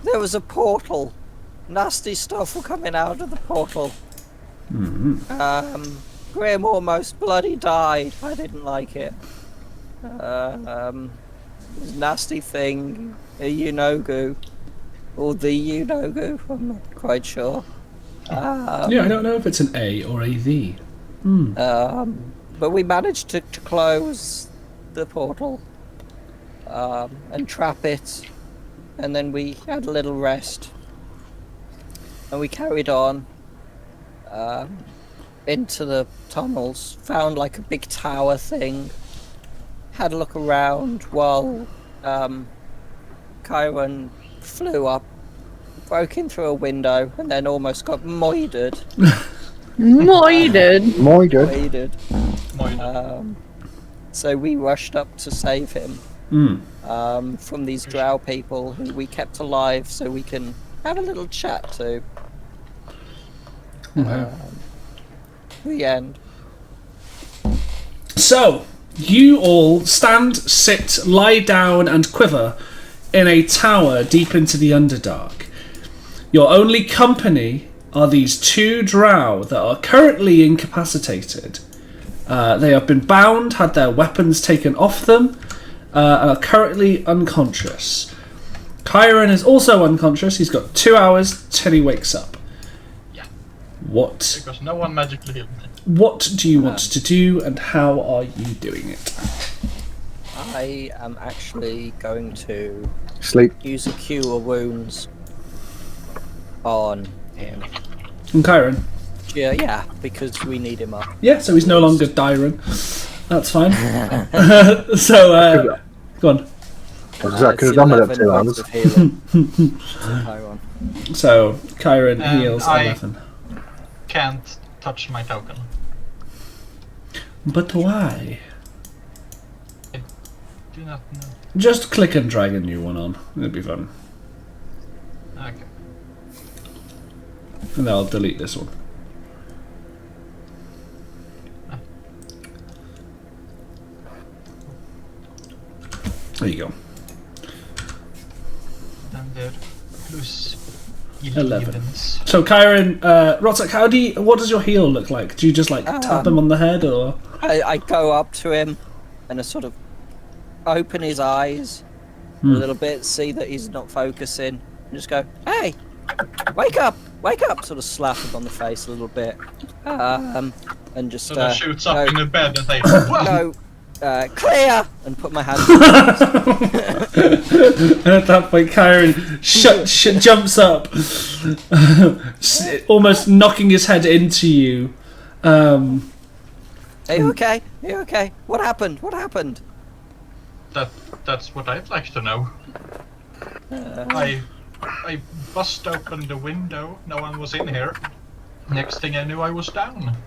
there was a portal. Nasty stuff were coming out of the portal. Grim almost bloody died. I didn't like it. Nasty thing. A Unogu. Or the Unogu. I'm not quite sure. Yeah, I don't know if it's an A or a V. But we managed to close the portal. And trap it. And then we had a little rest. And we carried on. Into the tunnels, found like a big tower thing, had a look around while Chiron flew up, broke in through a window, and then almost got moided. Moided. So we rushed up to save him from these drow people who we kept alive so we can have a little chat to. The end. So, you all stand, sit, lie down, and quiver in a tower deep into the Underdark. Your only company are these two drow that are currently incapacitated. They have been bound, had their weapons taken off them, and are currently unconscious. Chiron is also unconscious. He's got 2 hours till he wakes up. What? Because no one magically healed me. What do you want to do, and how are you doing it? I am actually going to Sleep. use a cure wounds on him. And Chiron? Yeah, because we need him up. Yeah, so he's no longer Dyron. That's fine. So, go on. I could have done with that 2 hours. So, Chiron And heals I- 11. Can't touch my token. But why? I do not know. Just click and drag a new one on. It'll be fun. Okay. And then I'll delete this one. There you go. Then there plus 11. So, Chiron, Rotzak, what does your heal look like? Do you just tap him on the head, or? I go up to him and I sort of open his eyes a little bit, see that he's not focusing, and just go, "Hey, wake up! Sort of slap him on the face a little bit, and just So that shoots up in the bed and say, no, clear, and put my hand. And at that point, Chiron jumps up, almost knocking his head into you. Are you okay? What happened? That's what I'd like to know. I bust open the window, no one was in here. Next thing I knew I was down.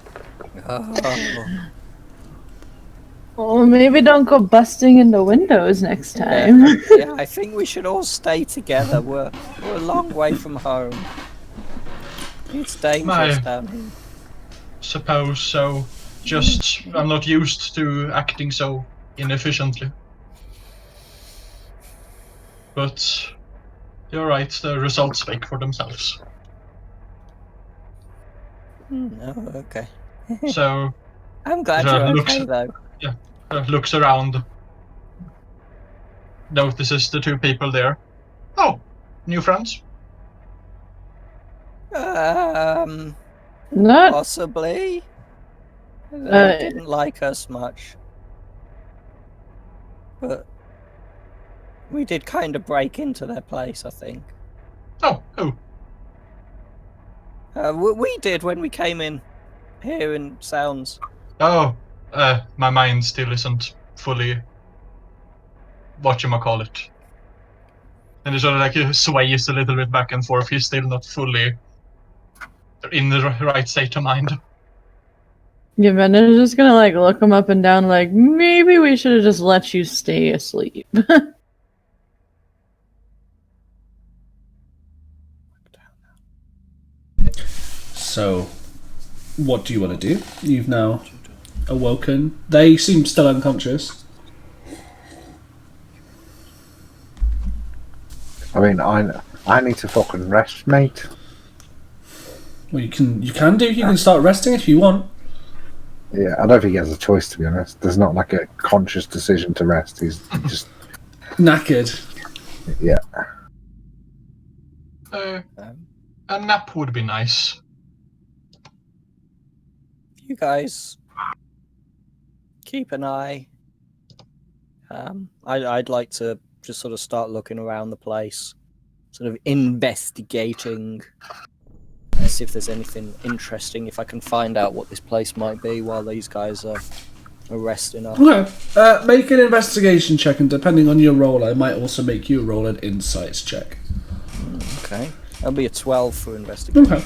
Well, maybe don't go busting into windows next time. Yeah, I think we should all stay together. We're a long way from home. It's dangerous down here. Suppose so. Just, I'm not used to acting so inefficiently. But you're right, the results speak for themselves. Oh, okay. So, I'm glad you're okay, though. Yeah, looks around. Notices the two people there. Oh, new friends? Not. Possibly. They didn't like us much. But we did kind of break into their place, I think. Oh, who? We did when we came in here in Sounds. Oh, my mind still isn't fully whatchamacallit. And it sort of like sways a little bit back and forth. He's still not fully in the right state of mind. Yeah, Ben is just gonna look him up and down maybe we should have just let you stay asleep. So, what do you want to do? You've now awoken. They seem still unconscious. I mean, I I need to fucking rest, mate. Well, you can start resting if you want. Yeah, I don't think he has a choice, to be honest. There's not like a conscious decision to rest. He's just Knackered. yeah. A nap would be nice. You guys keep an eye. I'd like to just sort of start looking around the place, sort of investigating, see if there's anything interesting, if I can find out what this place might be while these guys are resting up. Okay. Make an investigation check, and depending on your roll, I might also make you roll an insights check. Okay. That'll be a 12 for investigation. Okay.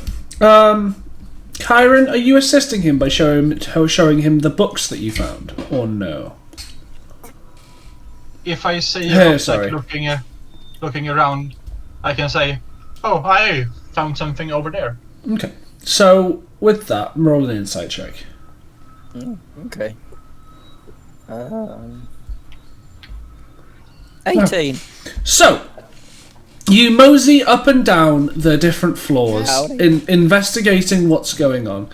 Kyron, are you assisting him by showing him the books that you found, or no? If I see Hey, him sorry. looking around, I can say, "Oh, I found something over there." Okay. So with that, roll an insight check. Okay. 18. So, you mosey up and down the different floors, Howdy. investigating what's going on.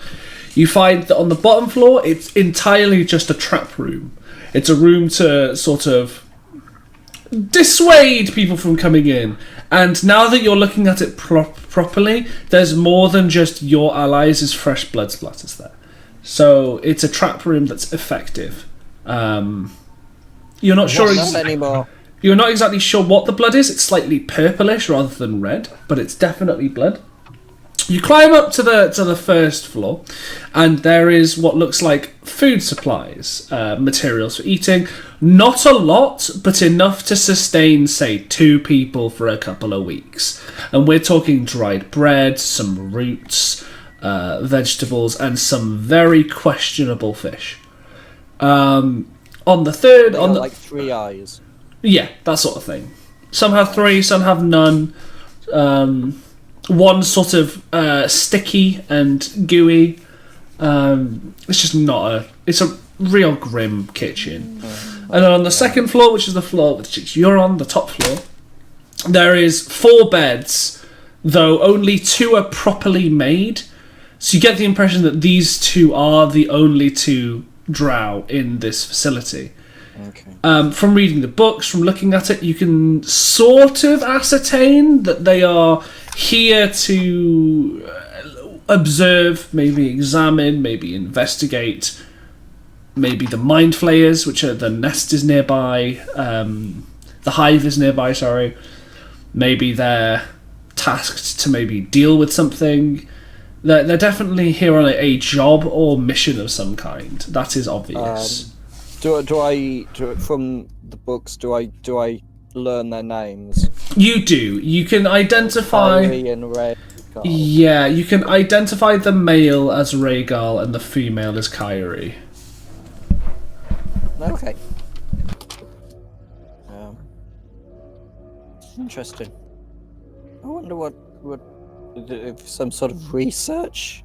You find that on the bottom floor, it's entirely just a trap room. It's a room to sort of dissuade people from coming in. And now that you're looking at it properly, there's more than just your allies' fresh blood splatters there. So it's a trap room that's effective. You're not sure. Not anymore. You're not exactly sure what the blood is. It's slightly purplish rather than red, but it's definitely blood. You climb up to the first floor, and there is what looks like food supplies, materials for eating. Not a lot, but enough to sustain, say, 2 people for a couple of weeks. And we're talking dried bread, some roots, vegetables, and some very questionable fish. On the third, They on got the like 3 eyes. yeah, that sort of thing. Some have 3, some have none. One sort of sticky and gooey. It's just not a... It's a real grim kitchen. And then on the second floor, which is the floor which you're on, the top floor, there is 4 beds, though only 2 are properly made. So you get the impression that these 2 are the only 2 drow in this facility. Okay. From reading the books, from looking at it, you can sort of ascertain that they are here to observe, maybe examine, maybe investigate, maybe the mind flayers, which are the nest is nearby, the hive is nearby, sorry. Maybe they're tasked to maybe deal with something. They're definitely here on a job or mission of some kind. That is obvious. Do I from the books? Do I learn their names? You do. You can identify. Kyrie and Ray. Yeah, you can identify the male as Rhaegal and the female as Kyrie. Okay. Interesting. I wonder what if some sort of research.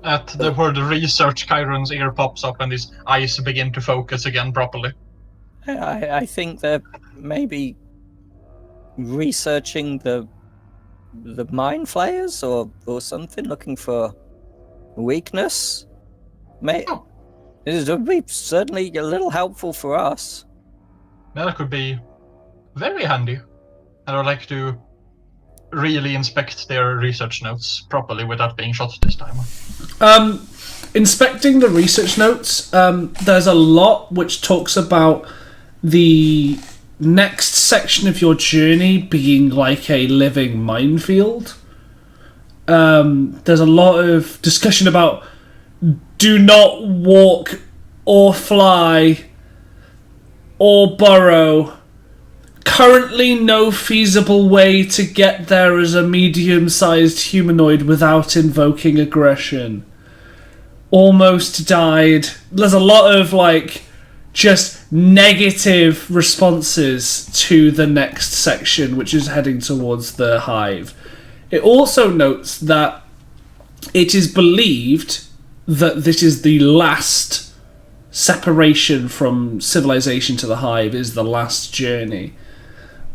At the word research, Chiron's ear pops up and his eyes begin to focus again properly. I think they're maybe researching the mind flayers or something, looking for weakness. It would be certainly a little helpful for us. That could be very handy. And I'd like to really inspect their research notes properly without being shot this time. Inspecting the research notes, there's a lot which talks about the next section of your journey being like a living minefield. There's a lot of discussion about do not walk or fly or burrow. Currently no feasible way to get there as a medium-sized humanoid without invoking aggression. Almost died. There's a lot of, just negative responses to the next section, which is heading towards the hive. It also notes that it is believed that this is the last separation from civilization to the hive, is the last journey.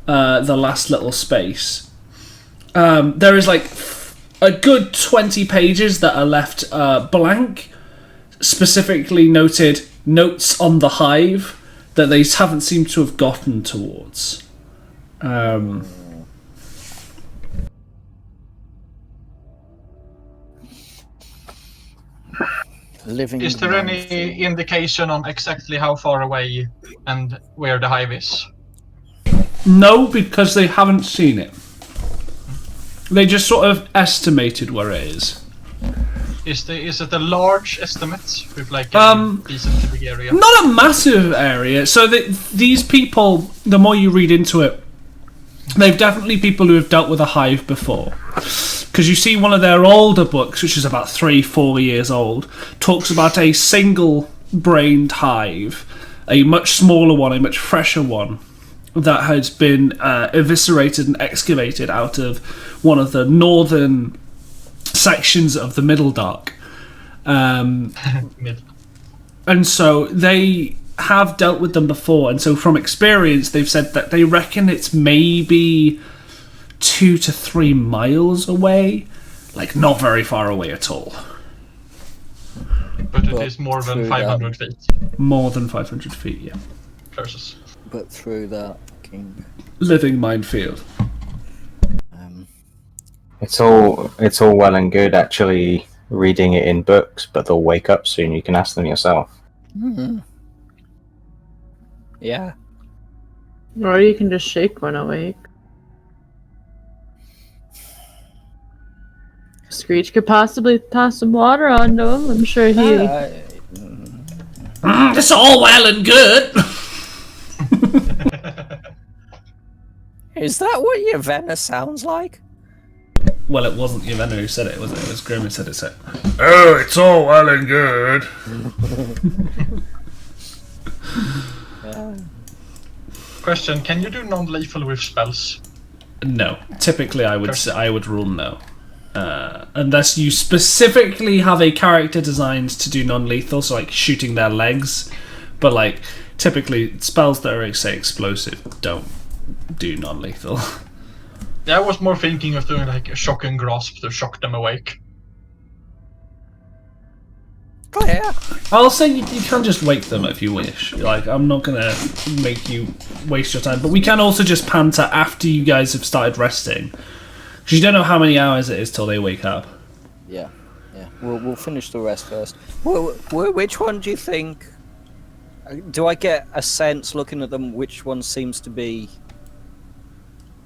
the last little space, there is like a good 20 pages that are left blank, specifically noted notes on the hive that they haven't seemed to have gotten towards. Living. Is there any indication on exactly how far away and where the hive is? No, because they haven't seen it. They just sort of estimated where it is. Is it a large estimate with like a decent big area? Not a massive area. So these people, the more you read into it, they've definitely people who have dealt with a hive before. Because you see one of their older books, which is about 3-4 years old, talks about a single-brained hive, a much smaller one, a much fresher one, that has been eviscerated and excavated out of one of the northern sections of the Middle Dark. And so they have dealt with them before, and so from experience they've said that they reckon it's maybe 2 to 3 miles away, like not very far away at all. But it is more than 500 feet. More than 500 feet, yeah. Versus. But through that fucking living minefield. It's all well and good actually reading it in books, but they'll wake up soon. You can ask them yourself. Yeah. Or you can just shake one awake. Screech could possibly toss some water onto him. I'm sure he... It's all well and good. Is that what Yavenna sounds like? Well, it wasn't Yavenna who said it, was it? It was Grim who said it. Oh, it's all well and good. Question: can you do non-lethal with spells? No. Typically, I would rule no. Unless you specifically have a character designed to do non-lethal, so like shooting their legs. But like, typically, spells that are, say, explosive don't do non-lethal. Yeah, I was more thinking of doing like a shock and grasp to shock them awake. Oh, yeah. I'll say you can just wake them if you wish. Like, I'm not going to make you waste your time. But we can also just panter after you guys have started resting. Because you don't know how many hours it is till they wake up. Yeah. We'll finish the rest first. Which one do you think... Do I get a sense, looking at them, which one seems to be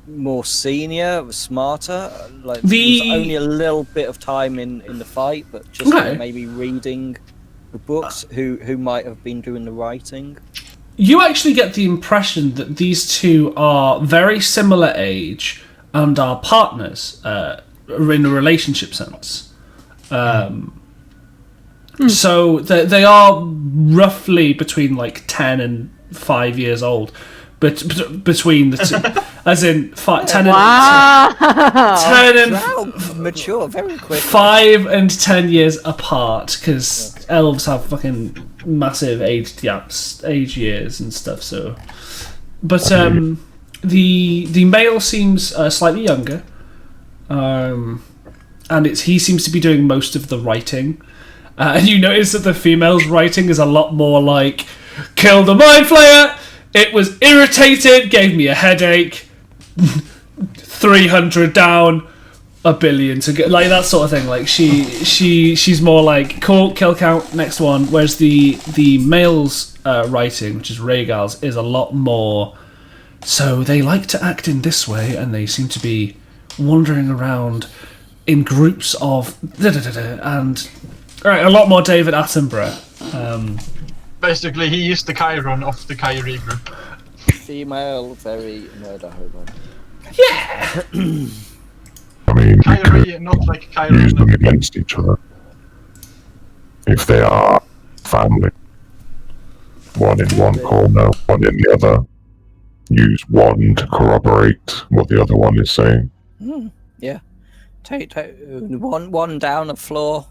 more senior, smarter? Like, there's only a little bit of time in the fight, but just like maybe reading the books, who might have been doing the writing. You actually get the impression that these two are very similar age and are partners in a relationship sense. So they are roughly between like 10 and 5 years old. But between the two, as in 10 and mature very quick. 5 and 10 years apart, because elves have fucking massive age gaps, age years and stuff. So, but the male seems slightly younger, and he seems to be doing most of the writing. And you notice that the female's writing is a lot more like, "Kill the mind flayer. It was irritated, gave me a headache, 300 down, 1 billion to go," like that sort of thing. Like she's more like, cool, kill count, next one. Whereas the male's writing, which is Rhaegal's, is a lot more. So they like to act in this way, and they seem to be wandering around in groups of and a lot more David Attenborough. Basically, he is the Chiron of the Kyrie group. Female, very murder-hobo. Yeah! I mean, Kyrie, not like Chiron. use them against each other. If they are family. One in one corner, one in the other. Use one to corroborate what the other one is saying. Yeah. Take one down the floor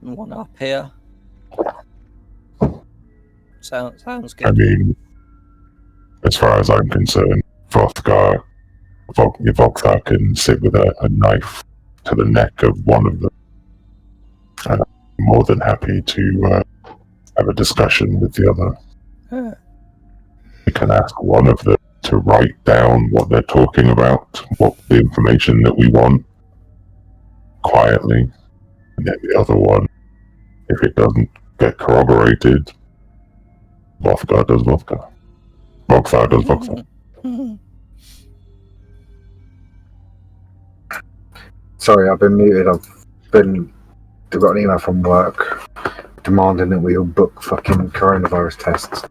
and one up here. Sounds good. I mean, as far as I'm concerned, Vothgar can sit with a knife to the neck of one of them. And I'm more than happy to have a discussion with the other. We can ask one of them to write down what they're talking about, what the information that we want, quietly. And then the other one, if it doesn't get corroborated, Vothgar does Vothgar. Vothgar does Vothgar. Sorry, I've been muted. I've got an email from work demanding that we all book fucking coronavirus tests.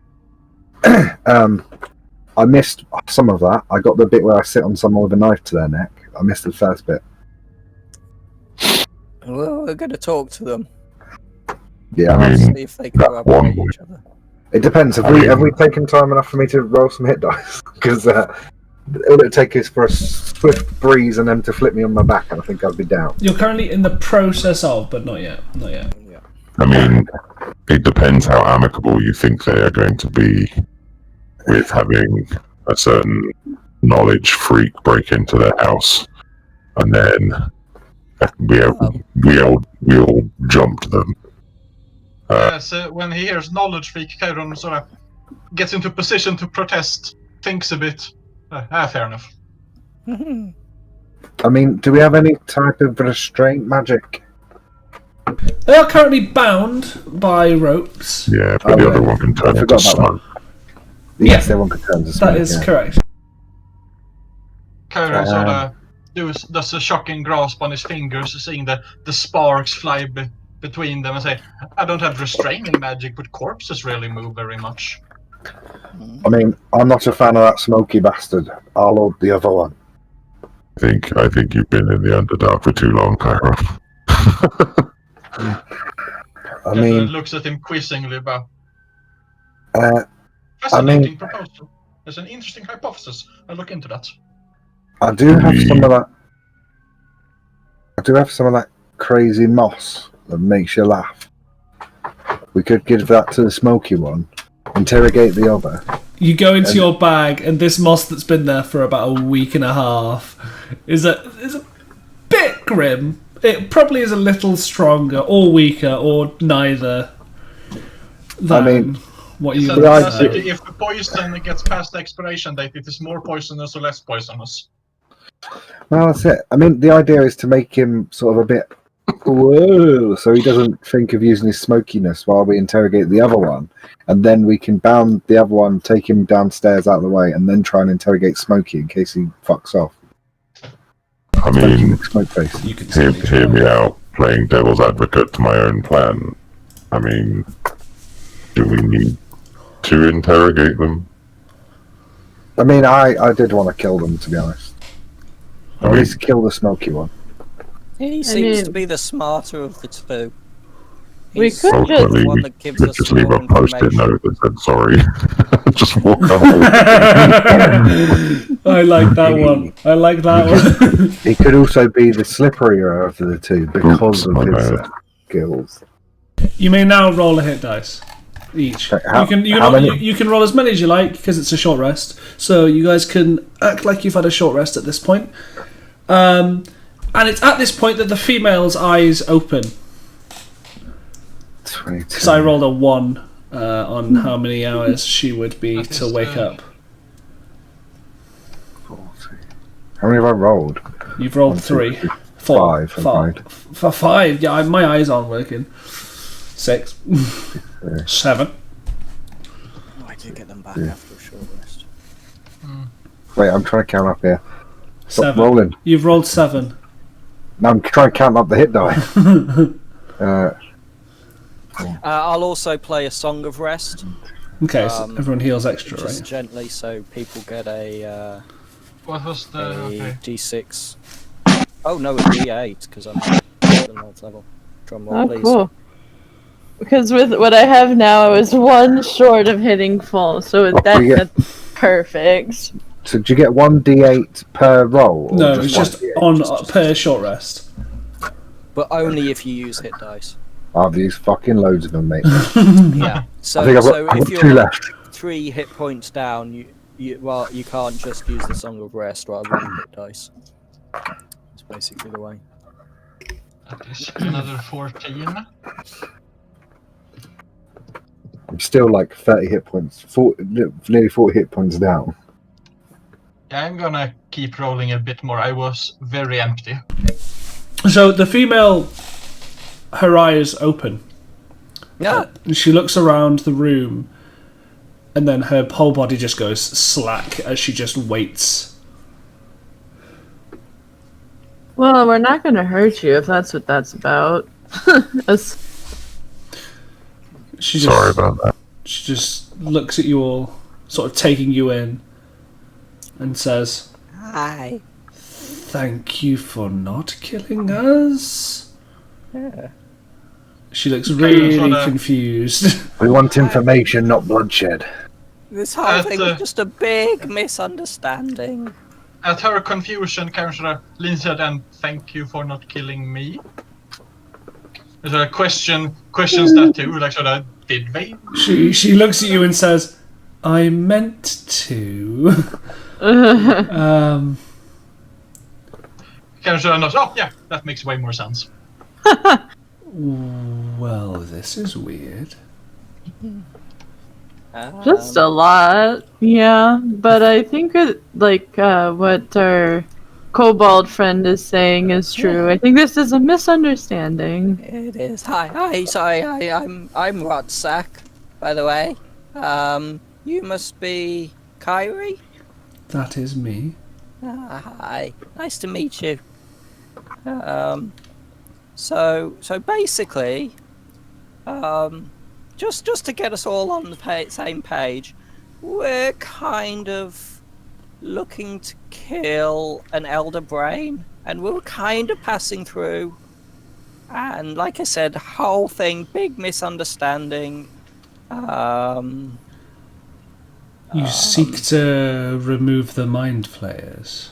I missed some of that. I got the bit where I sit on someone with a knife to their neck. I missed the first bit. Well, we're going to talk to them. Yeah, I mean, See if they corroborate each other. it depends. Have we taken time enough for me to roll some hit dice? Because all it take is for a swift breeze and them to flip me on my back, and I think I'd be down. You're currently in the process of, but not yet. Not yet. Yeah. I mean, it depends how amicable you think they are going to be with having a certain knowledge freak break into their house, and then we all jumped them. So when he hears knowledge freak, Chiron sort of gets into position to protest, thinks a bit. Fair enough. I mean, do we have any type of restraint magic? They are currently bound by ropes. Yeah, but the other one can turn into smoke. Yes, everyone can turn to smoke. That is yeah. correct. Chiron sort of does a shocking grasp on his fingers, seeing the sparks fly between them, and say, "I don't have restraining magic, but corpses really move very much." I mean, I'm not a fan of that smoky bastard. I'll hold the other one. I think you've been in the Underdark for too long, Cairo. I mean, looks at him quizzingly about. I Fascinating mean, proposal. There's an interesting hypothesis. I'll look into that. I do have some of that. I do have some of that crazy moss that makes you laugh. We could give that to the smoky one. Interrogate the other. You go into your bag, and this moss that's been there for about a week and a half is a bit grim. It probably is a little stronger, or weaker, or neither. Than what you. So if the poison gets past the expiration date, it is more poisonous or less poisonous. Well, that's it. I mean, the idea is to make him sort of a bit whoa, so he doesn't think of using his smokiness while we interrogate the other one, and then we can bound the other one, take him downstairs out of the way, and then try and interrogate Smokey in case he fucks off. I mean, smoke face. hear me out, playing devil's advocate to my own plan. I mean, do we need to interrogate them? I mean, I did want to kill them, to be honest. Or at least kill the smoky one. He seems to be the smarter of the two. We He's could the just- one that gives us just leave more a post-it information. note that said sorry. Just walk off. I like that one. I like that one. He could also be the slipperier of the two because Oops, of my his bad. skills. You may now roll a hit dice each. How You many? can roll as many as you like because it's a short rest. So you guys can act like you've had a short rest at this point. And it's at this point that the female's eyes open. 22. Because I rolled a 1 on how many hours she would be That to is, wake up. 40. How many have I rolled? You've rolled 1, 2, 3. 3, 4. 5, Five. For 5. Yeah, my eyes aren't working. 6. 7. Oh, I did get them back after a short rest. Wait, I'm trying to count up here. Stop 7. rolling. You've rolled 7. No, I'm trying to count up the hit die. I'll also play a Song of Rest, Okay, so everyone heals extra, just right? gently, so people get a What was the... Okay. D6. Oh no, a D8 because I'm at the 9th level. Drum roll, Oh, please. cool. Because with what I have now, I was 1 short of hitting full, so that's perfect. So do you get 1d8 per roll? Or No, it's just 1d8? on per short rest. But only if you use hit dice. I've used fucking loads of them, mate. Yeah. So, I think I've so got if 2 you're left. 3 hit points down, you can't just use the Song of Rest rather than hit dice. It's basically the way. That is another 14. I'm still like 30 hit points, nearly 40 hit points down. Yeah, I'm gonna keep rolling a bit more. I was very empty. So the female, her eyes open. Yeah. And she looks around the room, and then her whole body just goes slack as she just waits. Well, we're not going to hurt you if that's what that's about. She just, Sorry about that. She just looks at you all, sort of taking you in, and says, Hi. "Thank you for not killing us." Yeah. She looks really confused. We want information, not bloodshed. This whole thing was just a big misunderstanding. At her confusion, Karen sort of leans out and thank you for not killing me. There's a questions that too, like sort of, did they? She looks at you and says, "I meant to." Karen sort of knows, oh yeah, that makes way more sense. Well, this is weird. Just a lot, yeah. But I think what our kobold friend is saying is true. I think this is a misunderstanding. It is. Hi. Sorry, I'm Rotsack, by the way. You must be Kyrie? That is me. Hi. Nice to meet you. So basically, just to get us all on the same page, we're kind of looking to kill an elder brain, and we're kind of passing through. And like I said, whole thing, big misunderstanding. You seek to remove the mind flayers.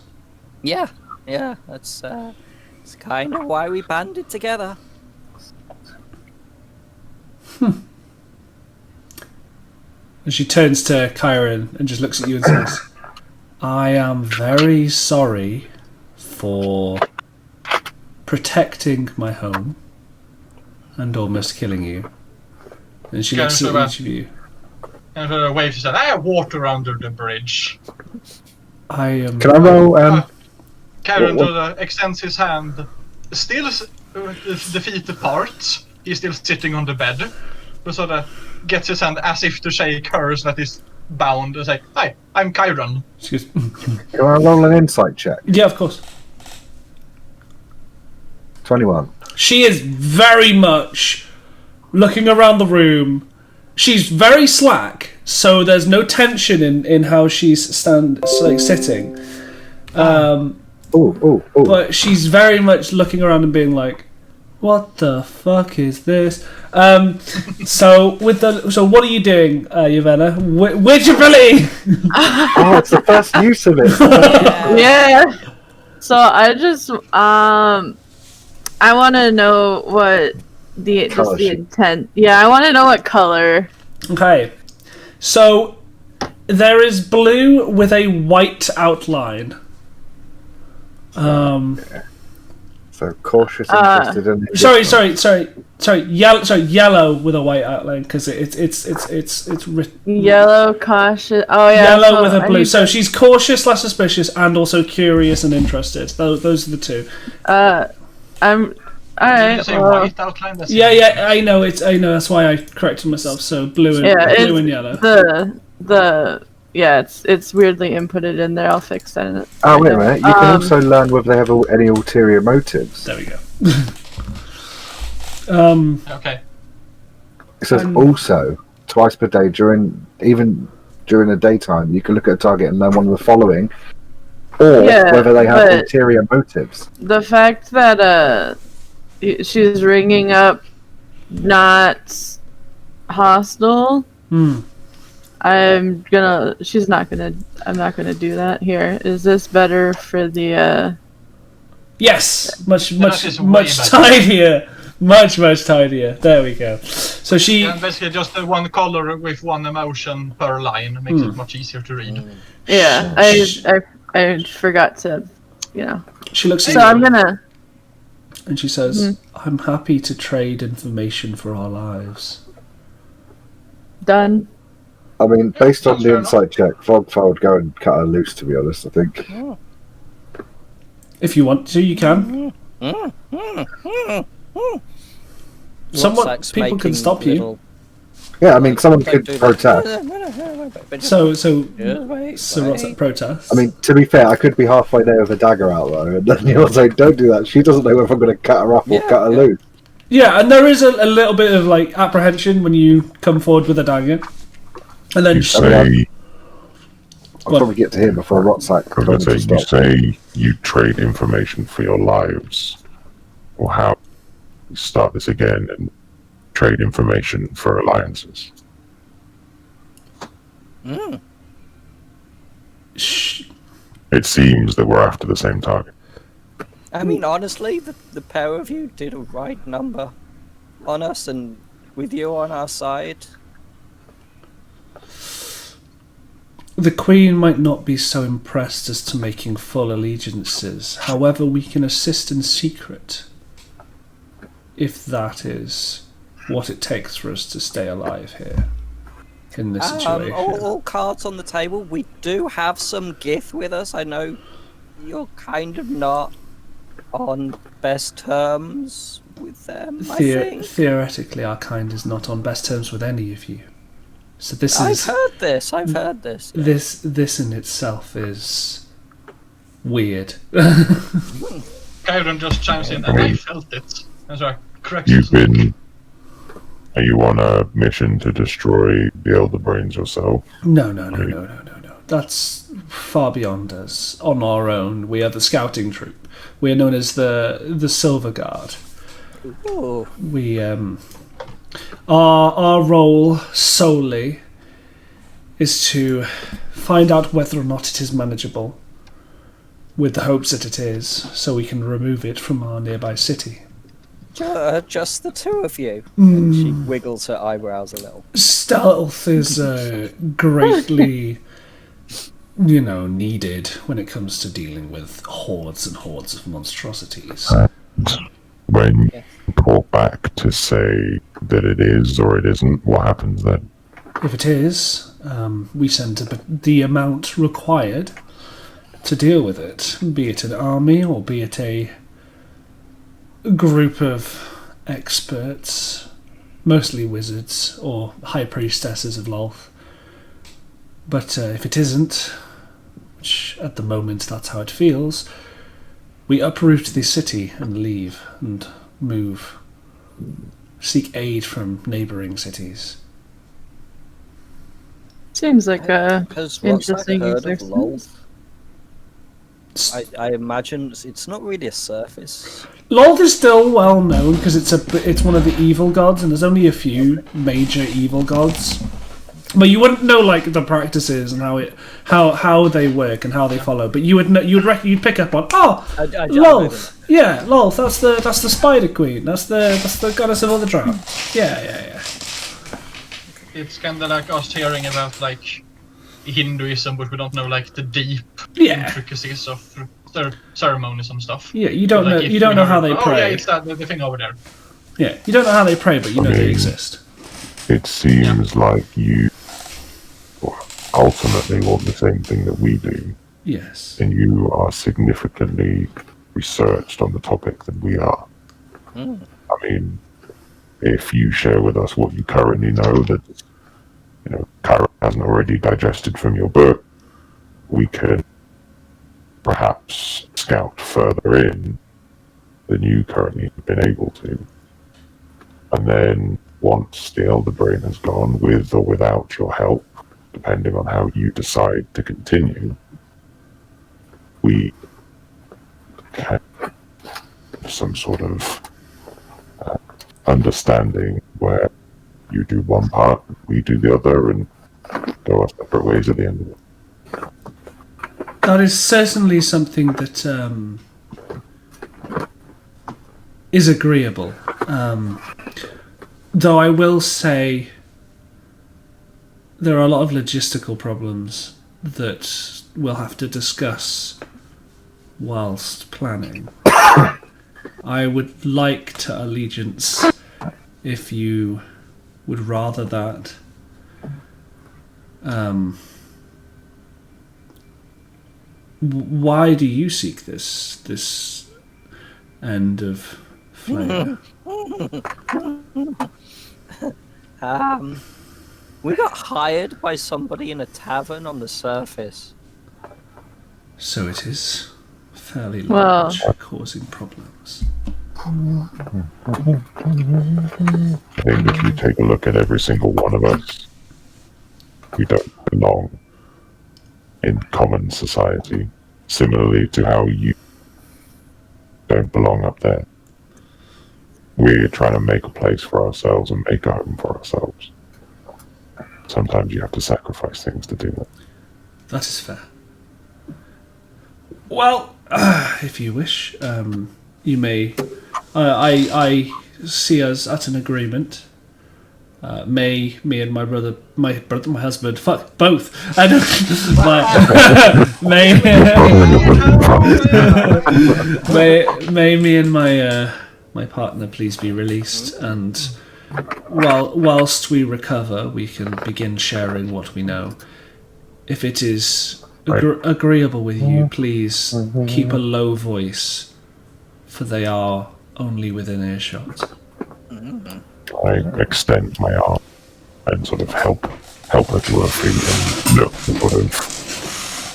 Yeah, that's kind of why we banded together. And she turns to Kyron and just looks at you and says, "I am very sorry for protecting my home and almost killing you." And she looks at each of you. And waves and said, I have water under the bridge. I am... Can I roll? Karen extends his hand. Still the feet apart. He's still sitting on the bed. But sort of gets his hand as if to shake hers that is bound and say, hi, I'm Kyron. She goes, Can I roll an insight check? yeah, of course. 21. She is very much looking around the room. She's very slack, so there's no tension in how she's sitting. But she's very much looking around and being like, "What the fuck is this?" So what are you doing, Yavena? Which ability? Oh, it's the first use of it. Yeah. So I just I want to know what the intent. Yeah, I want to know what color. Okay. So there is blue with a white outline. So cautious, interested in. Sorry. Yellow with a white outline because it's written. Yellow, cautious. Oh yeah. Yellow with a blue. So she's cautious / suspicious and also curious and interested. Those are the two. I'm. Alright. Did you say white outline? Yeah. I know. That's why I corrected myself. So blue and yellow. It's weirdly inputted in there. I'll fix that in it. Oh wait a minute! You can also learn whether they have any ulterior motives. There we go. Okay. It says also twice per day during the daytime. You can look at a target and learn one of the following, or whether they have ulterior motives. The fact that she's ringing up not hostile. I'm not gonna do that here. Is this better for the Yes, much tidier. Much, much tidier. There we go. So she... And basically just one color with one emotion per line makes it much easier to read. Yeah, I forgot to, She looks at So you I'm gonna. and she says, I'm happy to trade information for our lives. Done. I mean, based on That's the fair insight check, Vogfa would go and cut her loose, to be honest, I think. If you want to, you can. People can stop you. Yeah, I mean, someone Don't could do that. protest. So Wait. what's that protest? I mean, to be fair, I could be halfway there with a dagger out, though, and then you're saying, don't do that. She doesn't know if I'm going to cut her off or cut her loose. Yeah, and there is a little bit of like apprehension when you come forward with a dagger, and then You say, I'll probably get to him before Rotsack I was going to say, you say you trade information for your lives, or how you start this again and trade information for alliances. It seems that we're after the same target. I mean, honestly, the pair of you did a right number on us, and with you on our side. The Queen might not be so impressed as to making full allegiances. However, we can assist in secret, if that is what it takes for us to stay alive here in this situation. All cards on the table. We do have some Gith with us. I know you're kind of not on best terms with them, I think. Theoretically, our kind is not on best terms with any of you. So this is... I've heard this. This in itself is weird. Kyron just chimes in, and I felt it. That's right. Correct. Are you on a mission to destroy the Elder Brains yourself? No. That's far beyond us. On our own, we are the scouting troop. We are known as the Silver Guard. Ooh. We our role solely is to find out whether or not it is manageable, with the hopes that it is, so we can remove it from our nearby city. Just the two of you. And she wiggles her eyebrows a little. Stealth is greatly, needed when it comes to dealing with hordes and hordes of monstrosities. When you report back to say that it is or it isn't, what happens then? If it is, we send the amount required to deal with it, be it an army or be it a group of experts, mostly wizards or high priestesses of Lolth. But if it isn't, which at the moment that's how it feels, we uproot the city and leave and move, seek aid from neighbouring cities. Seems like a Has interesting heard of exercise. Lolth? I imagine it's not really a surface. Lolth is still well known because it's one of the evil gods, and there's only a few major evil gods. But you wouldn't know like the practices and how they work and how they follow. But you would know, you'd pick up on Lolth. Yeah, Lolth. That's the Spider Queen. That's the goddess of all the drown. Yeah. It's kind of like us hearing about like Hinduism, but we don't know like the deep intricacies of their ceremonies and stuff. Yeah, you don't know. You don't know how they pray. Oh yeah, it's the thing over there. Yeah, you don't know how they pray, but you know they exist. It seems like you ultimately want the same thing that we do. Yes. And you are significantly researched on the topic than we are. I mean, if you share with us what you currently know that Kyra hasn't already digested from your book, we could perhaps scout further in than you currently have been able to. And then once the Elder Brain has gone, with or without your help, depending on how you decide to continue, we can have some sort of understanding where you do one part, we do the other, and go our separate ways at the end of it. That is certainly something that is agreeable. Though I will say there are a lot of logistical problems that we'll have to discuss whilst planning. I would like to allegiance if you would rather that. Why do you seek this end of flame? We got hired by somebody in a tavern on the surface. So it is fairly Well- large, causing problems. I think if you take a look at every single one of us, we don't belong in common society, similarly to how you don't belong up there. We're trying to make a place for ourselves and make a home for ourselves. Sometimes you have to sacrifice things to do that. That is fair. Well, if you wish, you may. I see us at an agreement. Me and my husband, fuck both. I don't. May me and my partner please be released, and whilst we recover, we can begin sharing what we know. If it is agreeable with you, please keep a low voice, for they are only within earshot. I extend my arm and sort of help her to her feet and look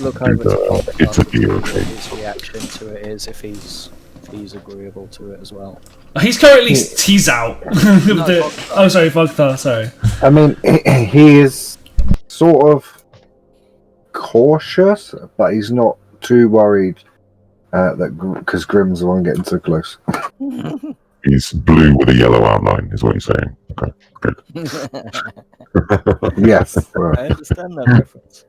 Look do over to the Bob it's a and deal what thing. his reaction to it is, if he's agreeable to it as well. He's currently he's out. Oh, sorry, Fogthar. Sorry. I mean, he is sort of cautious, but he's not too worried because Grim's the one getting so close. He's blue with a yellow outline, is what you're saying. Okay, good. Yes. I understand that reference.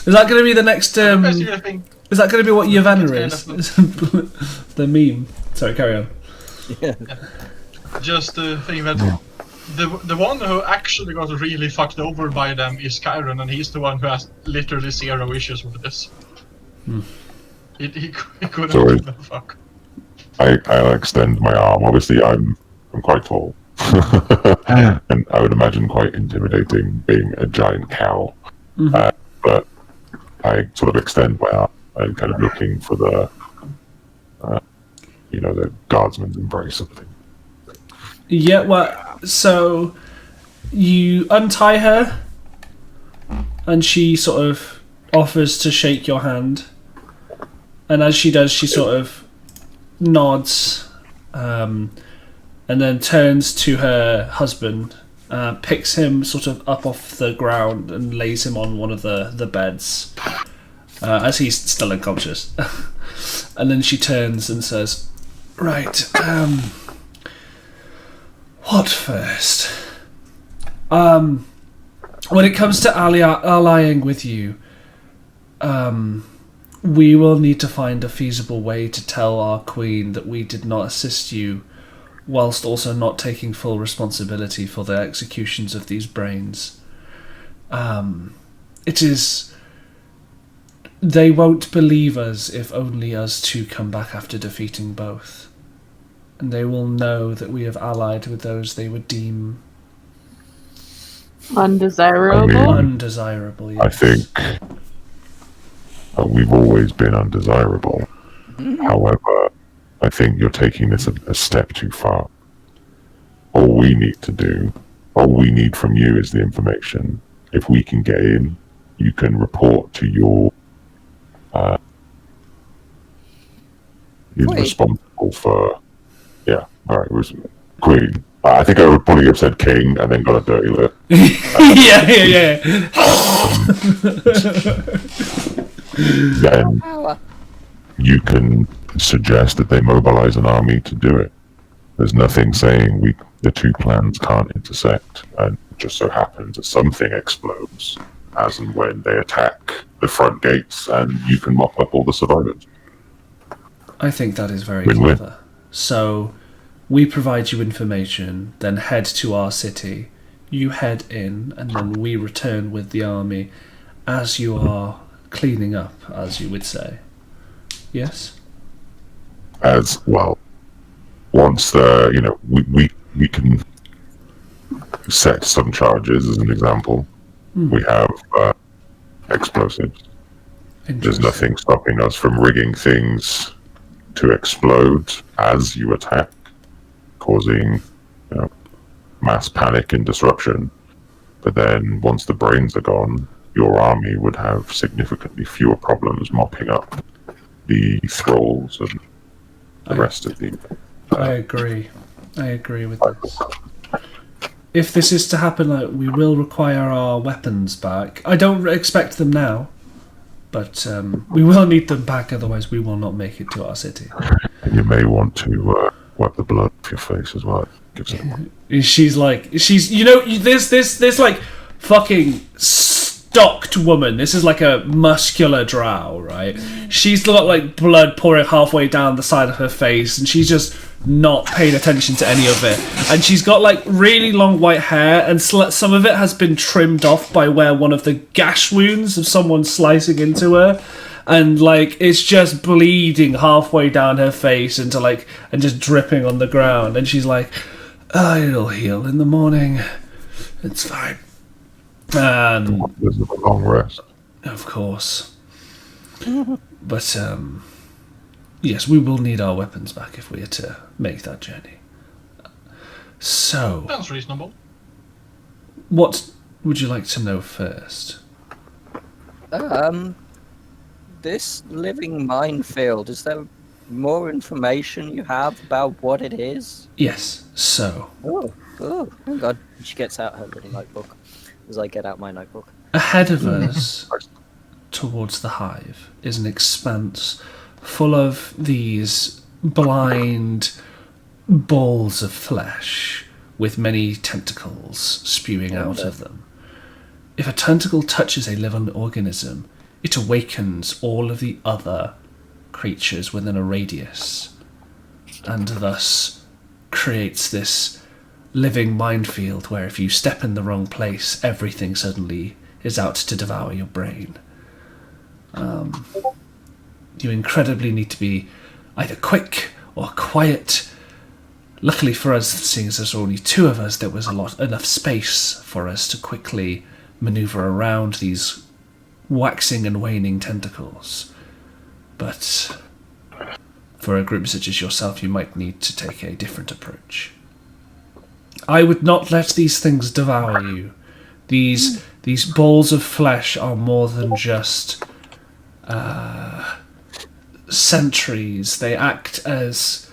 Is that going to be the next? I think Is that going to be what Yavanna It's is? The meme. Sorry, carry on. Yeah. just the thing that the one who actually got really fucked over by them is Kyron, and he's the one who has literally zero issues with this. He couldn't So give a fuck. I'll extend my arm. Obviously, I'm quite tall, and I would imagine quite intimidating being a giant cow. But I sort of extend my arm and kind of looking for the, the guardsman's embrace of thing. Yeah. Well, so you untie her, and she sort of offers to shake your hand, and as she does, she sort of nods, and then turns to her husband, picks him sort of up off the ground and lays him on one of the beds, as he's still unconscious. And then she turns and says, "Right, what first? When it comes to allying with you, we will need to find a feasible way to tell our queen that we did not assist you, whilst also not taking full responsibility for the executions of these brains. They won't believe us if only us two come back after defeating both. And they will know that we have allied with those they would deem Undesirable? undesirable, yes. I think we've always been undesirable. However, I think you're taking this a step too far. All we need from you is the information. If we can get in, you can report to your is Queen. responsible for Queen. I think I would probably have said king and then got a dirty look. yeah. Then you can suggest that they mobilize an army to do it. There's nothing saying the two plans can't intersect, and it just so happens that something explodes as and when they attack the front gates, and you can mop up all the survivors. I think that is very Win-win. clever. So, We provide you information, then head to our city. You head in, and then we return with the army as you are cleaning up, as you would say. Yes? As well, once we can set some charges as an example. We have explosives. There's nothing stopping us from rigging things to explode as you attack, causing mass panic and disruption. But then once the brains are gone, your army would have significantly fewer problems mopping up the thralls and the rest of the... I agree. I agree with this. If this is to happen, we will require our weapons back. I don't expect them now, but we will need them back, otherwise we will not make it to our city. And you may want to wipe the blood off your face as well. She's this like fucking stocked woman. This is like a muscular drow, right? She's got like blood pouring halfway down the side of her face, and she's just not paying attention to any of it. And she's got like really long white hair, and some of it has been trimmed off by where one of the gash wounds of someone slicing into her. And like it's just bleeding halfway down her face and just dripping on the ground. And she's like, it'll heal in the morning. It's fine. And there's a long rest. Of course. But yes, we will need our weapons back if we are to make that journey. So Sounds reasonable. What would you like to know first? This living minefield, is there more information you have about what it is? Yes, so... Oh God. She gets out her little notebook as I get out my notebook. Ahead of us, towards the hive, is an expanse full of these blind balls of flesh with many tentacles spewing out of them. If a tentacle touches a living organism, it awakens all of the other creatures within a radius, and thus creates this living minefield where if you step in the wrong place, everything suddenly is out to devour your brain. You incredibly need to be either quick or quiet. Luckily for us, seeing as there's only two of us, there was enough space for us to quickly maneuver around these waxing and waning tentacles. But for a group such as yourself, you might need to take a different approach. I would not let these things devour you. These balls of flesh are more than just sentries. They act as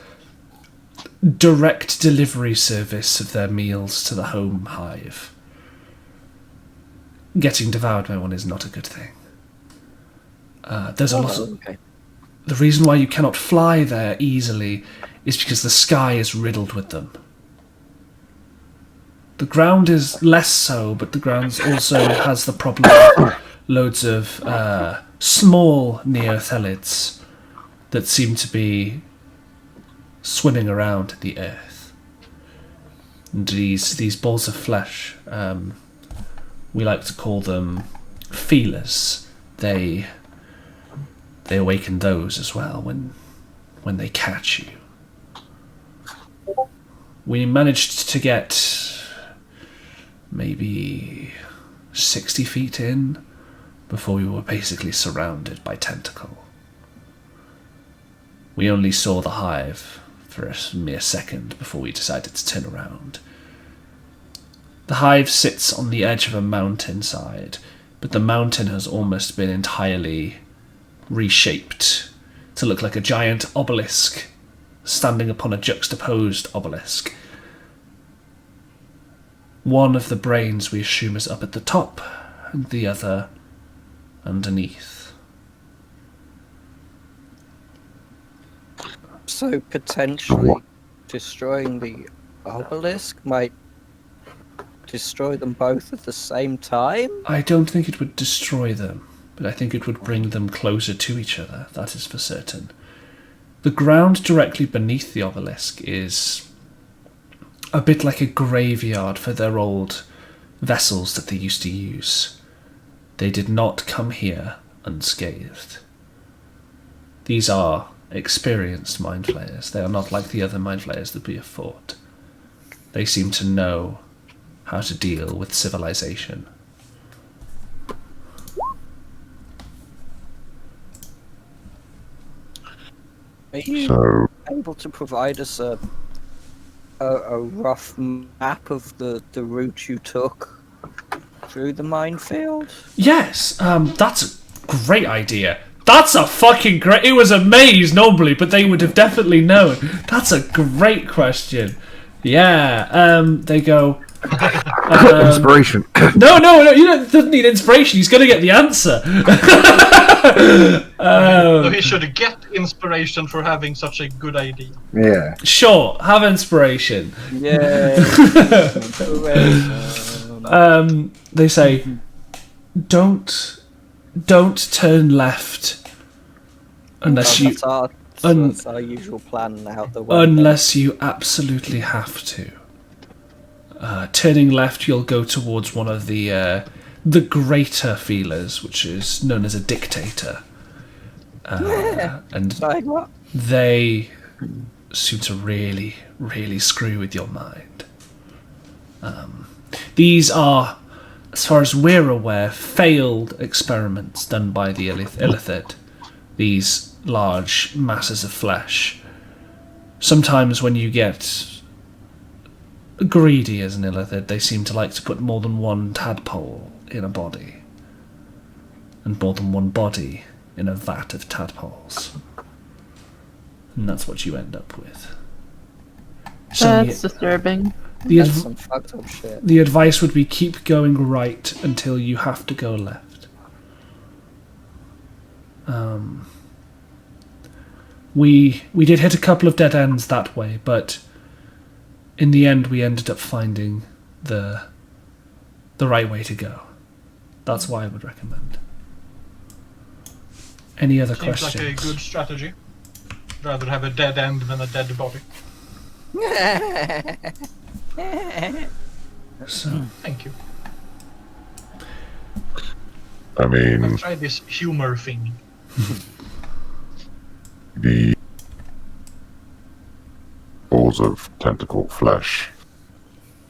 direct delivery service of their meals to the home hive. Getting devoured by one is not a good thing. There's a lot of... Okay. The reason why you cannot fly there easily is because the sky is riddled with them. The ground is less so, but the ground also has the problem of loads of small neothelids that seem to be swimming around the earth. And these balls of flesh, we like to call them feelers. They awaken those as well when they catch you. We managed to get maybe 60 feet in before we were basically surrounded by tentacle. We only saw the hive for a mere second before we decided to turn around. The hive sits on the edge of a mountainside, but the mountain has almost been entirely reshaped to look like a giant obelisk standing upon a juxtaposed obelisk. One of the brains we assume is up at the top, and the other underneath. So potentially destroying the obelisk might destroy them both at the same time? I don't think it would destroy them, but I think it would bring them closer to each other, that is for certain. The ground directly beneath the obelisk is a bit like a graveyard for their old vessels that they used to use. They did not come here unscathed. These are experienced mind flayers. They are not like the other mind flayers that we have fought. They seem to know how to deal with civilization. Are you So, able to provide us a rough map of the route you took through the minefield? Yes, that's a great idea. That's a fucking great... It was a maze normally, but they would have definitely known. That's a great question. Yeah, they go... Inspiration. No, you don't need inspiration. He's going to get the answer. So he should get inspiration for having such a good idea. Yeah. Sure, have inspiration. Yeah. They say, don't turn left unless you... That's our usual plan out the way. Unless you absolutely have to. Turning left, you'll go towards one of the greater feelers, which is known as a dictator. And Like what? they seem to really, really screw with your mind. These are, as far as we're aware, failed experiments done by the Illithid. These large masses of flesh. Sometimes when you get greedy as an Illithid, they seem to like to put more than one tadpole in a body. And more than one body in a vat of tadpoles. And that's what you end up with. So That's disturbing. That's some fucked up shit. the advice would be keep going right until you have to go left. We did hit a couple of dead ends that way, but in the end we ended up finding the right way to go. That's why I would recommend. Any other Seems questions? like a good strategy. Rather have a dead end than a dead body. So, Thank you. I mean, Let's try this humor thing. the balls of tentacle flesh,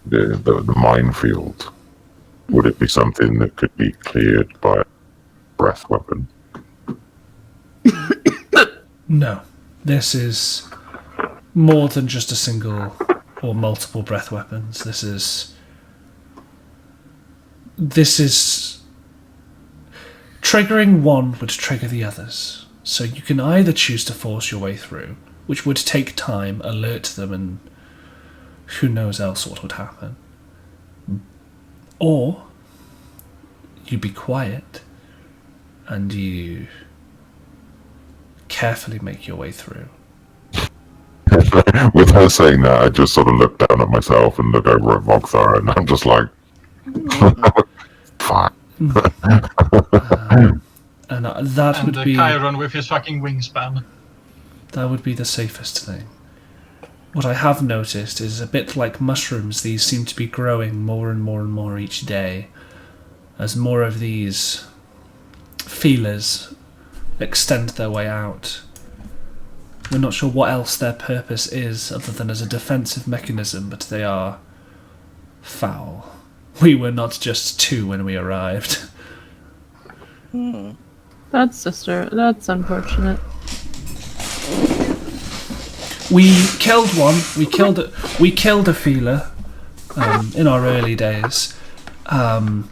the minefield, would it be something that could be cleared by a breath weapon? no. This is more than just a single or multiple breath weapons. This is triggering one would trigger the others. So you can either choose to force your way through, which would take time, alert them, and who knows else what would happen. Or you be quiet and you carefully make your way through. With her saying that, I just sort of look down at myself and look over at Moxar, and I'm just like, fuck. And that And would be Chiron with his fucking wingspan. that would be the safest thing. What I have noticed is a bit like mushrooms, these seem to be growing more and more and more each day as more of these feelers extend their way out. We're not sure what else their purpose is other than as a defensive mechanism, but they are foul. We were not just two when we arrived. That's unfortunate. We killed one. We killed a feeler in our early days, and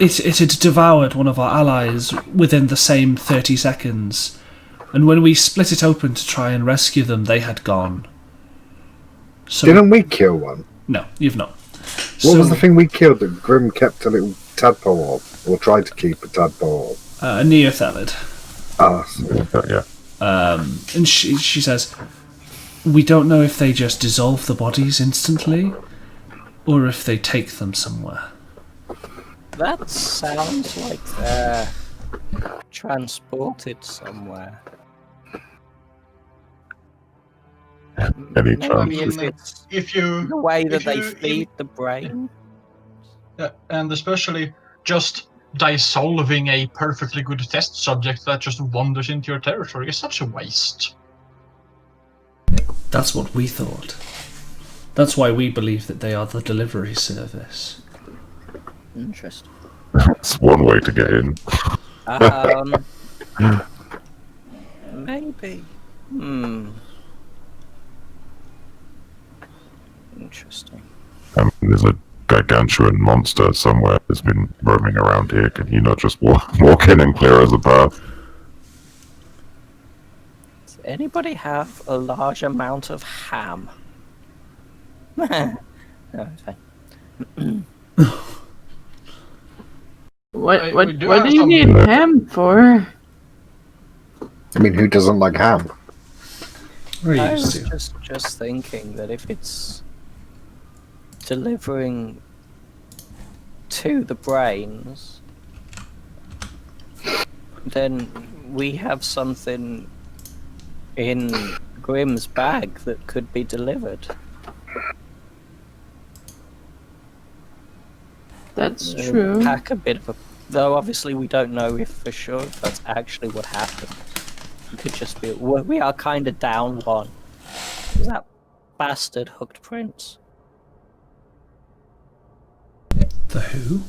it had devoured one of our allies within the same 30 seconds. And when we split it open to try and rescue them, they had gone. So Didn't we kill one? no, you've not. What was the thing we killed that Grim kept a little tadpole of? Or tried to keep a tadpole of? A neothelid. Ah, sorry. Yeah. And she says, we don't know if they just dissolve the bodies instantly, or if they take them somewhere. That sounds like they're transported somewhere. Any Maybe chance? if it's If you the way that if they you- feed the brain. and especially just dissolving a perfectly good test subject that just wanders into your territory is such a waste. That's what we thought. That's why we believe that they are the delivery service. Interesting. It's one way to get in. Maybe. Interesting. There's a gargantuan monster somewhere that's been roaming around here. Can you not just walk in and clear us a path? Does anybody have a large amount of ham? No, it's fine. What we do what have do you some- need ham for? I mean, who doesn't like ham? We're I used was to. just thinking that if it's delivering to the brains, then we have something in Grimm's bag that could be delivered. That's true. Pack a bit of a... Though obviously we don't know if for sure if that's actually what happened. It could just be... We are kind of down one. Was that bastard hooked Prince? The who?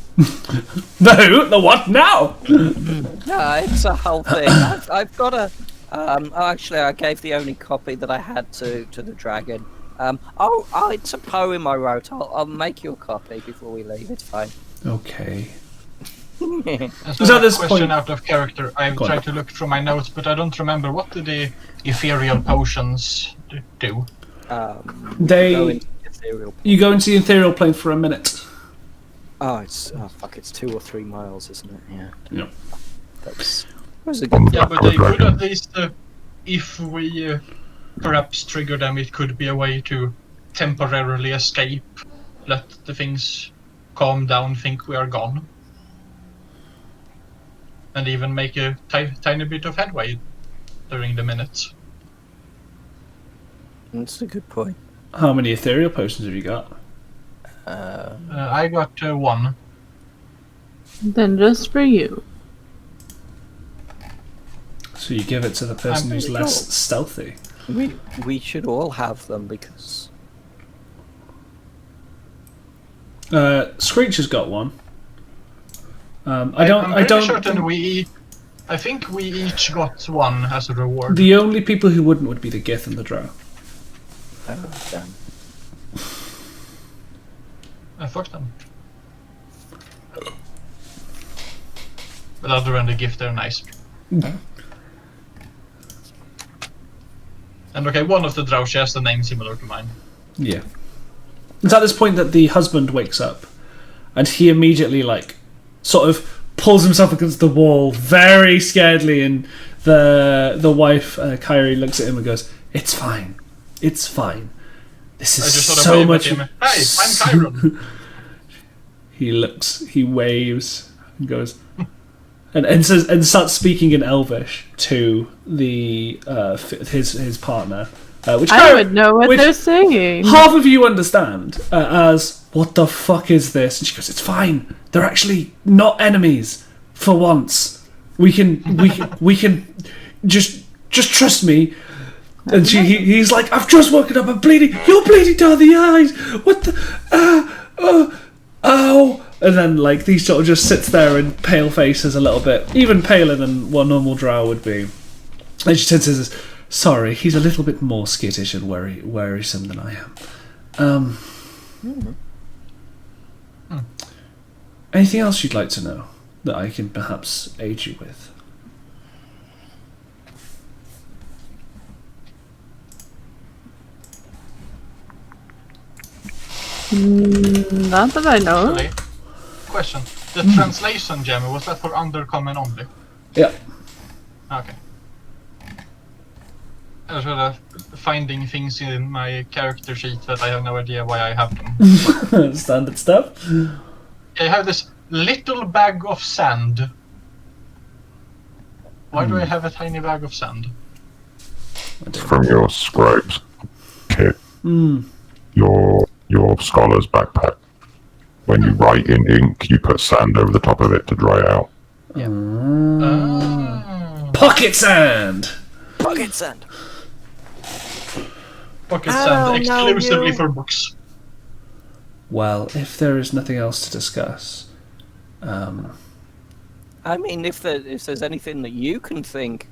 The who? The what now? No, it's a whole thing. I've got a... actually, I gave the only copy that I had to the dragon. It's a poem I wrote. I'll make you a copy before we leave. It's fine. Okay. So at this question point- out of character. I've Go on. tried to look through my notes, but I don't remember. What did the ethereal potions do? They- Go into the ethereal... You go into the ethereal plane for a minute. it's 2 or 3 miles, isn't it? Yeah. Yeah. That was a good... Yeah, but they could at least, if we perhaps trigger them, it could be a way to temporarily escape, let the things calm down, think we are gone, and even make a tiny bit of headway during the minutes. That's a good point. How many ethereal potions have you got? I got one. Then just for you. So you give it to the person who's pretty less cool. stealthy. We should all have them because... Screech has got one. I'm I pretty don't. certain I think we each got one as a reward. The only people who wouldn't would be the Gith and the Drow. Oh, damn. Fuck them. But other than the gift, they're nice. And okay, one of the drow shares the name similar to mine. Yeah. It's at this point that the husband wakes up, and he immediately, sort of pulls himself against the wall, very scaredly, and the wife, Kyrie, looks at him and goes, "It's fine. It's fine. This I is just sort of so wave much." at him. Hey, I'm Chiron. He waves, and goes, and says, and starts speaking in Elvish to the his partner, which I would know what which they're saying. half of you understand as "What the fuck is this?" And she goes, "It's fine. They're actually not enemies for once. We can just trust me." And he's like, "I've just woken up. I'm bleeding. You're bleeding down the eyes. What the? Ow!" And then he sort of just sits there and pale faces a little bit, even paler than what normal drow would be. And she says, "Sorry, he's a little bit more skittish and worrisome than I am." Anything else you'd like to know that I can perhaps aid you with? Not that I know. Actually, question. The translation gem, was that for undercommon only? Yeah. Okay. I was sort of finding things in my character sheet that I have no idea why I have them. Standard stuff. I have this little bag of sand. Why do I have a tiny bag of sand? It's from your scribe's kit. your scholar's backpack. When you write in ink, you put sand over the top of it to dry out. Pocket sand! Pocket sand. Pocket I sand don't know exclusively you. for books. Well, if there is nothing else to discuss, I mean, if there's anything that you can think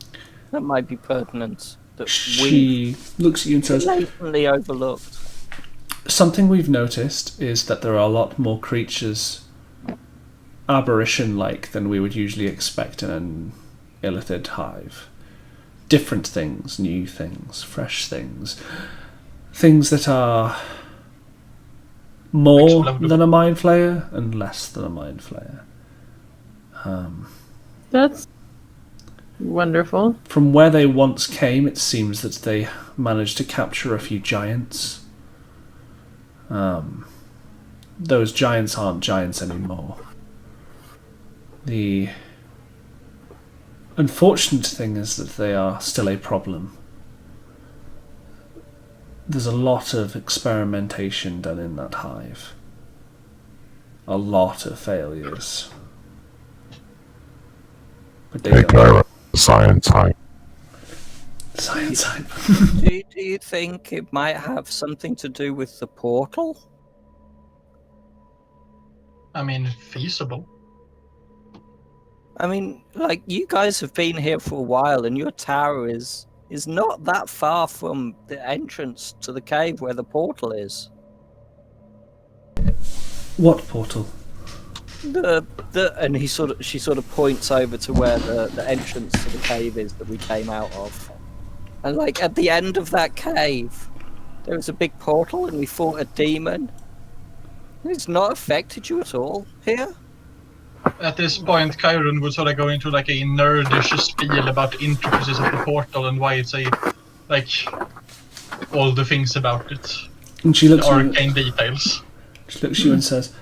that might be pertinent that we she looks at you and says, blatantly overlooked. something we've noticed is that there are a lot more creatures aberration-like than we would usually expect in an illithid hive. Different things, new things, fresh things. Things that are more than a mind flayer and less than a mind flayer. That's wonderful. From where they once came, it seems that they managed to capture a few giants. Those giants aren't giants anymore. The unfortunate thing is that they are still a problem. There's a lot of experimentation done in that hive. A lot of failures. But they Hey, don't. Kyra, science hype. Science hype. Do you think it might have something to do with the portal? I mean, feasible. I mean, like, you guys have been here for a while, and your tower is not that far from the entrance to the cave where the portal is. What portal? And she sort of points over to where the entrance to the cave is that we came out of. And like at the end of that cave, there was a big portal, and we fought a demon. It's not affected you at all here. At this point, Chiron would sort of go into like a nerdish spiel about the intricacies of the portal and why it's all the things about it. And she The looks at you, arcane details. she looks at you and says,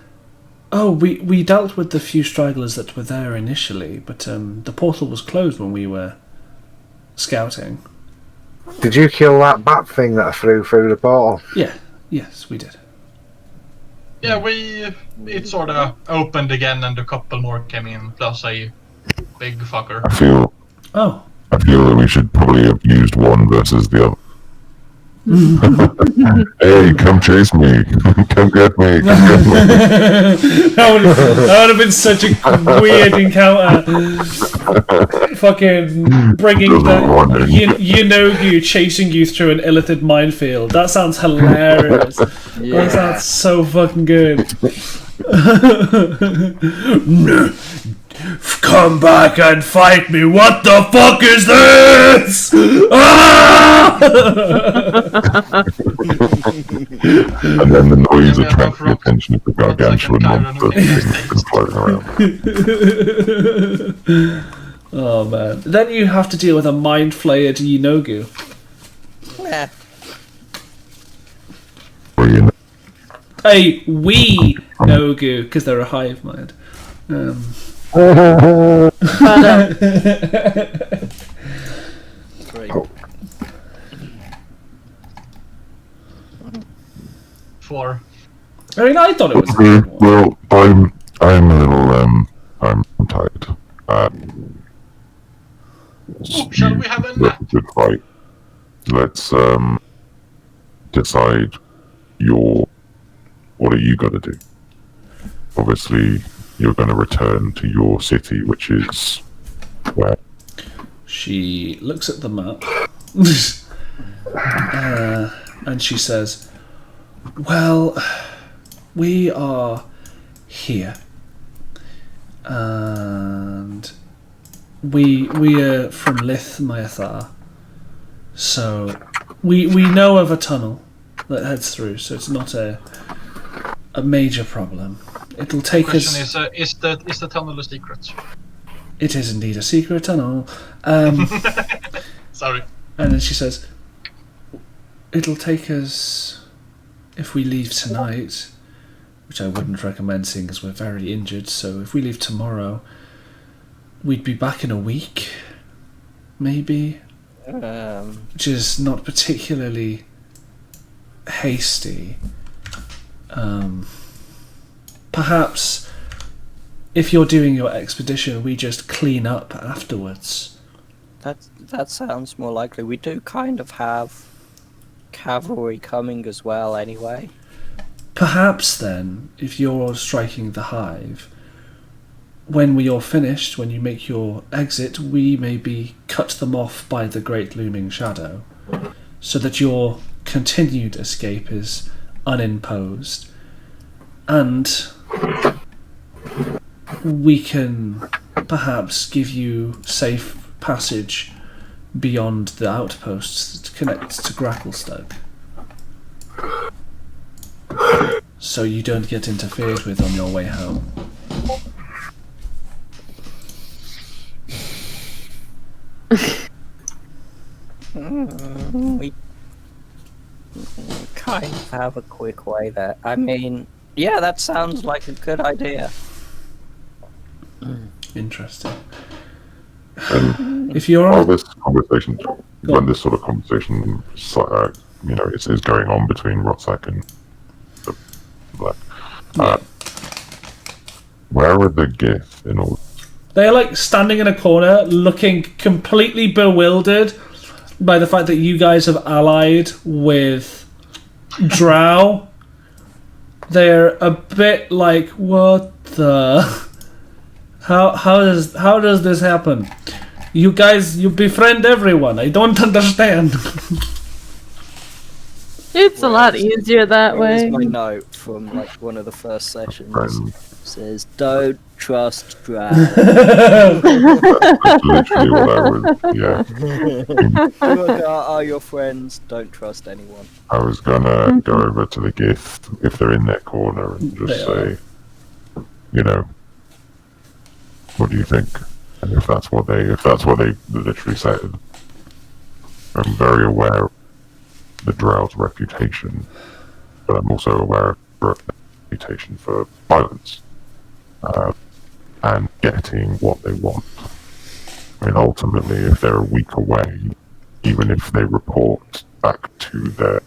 "Oh, we dealt with the few stragglers that were there initially, but the portal was closed when we were scouting." Did you kill that bat thing that I threw through the portal? Yeah, yes, we did. Yeah, it sort of opened again and a couple more came in, plus a big fucker. I feel Oh, that we should probably have used one versus the other. Hey, come chase me. Come get me. Come get me. that would have been such a weird encounter. Fucking bringing the Yinogu chasing you through an illithid minefield. That sounds hilarious. That sounds so fucking good. Come back and fight me. What the fuck is this? Ah! And then the noise attracts the attention of the gargantuan monster that's floating around. Oh man. Then you have to deal with a mind flayer to Yinogu. Yeah. Where you know, Hey, we Nogu, because they're a hive mind. Great. 4. I mean, I thought it was a good one. well, I'm a little I'm tired. Shall we have a That's nap? a good fight. Let's decide what are you gonna do? Obviously, you're gonna return to your city, which is where? She looks at the map and she says, "Well, we are here, and we are from Lith Myathar, so we know of a tunnel that heads through, so it's not a major problem. It'll take us." Question is the tunnel a secret? It is indeed a secret tunnel. Sorry. And then she says, "It'll take us, if we leave tonight, which I wouldn't recommend seeing as we're very injured, so if we leave tomorrow, we'd be back in a week, maybe, which is not particularly hasty. Perhaps if you're doing your expedition, we just clean up afterwards. That sounds more likely. We do kind of have cavalry coming as well anyway. Perhaps then, if you're striking the hive, when we are finished, when you make your exit, we maybe cut them off by the great looming shadow, so that your continued escape is unimposed, and we can perhaps give you safe passage beyond the outposts that connect to Gracklestug, so you don't get interfered with on your way home. We kind of have a quick way there. I mean, yeah, that sounds like a good idea. Interesting. And If you're while on, this conversation, Go when on. this sort of conversation, is going on between Rotsak and the Black, where are the Gith in all? they're like standing in a corner, looking completely bewildered by the fact that you guys have allied with Drow. They're a bit like, what the? How does this happen? You guys, you befriend everyone. I don't understand. It's a lot easier that way. Here's my note from like one of the first sessions. Friend. Says, "Don't trust Drow." That's literally what I was. Yeah, Who are your friends? Don't trust anyone. I was gonna go over to the Gith if they're in their corner and just They say, what do you think? And if that's what they literally said, I'm very aware of the Drow's reputation, but I'm also aware of their reputation for violence and getting what they want. I mean, ultimately, if they're a week away, even if they report back to their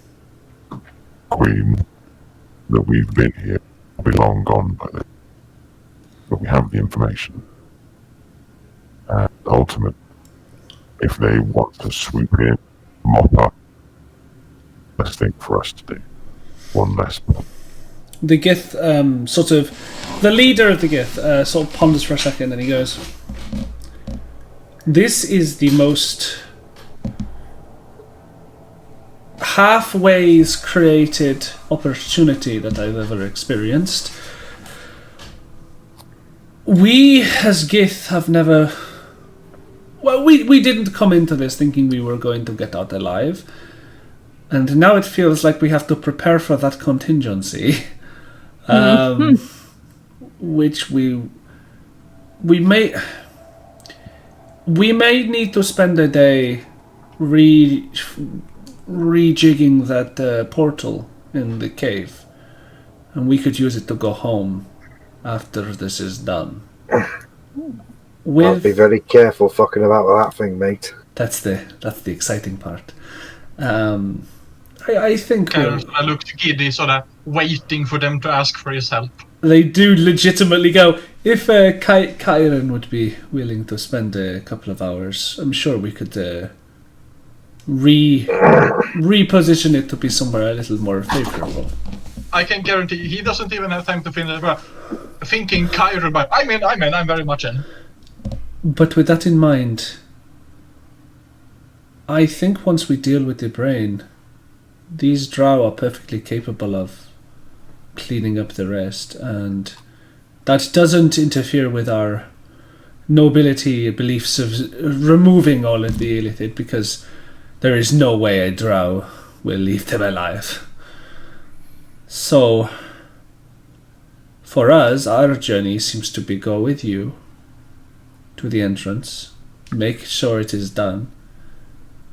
queen that we've been here, we'll be long gone by then. But we have the information. And ultimately, if they want to swoop in, mop up, less thing for us to do. One less. The Gith, the leader of the Gith, sort of ponders for a second, and he goes, "This is the most halfways created opportunity that I've ever experienced. We, as Gith, have never... Well, we didn't come into this thinking we were going to get out alive. And now it feels like we have to prepare for that contingency. Which we may need to spend a day rejigging that portal in the cave. And we could use it to go home after this is done. I'll be very careful fucking about with that thing, mate. That's the exciting part. I think I looked giddy, sort of waiting for them to ask for his help. they do legitimately go, if Kyron would be willing to spend a couple of hours, I'm sure we could reposition it to be somewhere a little more favorable. I can guarantee he doesn't even have time to finish thinking Kyrie, but I'm very much in. But with that in mind, I think once we deal with the brain, these drow are perfectly capable of cleaning up the rest, and that doesn't interfere with our nobility beliefs of removing all of the illithid, because there is no way a drow will leave them alive. So, for us, our journey seems to be go with you to the entrance, make sure it is done,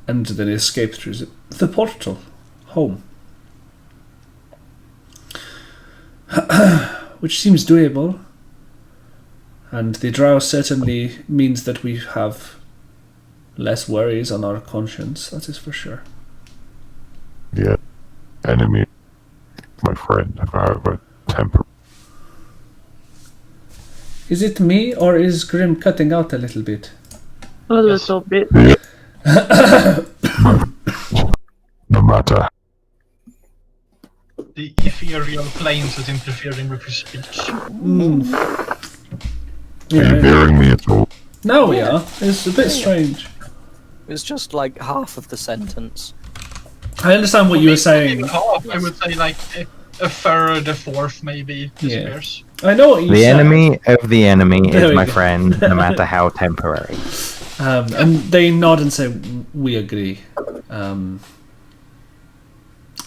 and then escape through the portal home. Which seems doable. And the drow certainly means that we have less worries on our conscience, that is for sure. Yeah. enemy, my friend, have a temper. Is it me, or is Grim cutting out a little bit? A little bit. No matter The ethereal planes is interfering with his speech. are you hearing me at all? Now we are. It's a bit strange. It's just like half of the sentence. I understand what you were saying. Even half, I would say like a third, a fourth maybe disappears. I know what you The said. enemy of the enemy There is we my go. friend, no matter how temporary. And they nod and say, "We agree."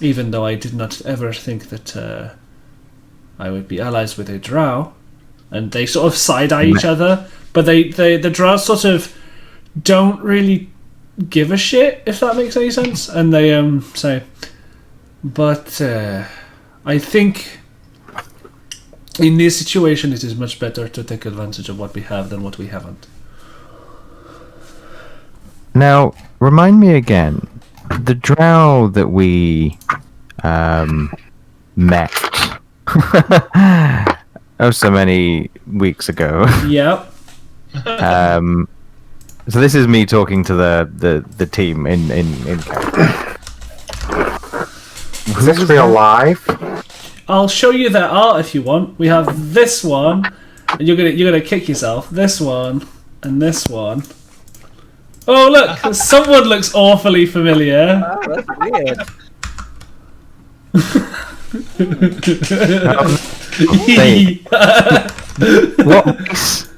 Even though I did not ever think that I would be allies with a drow, and they sort of side eye each other, but the drow sort of don't really give a shit, if that makes any sense, and they say, but I think in this situation it is much better to take advantage of what we have than what we haven't. Now, remind me again, the drow that we met so many weeks ago. Yep. So this is me talking to the team in character. Is this real life? I'll show you their art if you want. We have this one, and you're gonna kick yourself. This one and this one. Oh look, someone looks awfully familiar. Oh, that's weird.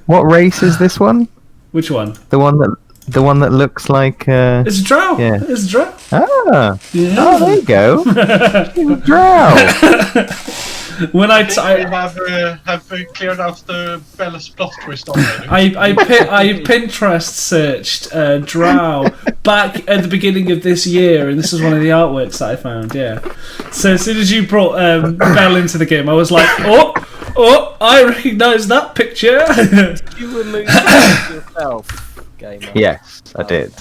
What race is this one? Which one? The one that looks like It's a drow. Yeah. It's a drow. ah. Yeah. Oh, there you go. He's a drow. When I We have cleared out the Bella's plot twist already. I Pinterest searched drow back at the beginning of this year, and this was one of the artworks that I found. Yeah. So as soon as you brought Bell into the game, I was like, oh, I recognise that picture. Did you remove that yourself, gamer? Yes, I did.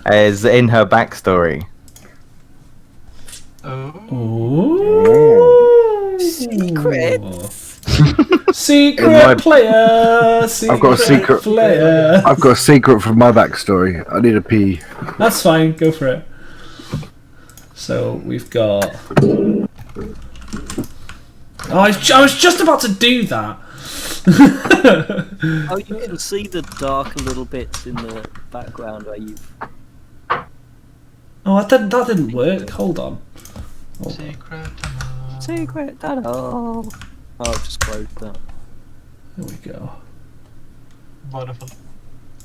As in her backstory. Ooh. Secret. Secret player. I've got a secret player. I've got a secret from my backstory. I need a pee. That's fine. Go for it. So we've got. Oh, I was just about to do that. Oh, you can see the dark little bits in the background where you've. Oh, that didn't work. Hold on. Secret. Oh, I've just closed that. There we go. Wonderful.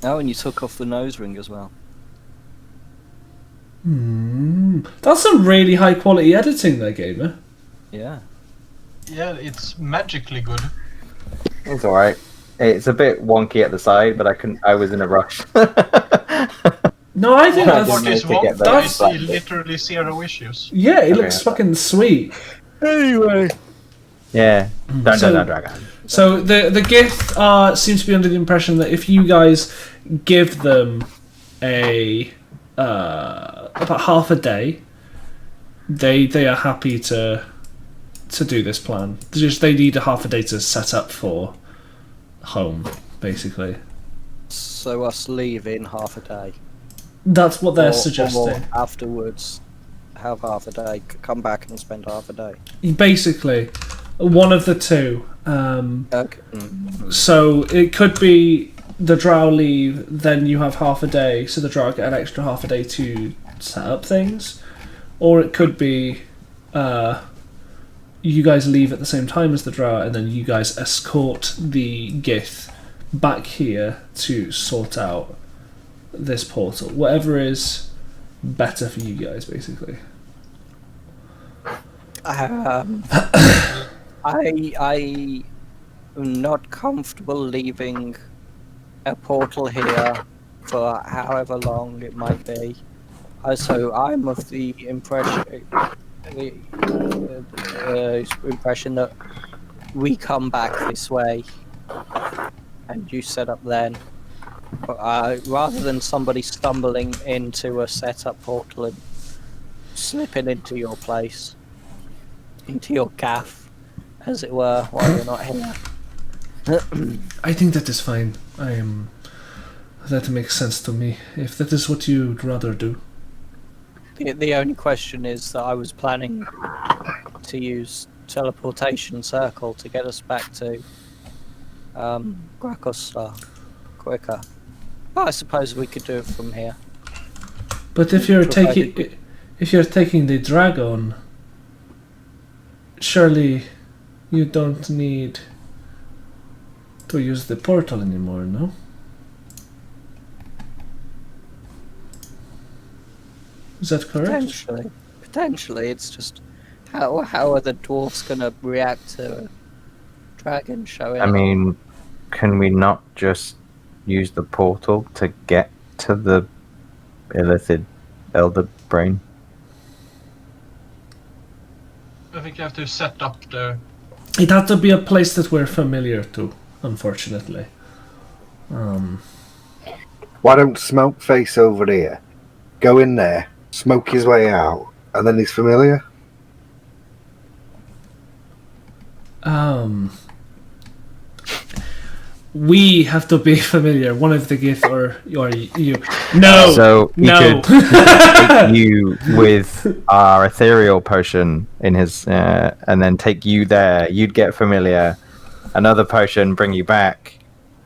Oh, and you took off the nose ring as well. That's some really high quality editing there, gamer. Yeah. Yeah, it's magically good. It's alright. It's a bit wonky at the side, but I was in a rush. No, I think Yeah, that's. What is to get wrong? that I see back. literally zero issues. Yeah, it Okay, looks that's fucking sweet. Anyway. Yeah. Dun, So- dun, dun, dragon. So the Gith seem to be under the impression that if you guys give them about half a day, they are happy to do this plan. They need a half a day to set up for home, basically. So us leave in half a day. That's what they're Or suggesting. afterwards, have half a day. Come back and spend half a day. Basically, one of the two. Okay. So it could be the drow leave, then you have half a day, so the drow get an extra half a day to set up things. Or it could be you guys leave at the same time as the drow, and then you guys escort the Gith back here to sort out this portal. Whatever is better for you guys, basically. I am not comfortable leaving a portal here for however long it might be. So I'm of the impression that we come back this way and you set up then. Rather than somebody stumbling into a setup portal and slipping into your place, into your gaff, as it were, while you're not here. I think that is fine. That makes sense to me. If that is what you'd rather do. The only question is that I was planning to use teleportation circle to get us back to Grakostar quicker. But I suppose we could do it from here. But if you're taking the dragon, surely you don't need to use the portal anymore, no? Is that correct? Potentially. It's just how are the dwarfs gonna react to a dragon showing I up? mean, can we not just use the portal to get to the illithid elder brain? I think you have to set up the. It had to be a place that we're familiar to, unfortunately. Why don't Smoke Face over there go in there, smoke his way out, and then he's familiar? We have to be familiar. One of the Gith or you. No. So he no. could take you with our ethereal potion in his, and then take you there. You'd get familiar. Another potion bring you back.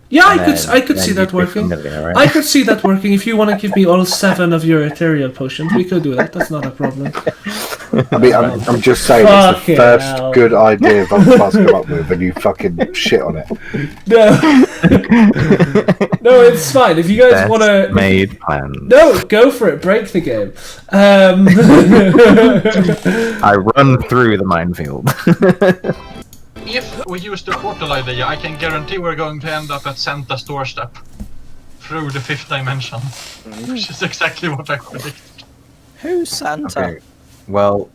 Yeah, I and could then see that you'd be working. familiar, right? I could see that working. If you want to give me all 7 of your ethereal potions, we could do that. That's not a problem. I mean, I'm just saying, it's the Fucking first hell. good idea Volkmar's come up with, and you fucking shit on it. No, no, it's fine. If you guys Best want to, made plan. no, go for it. Break the game. I run through the minefield. If we use the portal idea, I can guarantee we're going to end up at Santa's doorstep through the 5th dimension, which is exactly what I predicted. Who's Santa? Okay. Well,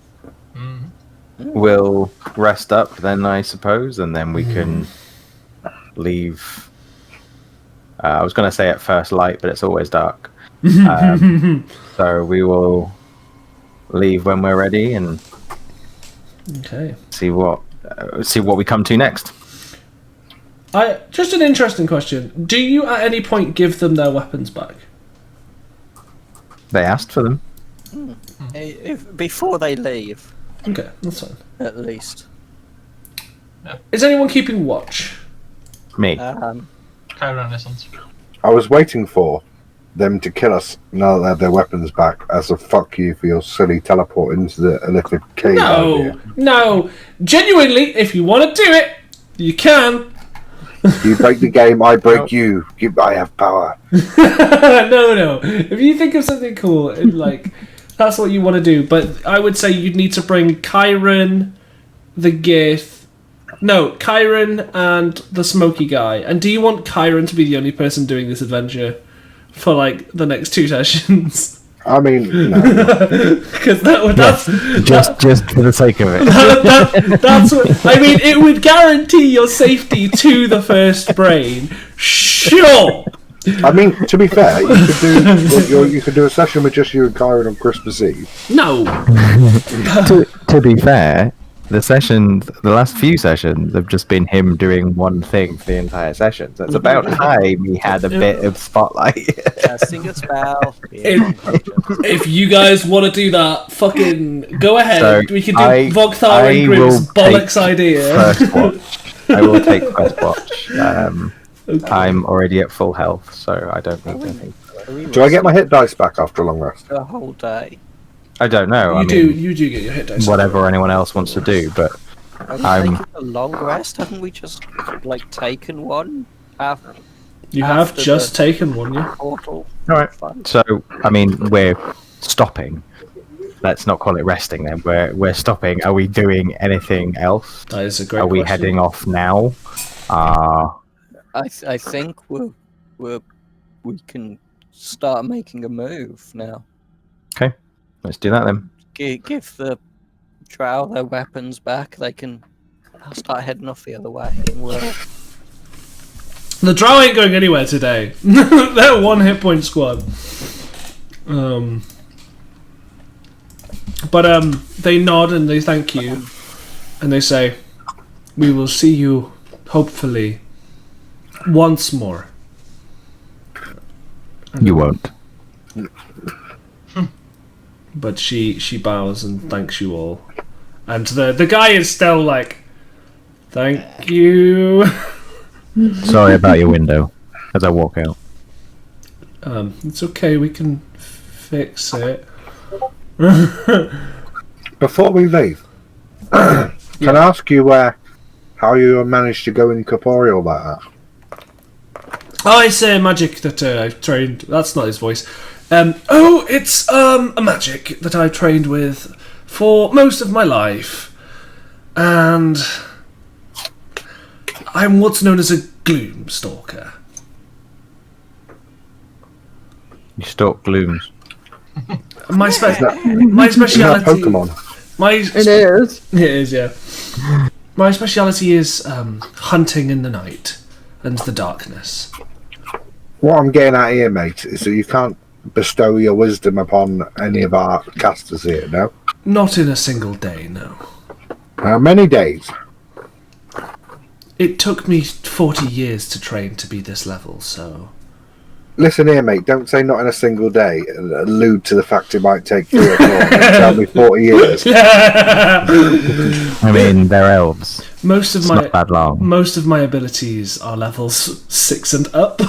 we'll rest up then, I suppose, and then we can leave. I was going to say at first light, but it's always dark. So we will leave when we're ready and Okay. see what we come to next. Just an interesting question. Do you at any point give them their weapons back? They asked for them. Before they leave, Okay, that's fine. at least. Is anyone keeping watch? Me. Chiron isn't. I was waiting for them to kill us now that they have their weapons back as a fuck you for your silly teleport into the illithid cave idea. No. Genuinely, if you want to do it, you can. You break the game, I break you. I have power. No. If you think of something cool, like that's what you want to do. But I would say you'd need to bring Chiron, the Gith. No, Chiron and the Smoky guy. And do you want Chiron to be the only person doing this adventure for like the next 2 sessions? I mean, no. Because that's Just for the sake of it. that's what I mean. It would guarantee your safety to the first brain. Sure. I mean, to be fair, you could do a session with just you and Kyron on Christmas Eve. No. To be fair, the last few sessions have just been him doing one thing for the entire session. So it's about time he had a bit of spotlight. Casting a spell. If you guys want to do that, fucking go ahead. So We can do I Vogtar and will Grimm's bollocks take idea. First watch. I will take first watch. I'm already at full health, so I don't need anything. Do I get my hit dice back after a long rest? A whole day. I don't know. You do get your hit dice. Whatever anyone else wants to do, but I'm taking a long rest. Haven't we just like taken one? You have after just the taken one, yeah. portal. all right. Fun. So we're stopping. Let's not call it resting. Then we're stopping. Are we doing anything else? That is a great Are we question. heading off now? I think we can start making a move now. Okay, let's do that then. Give the drow their weapons back. They can start heading off the other way. And we'll... The drow ain't going anywhere today. They're 1 hit point squad. But they nod and they thank you, and they say, "We will see you, hopefully, once more." You won't. But she bows and thanks you all, and the guy is still like, "Thank you." Sorry about your window. As I walk out. It's okay. We can fix it. Before we leave, can I ask you how you managed to go incorporeal like that? Oh, it's magic that I've trained. That's not his voice. It's a magic that I trained with for most of my life, and I'm what's known as a gloom stalker. You stalk glooms. My Is that speciality. Pokemon? It is. It is, yeah. My speciality is hunting in the night and the darkness. What I'm getting at here, mate, is that you can't bestow your wisdom upon any of our casters here, no? Not in a single day, no. How many days? It took me 40 years to train to be this level, so... Listen here, mate, don't say not in a single day and allude to the fact it might take 3 or 4 and tell me 40 years. I mean, they're elves. Most of It's my not that long. most of my abilities are levels 6 and up.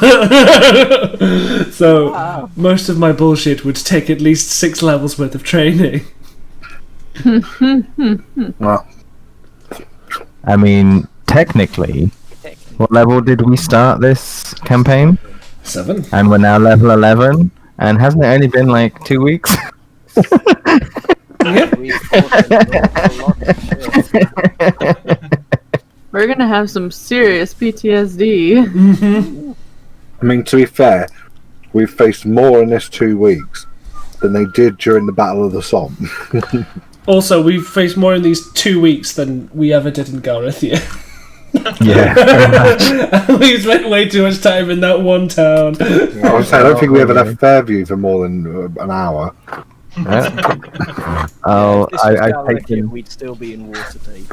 So most of my bullshit would take at least 6 levels worth of training. Well, I mean, technically, what level did we start this campaign? 7. And we're now level 11. And hasn't it only been like 2 weeks? We're gonna have some serious PTSD. I mean, to be fair, we've faced more in this 2 weeks than they did during the Battle of the Somme. Also, we've faced more in these 2 weeks than we ever did in Galrathia. Yeah, very much. We spent way too much time in that one town. I was saying, I don't think we ever left Fairview for more than an hour. Oh, If this was I've Galrathia, taken. we'd still be in Waterdeep.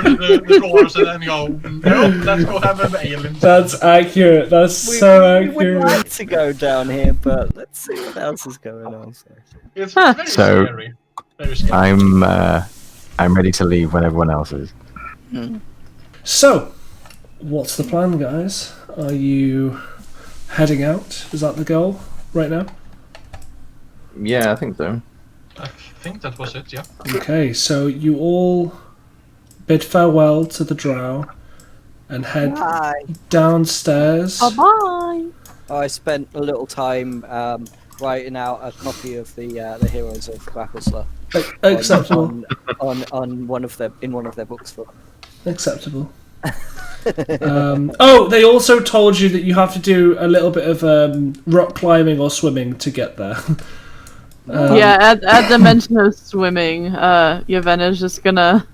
The doors and then go, nope, let's go have an alien. That's accurate. That's so We would accurate. like to go down here, but let's see what else is going on. It's very So- scary. Very scary. I'm ready to leave when everyone else is. So, what's the plan, guys? Are you heading out? Is that the goal right now? Yeah, I think so. I think that was it, yeah. Okay, so you all bid farewell to the drow and head Hi. downstairs. Bye. I spent a little time writing out a copy of the Heroes of Grapplesler Acceptable. on one of their books. For Acceptable. They also told you that you have to do a little bit of rock climbing or swimming to get there. Yeah, at the mention of swimming, Yavana's just gonna,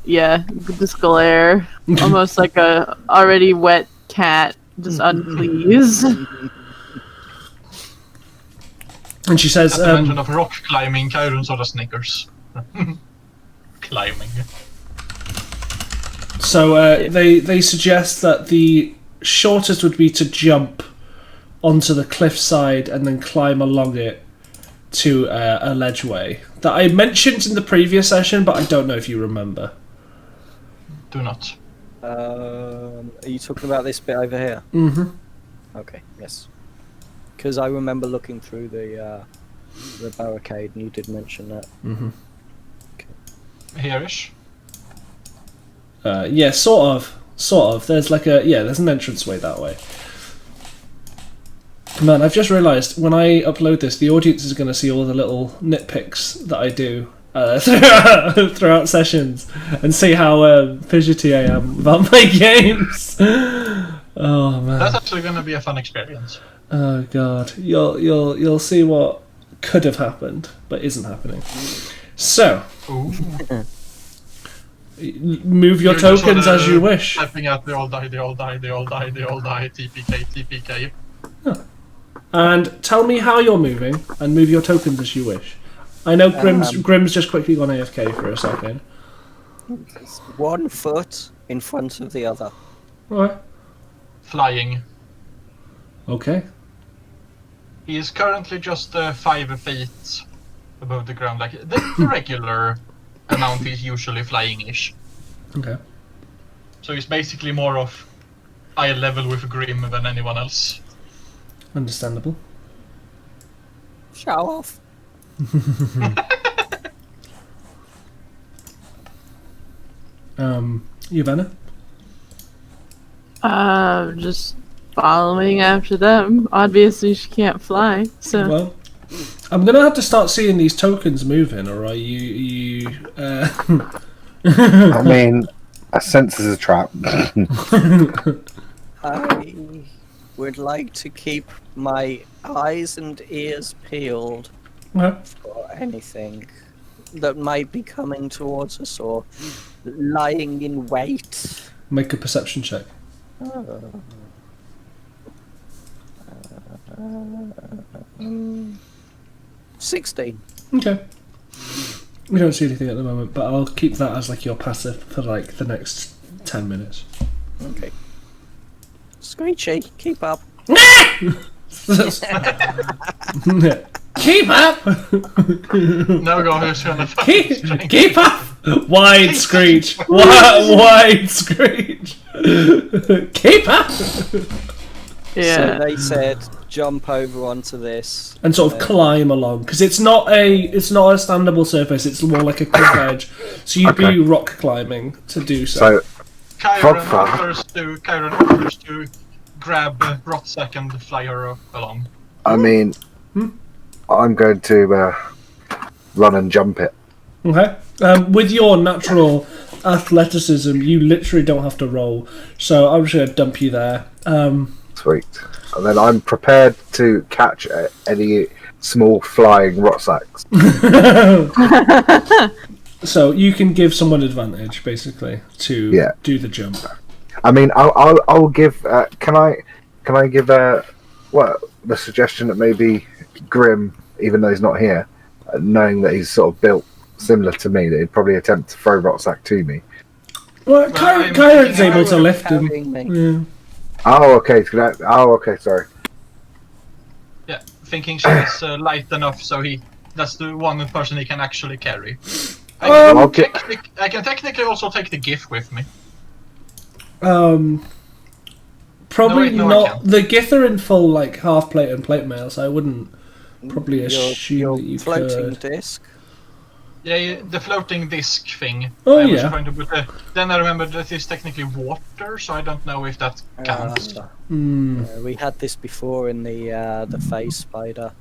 just glare, almost like a already wet cat, just unpleased. And she says, At the mention of rock climbing, Kyrun sort of snickers. Climbing. so they suggest that the shortest would be to jump onto the cliffside and then climb along it to a ledgeway that I mentioned in the previous session, but I don't know if you remember. Do not. are you talking about this bit over here? Mm-hmm. Okay, yes. Because I remember looking through the barricade, and you did mention that. Mm-hmm. Here-ish. Yeah, sort of. There's there's an entranceway that way. Man, I've just realised when I upload this, the audience is going to see all the little nitpicks that I do throughout sessions and see how fidgety I am about my games. Oh man. That's actually going to be a fun experience. Oh god, you'll see what could have happened but isn't happening. So, Ooh. Move your You're just tokens sorta as you wish. Typing out they all die, TPK, TPK. And tell me how you're moving, and move your tokens as you wish. I know Grim's just quickly gone AFK for a second. 1 foot in front of the other. Alright. Flying. Okay. He is currently just 5 feet above the ground, like the regular amount he's usually flying-ish. Okay. So he's basically more of eye level with Grim than anyone else. Understandable. Show off. Yuvena? Just following after them. Obviously, she can't fly, so. Well, I'm gonna have to start seeing these tokens moving, alright? I mean, a sense is a trap. I would like to keep my eyes and ears peeled Okay. for anything that might be coming towards us or lying in wait. Make a perception check. 16. Okay. We don't see anything at the moment, but I'll keep that as like your passive for like the next 10 minutes. Okay. Screechy, keep up. Keep up! Now go who's gonna Keep up! Wide screech! Wide screech! Keep up! Yeah. So they said jump over onto this And sort of climb along, because it's not a standable surface. It's more like a cliff edge. So you'd be rock climbing to do so. So, Kyron Frogfar. offers to grab Rotsack and fly her along. I mean, I'm going to run and jump it. Okay. With your natural athleticism, you literally don't have to roll. So I'm just going to dump you there. Sweet. And then I'm prepared to catch any small flying rot sacks. So you can give someone advantage, basically, to do the jump. I mean, I'll give. Can I give the suggestion that maybe Grim, even though he's not here, knowing that he's sort of built similar to me, that he'd probably attempt to throw Rotsack to me. Well, Kyron's able to lift him. Yeah. Oh, okay. Okay. Sorry. Yeah, thinking she's light enough, so that's the one person he can actually carry. I can technically also take the GIF with me. Probably No, I not. can't. The Gith are in full like half plate and plate mail, so I wouldn't probably assume your that you floating could. disc. Yeah, the floating disc thing. Oh, I was yeah. going to put then I remembered that it's technically water, so I don't know if that counts. We had this before in the face spider.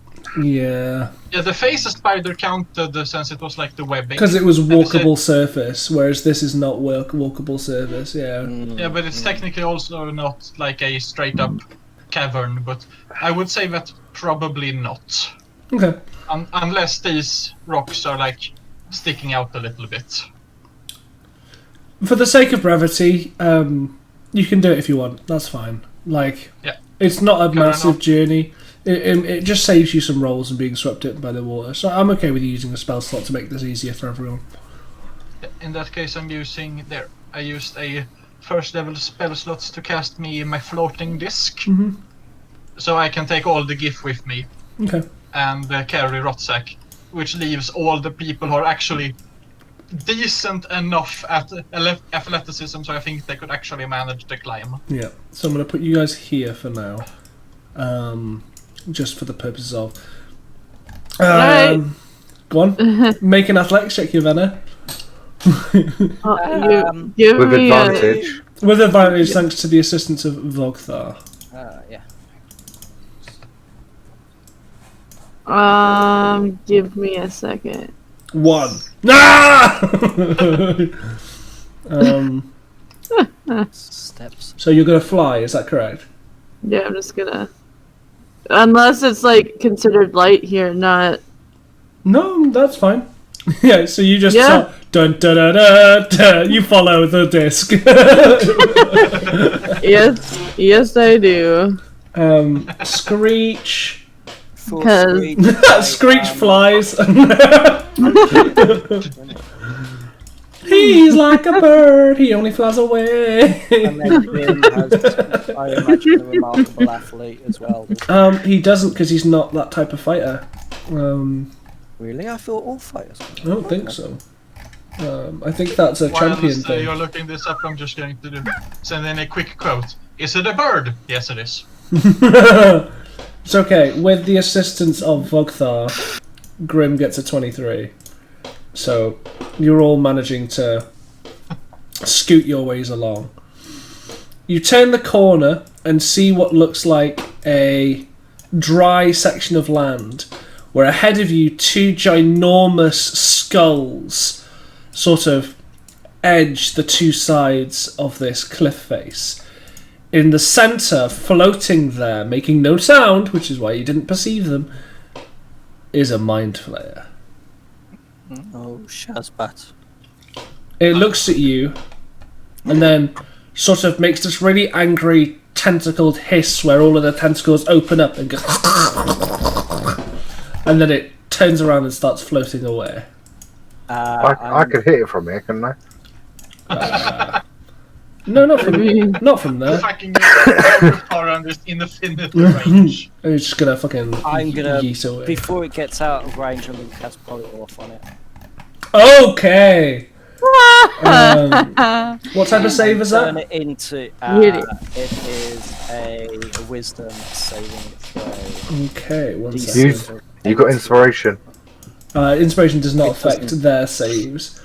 Yeah, Yeah, the face spider counted since it was like the webbing. because it was And they said- walkable surface, whereas this is not walkable surface. Yeah. Yeah, but it's technically also not like a straight up cavern, but I would say that probably not. Okay. Unless these rocks are like sticking out a little bit. For the sake of brevity, you can do it if you want. That's fine. Like, Yeah. it's not a Fair massive enough. journey. It just saves you some rolls and being swept in by the water. So I'm okay with using a spell slot to make this easier for everyone. In that case, I'm using there. I used a first level spell slots to cast me my floating disc, so I can take all the GIF with me Okay. and carry Rotsack, which leaves all the people who are actually decent enough at athleticism, so I think they could actually manage the climb. Yeah. So I'm going to put you guys here for now. Just for the purposes of. Alright. Go on. Make an athletics check, Yuvena. You give With me advantage. With advantage, thanks to the assistance of Vogthar. Yeah. Give me a second. 1. Ah! Steps. So you're going to fly, is that correct? Yeah, I'm just gonna. Unless it's like considered light here, not. No, that's fine. Yeah, so you just Yeah. Dun, dun, dun, dun, dun. You follow the disc. Yes, I do. Screech. For Because- Screech flies. He's like a bird. He only flies away. And then Grim has, I imagine, a remarkable athlete as well. He doesn't because he's not that type of fighter. Really? I thought all fighters were. I don't think so. I think that's a champion Whilst thing. you're looking this up, I'm just going to send in a quick quote. Is it a bird? Yes, it is. It's okay. With the assistance of Vogthar, Grim gets a 23. So you're all managing to scoot your ways along. You turn the corner and see what looks like a dry section of land where ahead of you two ginormous skulls sort of edge the two sides of this cliff face. In the centre, floating there, making no sound, which is why you didn't perceive them, is a mind flayer. Oh, Shazbat. It looks at you and then sort of makes this really angry tentacled hiss where all of the tentacles open up and go and then it turns around and starts floating away. I could hit it from here, couldn't I? No, not from there. Fucking far around this infinite range. It's just gonna fucking I'm gonna, yeet away. before it gets out of range, I'm gonna cast Polymorph on it. Okay! What type of save is Turn that? it into, Really? it is a wisdom saving throw. Okay, one DC second. Use- You got inspiration. Inspiration does not It affect doesn't. their saves.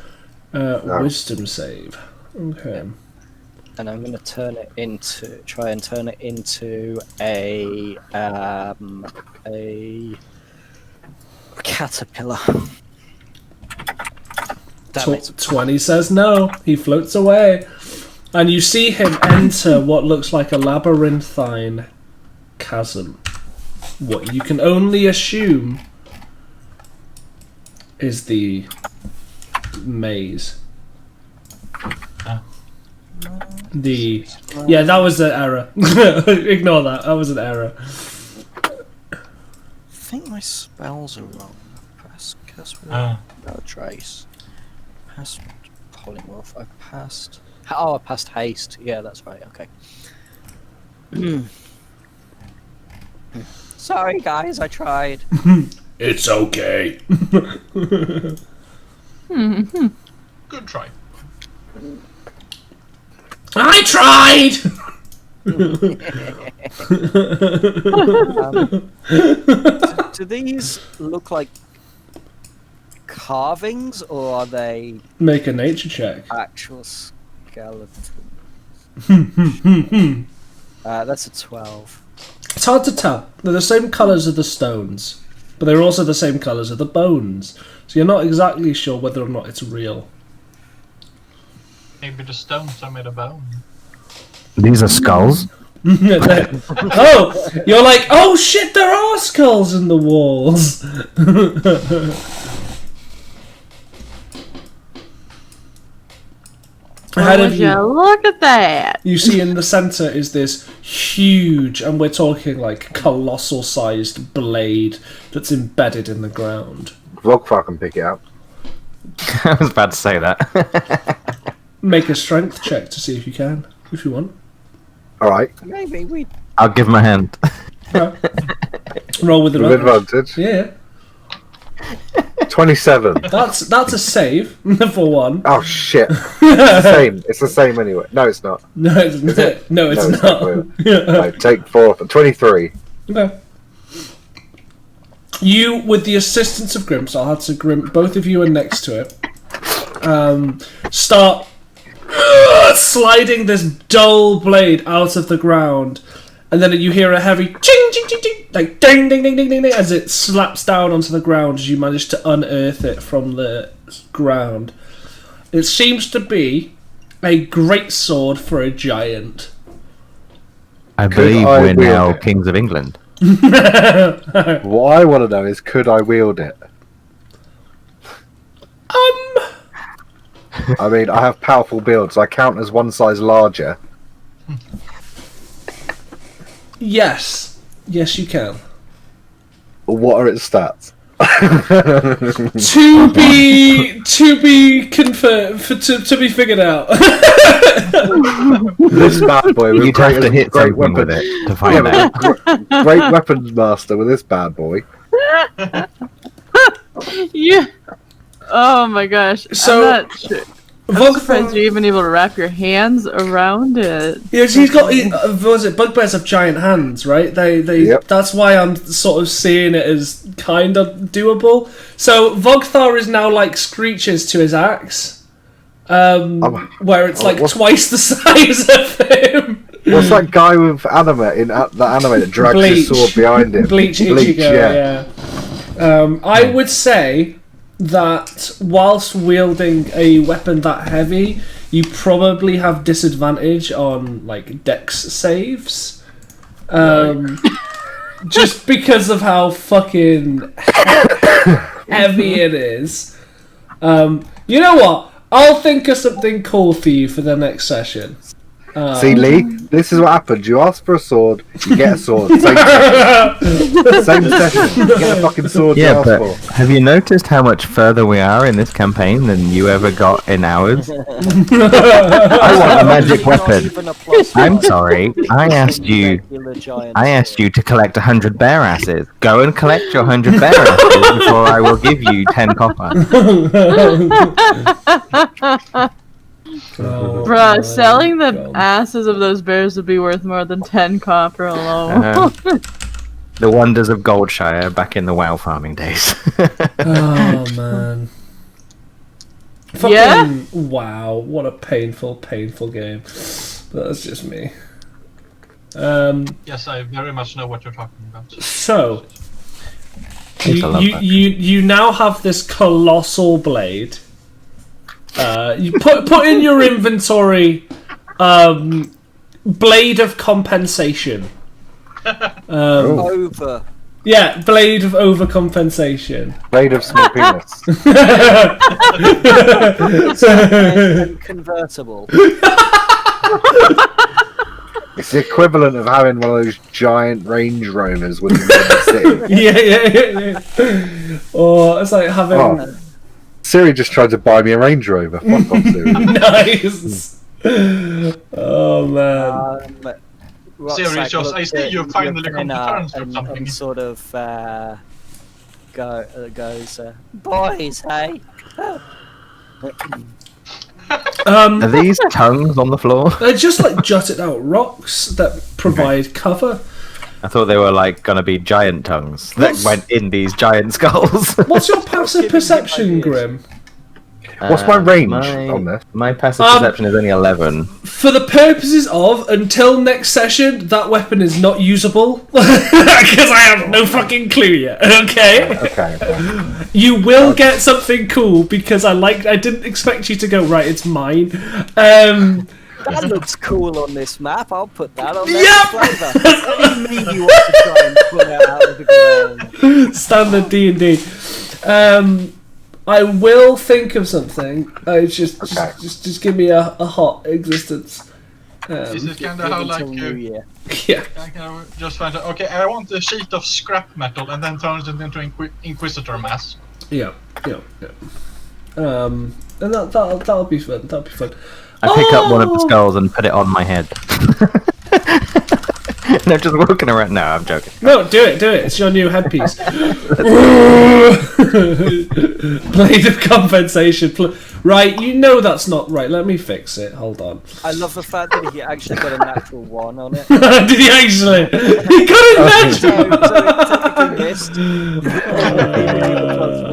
Wisdom save. Okay. And I'm gonna try and turn it into a caterpillar. Damn it. 20 says no. He floats away. And you see him enter what looks like a labyrinthine chasm. What you can only assume is the maze. Yeah, that was an error. Ignore that. That was an error. I think my spells are wrong. Press cast Ah. no trace. Passed polymorph. I passed. Oh, I passed haste. Yeah, that's right. Okay. Sorry, guys. I tried. It's okay. Good try. I tried! Do these look like carvings, or are they Make a nature check. actual skeletons? That's a 12. It's hard to tell. They're the same colours as the stones, but they're also the same colours as the bones. So you're not exactly sure whether or not it's real. Maybe the stones are made of bone. These are skulls. Oh, you're like, oh shit, there are skulls in the walls. Ahead of Would you look at that? you see in the centre is this huge, and we're talking like colossal sized blade that's embedded in the ground. Vogfar can pick it up. I was about to say that. Make a strength check to see if you can, if you want. Alright. Maybe we. I'll give him a hand. Roll with With advantage. advantage. Yeah, 27. that's a save for one. Oh shit. It's the same. It's the same anyway. No, it's not. No, it's it? no, it's No, it's not. not. No, take 4. 23. Okay. You, with the assistance of Grim, so I'll have to Grim, both of you are next to it, start sliding this dull blade out of the ground, and then you hear a heavy ching, ching, ching, ching, like ding, ding, ding, ding, ding, ding, as it slaps down onto the ground as you manage to unearth it from the ground. It seems to be a greatsword for a giant. I Could believe I we're wield now it? kings of England. What I want to know is, could I wield it? I mean, I have powerful builds. I count as one size larger. Yes. Yes, you can. What are its stats? to be confirmed, to be figured out. This bad boy with You'd have to hit great something weapons. with it to find out. Great weapons master with this bad boy. Yeah. Oh my gosh. So- I'm not sure. I'm surprised you're even able to wrap your hands around it. Yes, he's got. Was it bugbears have giant hands, right? They. Yep. That's why I'm sort of seeing it as kind of doable. So Vogthar is now like Screeches to his axe, where it's like twice the size of him. What's that guy with anime in that anime that drags his sword behind him? Bleach Ichigo, yeah. I would say that whilst wielding a weapon that heavy, you probably have disadvantage on like dex saves. Just because of how fucking heavy it is. You know what? I'll think of something cool for you for the next session. See, Lee, this is what happens. You ask for a sword, you get a sword. Same session. You get a fucking sword you Yeah, ask but for. have you noticed how much further we are in this campaign than you ever got in ours? I want a magic weapon. I'm sorry. I asked you to collect 100 bear asses. Go and collect your 100 bear asses before I will give you 10 copper. Bruh, selling the asses of those bears would be worth more than 10 copper alone. The wonders of Goldshire back in the WoW farming days. Oh man. Fucking, Yeah? wow, what a painful game. But that's just me. Yes, I very much know what you're talking about. So Yes, I love that. you now have this colossal blade. You put in your inventory blade of compensation. Over. Yeah, blade of overcompensation. Blade of small penis. Convertible. It's the equivalent of having one of those giant Range Rovers with the city. Yeah. Or it's like having. Oh. Siri just tried to buy me a Range Rover. Fuck off, Siri. Nice. Oh man. Seriously, I see you finally come to terms with something. And sort of goes, boys, hey. Are these tongues on the floor? They're just like jutted out rocks that provide cover. I thought they were like gonna be giant tongues that went in these giant skulls. What's your passive perception, Grim? What's my range on this? My passive perception is only 11. For the purposes of, until next session, that weapon is not usable. Because I have no fucking clue yet, okay? Okay. You will get something cool, because I didn't expect you to go, right, it's mine. That looks cool on this map. I'll put that on there. Yep! Flavor. What do you mean you want to try and pull it out of the ground? Standard D&D. I will think of something. Just give me a hot existence. This is kind of how like Year. Yeah. I can just find out. Okay, I want a sheet of scrap metal and then turns it into Inquisitor mass. Yeah. And that'll be fun. That'll be fun. I pick up one of the skulls and put it on my head. And I'm just walking around. No, I'm joking. No, do it. It's your new headpiece. Blade of compensation. Right, you know that's not right. Let me fix it. Hold on. I love the fact that he actually got a natural 1 on it. Did he actually? He got a natural.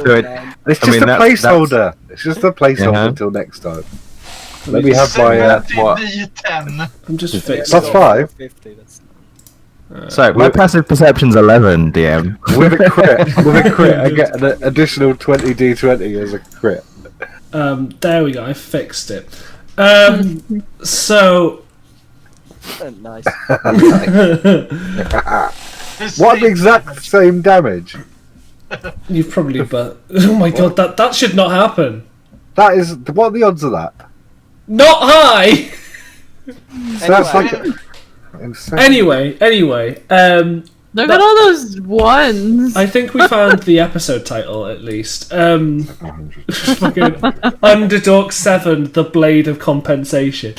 So it technically missed. It's just a placeholder. It's just a placeholder until next time. Let me have my what? D10. I'm just fixing Plus it. 5 So my passive perception's 11, DM. with a crit. I get an additional 20 d20 as a crit. There we go. I fixed it. So. Nice. What exact same damage? You've probably, but oh my god, that should not happen. That is what are the odds of that? Not high. So that's like insane. Anyway. Look at all those ones. I think we found the episode title at least. Fucking Underdork 7: The Blade of Compensation.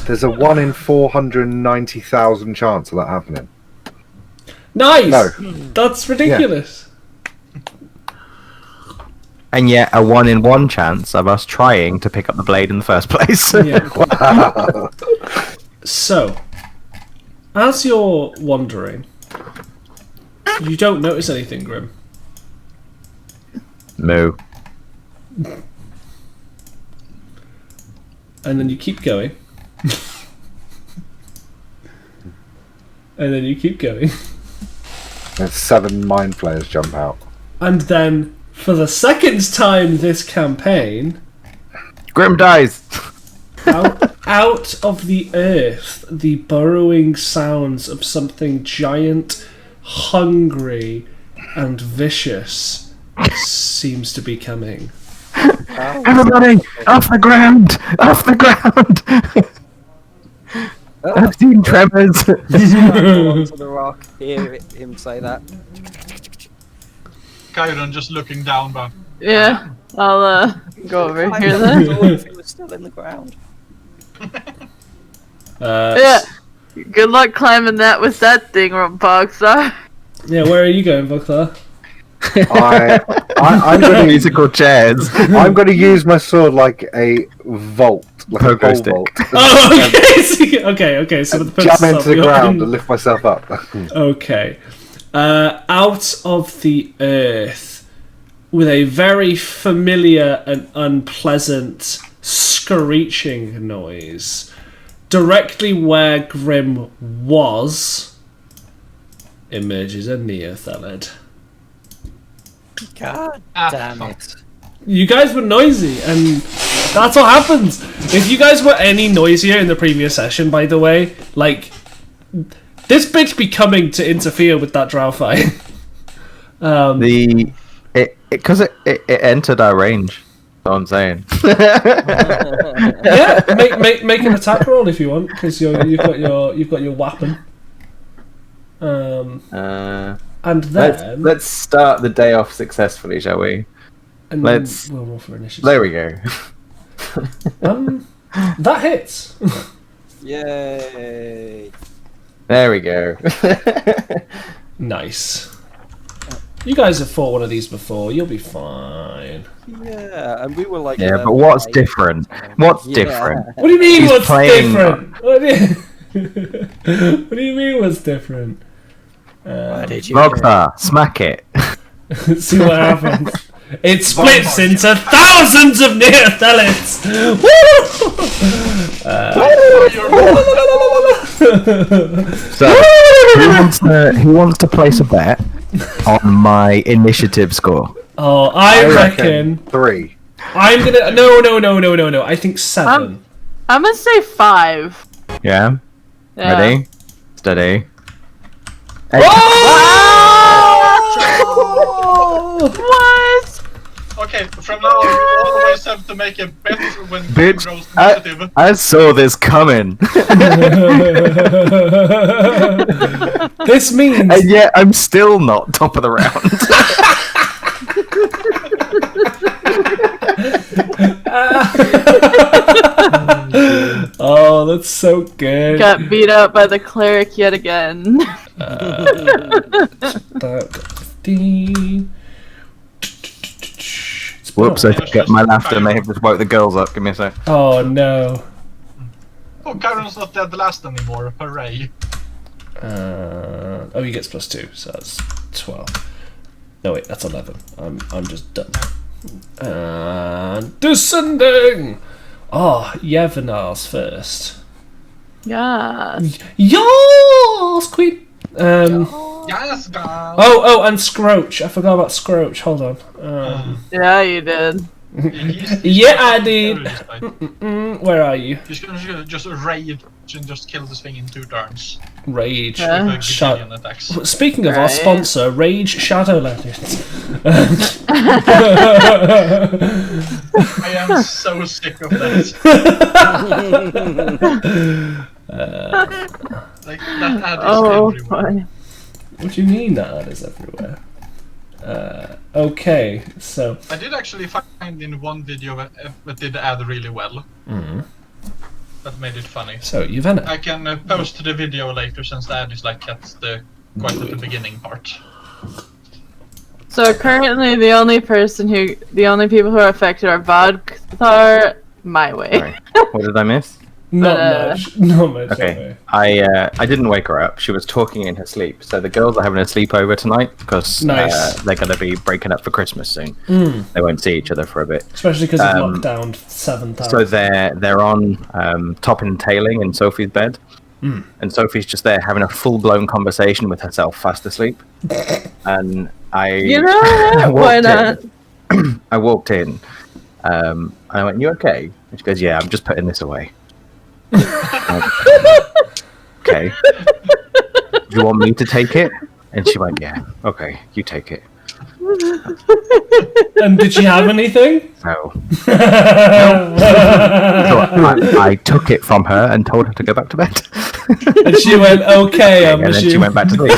There's a 1 in 490,000 chance of that happening. Nice. No. That's ridiculous. And yet, a 1 in 1 chance of us trying to pick up the blade in the first place. Yeah. So, as you're wandering, you don't notice anything, Grim. Moo. And then you keep going. And then you keep going. And 7 mind flayers jump out. And then, for the second time this campaign, Grim dies. out of the earth, the burrowing sounds of something giant, hungry, and vicious seems to be coming. Everybody, off the ground! Off the ground! I've seen tremors. Onto the rock. Hear him say that. Kyron just looking down, but Yeah, I'll go over I here don't then. know if he was still in the ground. Yeah. Good luck climbing that with that thing, Boxer. Yeah, where are you going, Voklar? I'm going to Musical chairs. I'm going to use my sword like a vault, like a Pogo pole stick. vault. Oh, okay. So the Jam into the ground and lift myself up. Okay. Out of the earth, with a very familiar and unpleasant screeching noise, directly where Grim was, emerges a Neothelid. God damn it. You guys were noisy, and that's what happens. If you guys were any noisier in the previous session, by the way, like, this bitch be coming to interfere with that drow fight. Because it entered our range. That's what I'm saying. Yeah, make an attack roll if you want, because you've got your weapon. And then Let's start the day off successfully, shall we? and let's- we'll roll for initiative. There we go. That hits. Yay. There we go. Nice. You guys have fought one of these before. You'll be fine. Yeah, and we were like... Yeah, but what's different? What's different? What do you mean? He's What's playing- different? What do you mean? What's different? Why did you... Rockstar, smack it. See what happens. It splits into thousands of Neothelids! So, who wants to place a bet on my initiative score? Oh, I reckon 3. I'm gonna. No. I think 7. I'm gonna say 5. Yeah? Yeah. Ready? Steady. What? okay, from now on, we always have to make a bet when Bitch, Grows initiative. I saw this coming. This means. And yet I'm still not top of the round. Oh, that's so good. Got beat up by the cleric yet again. That 15. Whoops, I forgot my laughter may have just woke the girls up. Give me a sec. Oh no. Oh, Kyron's not dead last anymore. Hooray. Oh, he gets +2, so that's 12. No wait, that's 11. I'm just done. And descending. Oh, Yevnar's first. Yeah. Yes, Queen. Yes, guys. Oh, and Scroach. I forgot about Scroach. Hold on. Yeah, you did. Yeah, I did. Where are you? He's gonna just rage and just kill this thing in 2 turns. Rage. With a Shut. gazillion attacks. Speaking of our Right. sponsor, Rage Shadow Legends. I am so sick of that. Like, that ad is Oh, everywhere. boy. What do you mean that is everywhere? Okay, so I did actually find in one video that did the ad really well. That made it funny. you've had it. I can post the video later since the ad is like at the quite at the beginning part. So currently, the only people who are affected are Vodkthar, my way. Sorry. What did I miss? Not much. Not much. Okay, I didn't wake her up. She was talking in her sleep. So the girls are having a sleepover tonight because Nice. they're going to be breaking up for Christmas soon. They won't see each other for a bit. Especially because of lockdown 7,000. So they're on topping and tailing in Sophie's bed, and Sophie's just there having a full blown conversation with herself, fast asleep. And You know what? Why not? I walked in, and I went, "You okay?" And she goes, "Yeah, I'm just putting this away." Okay. Do you want me to take it? And she went, "Yeah, okay, you take it." And did she have anything? No. So I took it from her and told her to go back to bed. And she went, okay, I'm And then she went back to sleep.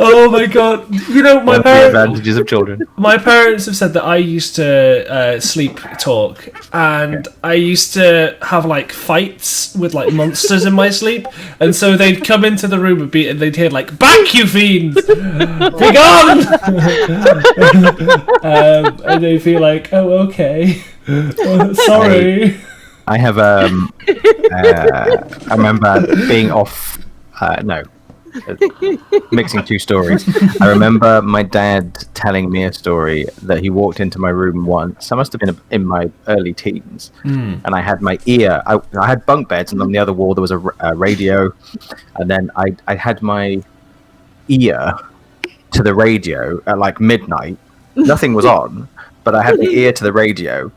Oh my god. You know, One of the advantages of children. my parents have said that I used to sleep talk, and I used to have like fights with like monsters in my sleep, and so they'd come into the room and they'd hear like, "Back, you fiends! Be gone!" And they'd be like, "Oh, okay. Sorry." I have I remember being off. No, mixing 2 stories. I remember my dad telling me a story that he walked into my room once. I must have been in my early teens, and I had my ear. I had bunk beds, and on the other wall there was a radio, and then I had my ear to the radio at like midnight. Nothing was on, but I had my ear to the radio.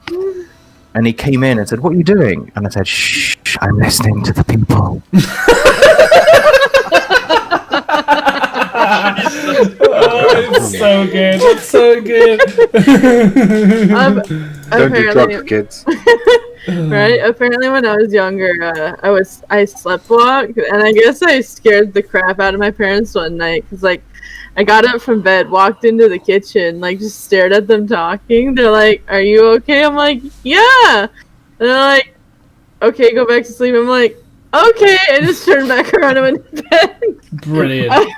And he came in and said, "What are you doing?" And I said, "Shh, I'm listening to the people." Oh, it's so good. It's so good. Don't do drugs, kids. Right? Apparently, when I was younger, I sleptwalked, and I guess I scared the crap out of my parents one night because, like, I got up from bed, walked into the kitchen, like, just stared at them talking. They're like, "Are you okay?" I'm like, "Yeah." And they're like, "Okay, go back to sleep." I'm like, "Okay." I just turned back around and went to bed. Brilliant.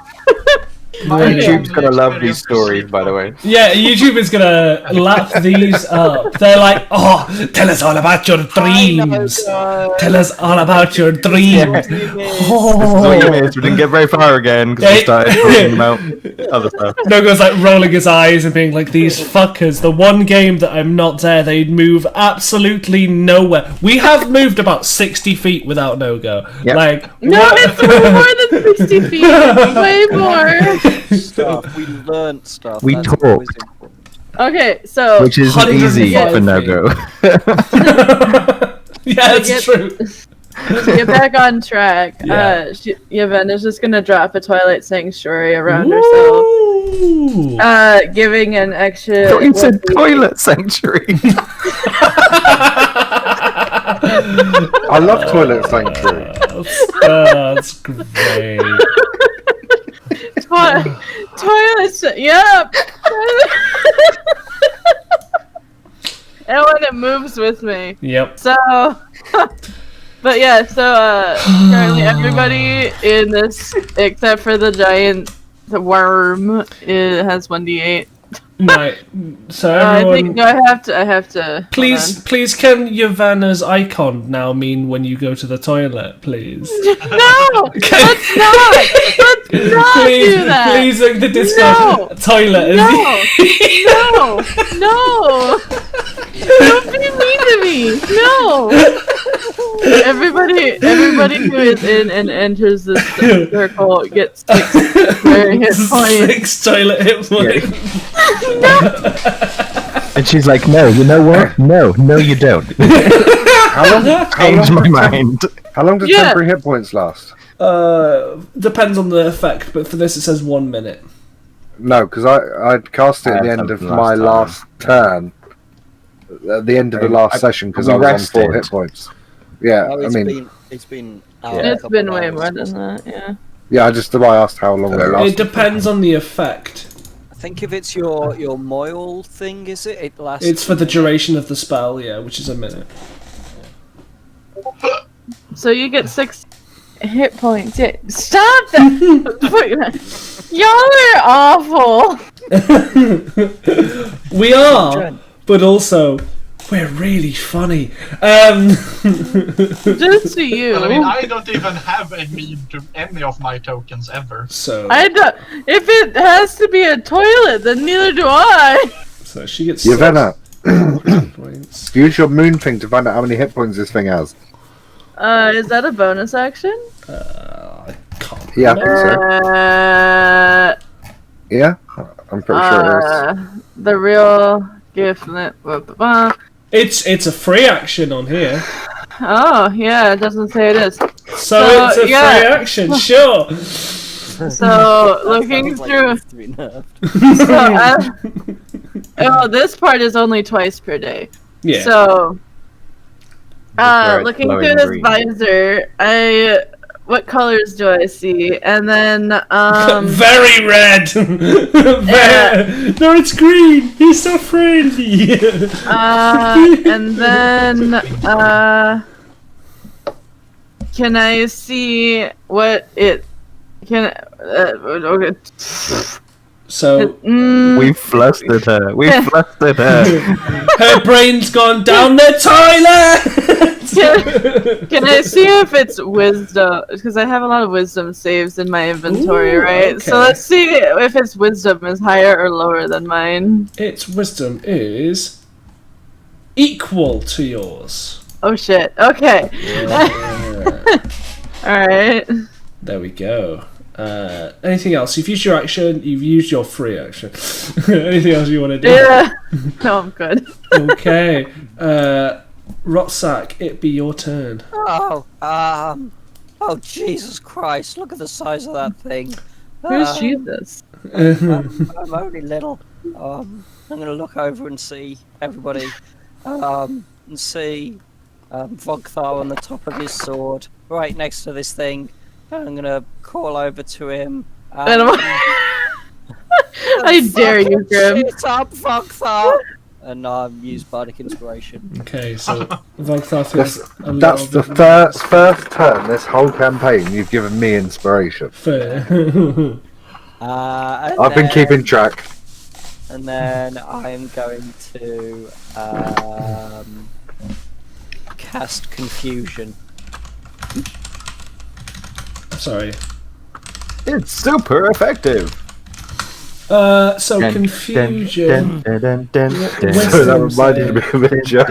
YouTube's gonna love these stories, by the way. Yeah, YouTube is gonna lap these up. They're like, "Oh, tell us all about your dreams. Tell us all about your dreams." So you missed. We didn't get very far again because we started talking about other stuff. Nogo's like rolling his eyes and being like, "These fuckers, the one game that I'm not there, they'd move absolutely nowhere." We have moved about 60 feet without Nogo. Yep. Like, No, it's more than 60 feet. It's way more. Stuff. We learnt stuff. We That's talked. always important. Okay, so Which is easy 105 for no-go. yeah, it's true. to get back on track, Yvonne's just gonna drop a Twilight Sanctuary around herself, Ooh. giving an extra. thought you said toilet sanctuary. I love Toilet Sanctuary. That's great. Toilet. Yep. And when it moves with me. Yep. So, but yeah, so currently everybody in this, except for the giant worm, it has 1d8. Right. So I everyone, think I have to. please, can Yavanna's icon now mean when you go to the toilet, please? No, let's not. Let's not Please, do that. please, like the Discord No. toilet. Is No. Don't be mean to me. No. Everybody who is in and enters this circle gets 6 hit points. 6 toilet hit points. It's And she's like, no, you know what? No, you don't. Change my mind. How long does Yeah. temporary hit points last? Depends on the effect, but for this it says 1 minute. No, because I'd cast it at the end of something my last last turn. At the end of the last session, because I we was on 4 rested. hit points. Yeah, Oh, I mean, it's been. It's been way more than that. Yeah. yeah. I asked how long they It lasted. depends on the effect. I think if it's your Moil thing, is it? It lasts. It's for the duration of the spell, yeah, which is a minute. So you get 6 hit points. Yeah. Stop that! Y'all are awful. We are, but also we're really funny. Just to you. I mean, I don't even have a meme to any of my tokens ever. So I don't. If it has to be a toilet, then neither do I. so she gets Yavena, 6 points. use your moon thing to find out how many hit points this thing has. Is that a bonus action? I can't. Yeah, I think so. Yeah, I'm pretty sure it is. The real gift. It's a free action on here, Oh yeah, it doesn't say it is. so So, it's a yeah. free action. Sure. So looking through. Oh, this part is only twice per day. Yeah. So, Where it's looking glowing through this green. visor, what colors do I see? And then, Very red. No, it's green. He's so friendly. and then, can I see what it can? Okay. So We flustered her. We flustered her. her brain's gone down the toilet. Can I see if it's wisdom? Because I have a lot of wisdom saves in my inventory, Ooh, right? okay. So let's see if its wisdom is higher or lower than mine. Its wisdom is equal to yours. Oh shit. Okay. Alright. There we go. Anything else? You've used your action. You've used your free action. Anything else you want to do? Yeah. No, I'm good. Okay. Rotsack, it be your turn. Oh, Jesus Christ! Look at the size of that thing. Who's Jesus? I'm only little. I'm gonna look over and see everybody. And see Vogthar on the top of his sword, right next to this thing. I'm gonna call over to him. I dare you, Grim. Shit up, Vogthar! And use Bardic Inspiration. Okay, so Vogthar feels a That's little the bit first turn this whole campaign you've given me inspiration. fair. I've been keeping track. And then I'm going to cast Confusion. Sorry. It's super effective. So confusion. So that reminded me of a joke.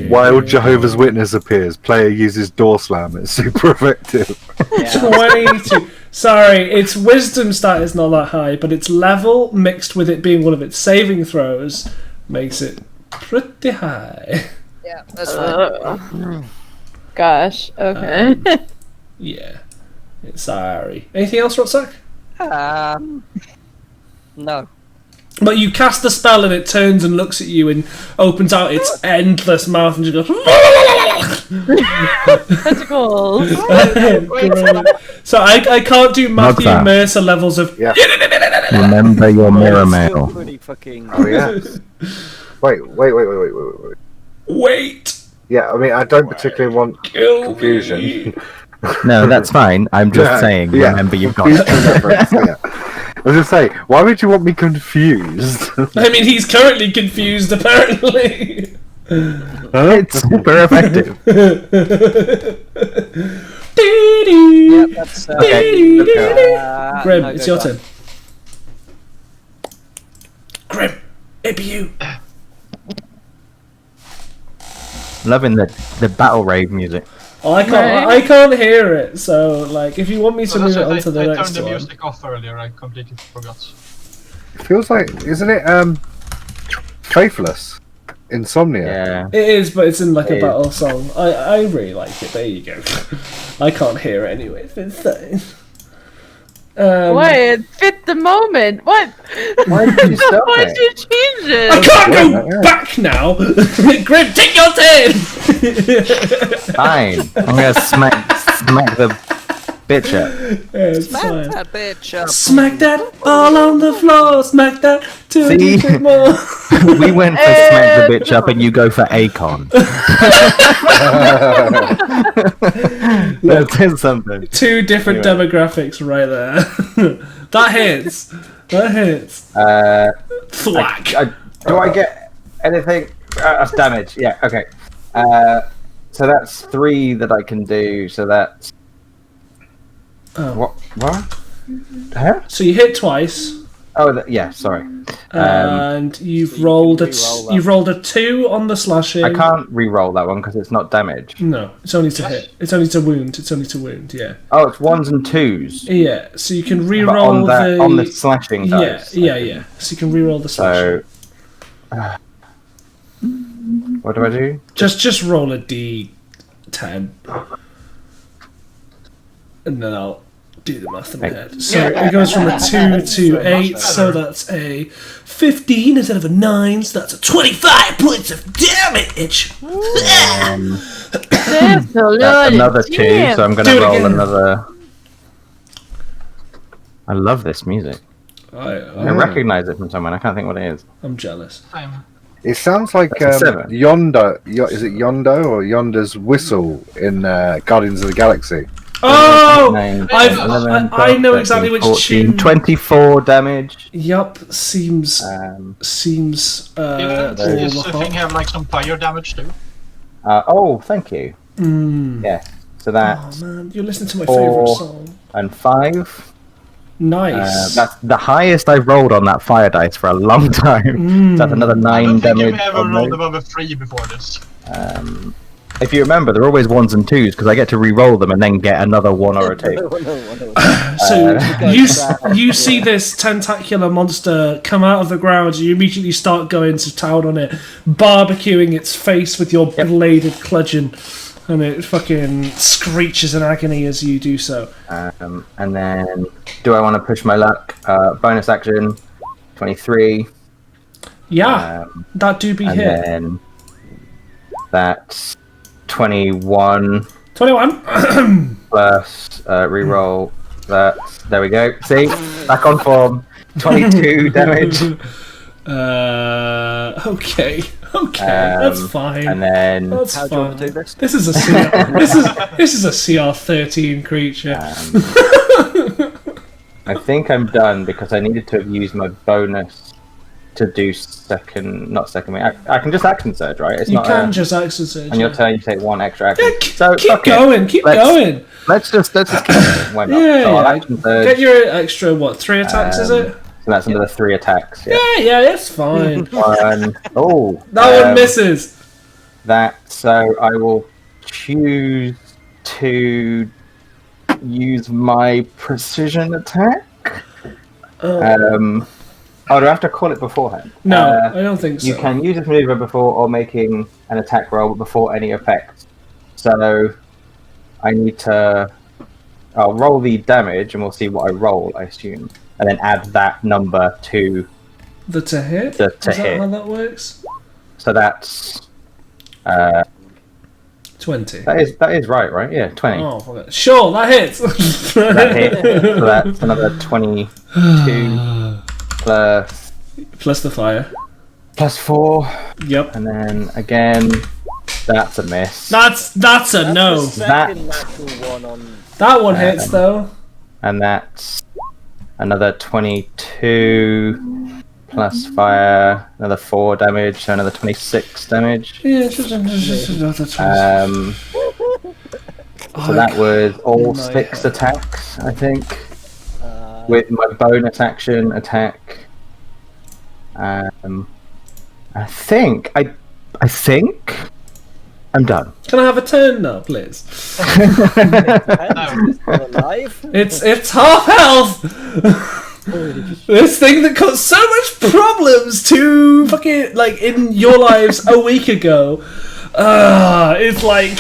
While Jehovah's Witness appears, player uses door slam. It's super effective. 22. Sorry, its wisdom stat is not that high, but its level mixed with it being one of its saving throws makes it pretty high. Yeah, that's fine. Gosh. Okay. Yeah. Sorry. Anything else, Rotsack? No. But you cast the spell and it turns and looks at you and opens out its endless mouth and just goes. Tentacles. Great. So I can't do Matthew that. Mercer levels of. Yeah. Remember your mirror It's still mail. pretty fucking. Oh yeah. Wait. Wait. Yeah, I mean, I don't particularly want Kill confusion. me. No, that's fine. I'm just saying. Yeah. Remember, you've got Confusion it. reference, yeah. I was just saying, why would you want me confused? I mean, he's currently confused, apparently. It's super effective. Yep, that's. Grim, no, it's go your back. turn. Grim, it be you. Loving the battle rave music. Oh, I can't hear it. So, like, if you want me to move it on to the I next turned the one. music off earlier. I completely forgot. It feels like, isn't it? Faithless, Insomnia. Yeah. It is, but it's in like a It battle song. I really like it. There you go. I can't hear it anyway. It's fine. Why it fit the moment? What? Why did you stop Why it? did you change it? I can't go Yeah. back now. Grim, take your turn. Fine. I'm gonna smack the bitch up. Yeah, it's Smack fine. that bitch up. Smack that all on the floor. Smack that to a See? bit more. We went for smack the bitch up, and you go for Akon. There's something. Two different demographics right there. That hits. That hits. Thwack. Do I get anything? That's damage. Yeah. Okay. So that's 3 that I can do. So that's what? Huh? So you hit twice. Oh, yeah. Sorry. And you've you rolled can a re-roll that. you've rolled a 2 on the slashing. I can't re-roll that one because it's not damage. No, it's only to hit. It's only to wound. It's only to wound. Yeah. Oh, it's 1s and 2s. Yeah. So you can But re-roll on the slashing yeah, dice. yeah. So you can re-roll the slashing. So, what do I do? Just roll a d10, and then I'll do the math in my head. So it goes from a 2 to 8, so that's a 15 instead of a 9, so that's a 25 points of damage. That's Another 2, so I'm going Do to it roll again. another. I love this music. I recognize it from someone. I can't think what it is. I'm jealous. It sounds like That's a 7. Is it Yondo or Yonder's whistle in Guardians of the Galaxy? Oh, 9, I know exactly which 14, tune. 24 damage. Yup, seems Um, seems. Didn't all this the thing have like some fire damage too? oh, thank you. Mm. Yeah. So Oh that's man, you're listening to my 4 favourite song. and 5. Nice. That's the highest I've rolled on that fire dice for a long time. That's another 9 I don't think damage. you've ever on rolled those. above a 3 before this. If you remember, they're always 1s and 2s because I get to re-roll them and then get another 1 or a 2. So you see this tentacular monster come out of the ground, you immediately start going to town on it, barbecuing its face with your bladed bludgeon, and it fucking screeches in agony as you do so. And then, do I want to push my luck? Bonus action, 23. Yeah, that do be And hit. then that's 21 21. plus re-roll. There we go. See, back on form. 22 damage. Okay, that's fine. And then That's How do you want fine. to do this? This is a this is a CR13 creature. I think I'm done because I needed to have used my bonus to do not second. I can just action surge, right? It's You not. can just action surge. On your yeah. turn, you take 1 extra action. Yeah, So keep fuck it. going, keep Let's- going. Let's just keep going. Why not? Yeah, so I'll yeah. action surge. Get your extra 3 attacks? Is it? So that's another 3 attacks. Yeah. Yeah, that's fine. Oh. That one misses. So I will choose to use my precision attack. Do I have to call it beforehand? No, I don't think so. You can use this maneuver before or making an attack roll, but before any effect. So I need to. I'll roll the damage, and we'll see what I roll. I assume, and then add that number to. The to hit? The to Is that hit. how that works? So that's. 20. That is right? Yeah, 20. Oh, fuck it. Sure, that hits. That hit. So that's another 22 plus Plus the fire. plus 4, Yep. and then again, that's a miss. That's a no. The second natural one on. That one hits though. And that's another 22 plus fire, another 4 damage, so another 26 damage. Yeah, that's So that was all my 6 head. attacks, I think, with my bonus action attack. I think I'm done. Can I have a turn now, please? Still alive? It's half health. This thing that caused so much problems to fucking like in your lives a week ago. It's like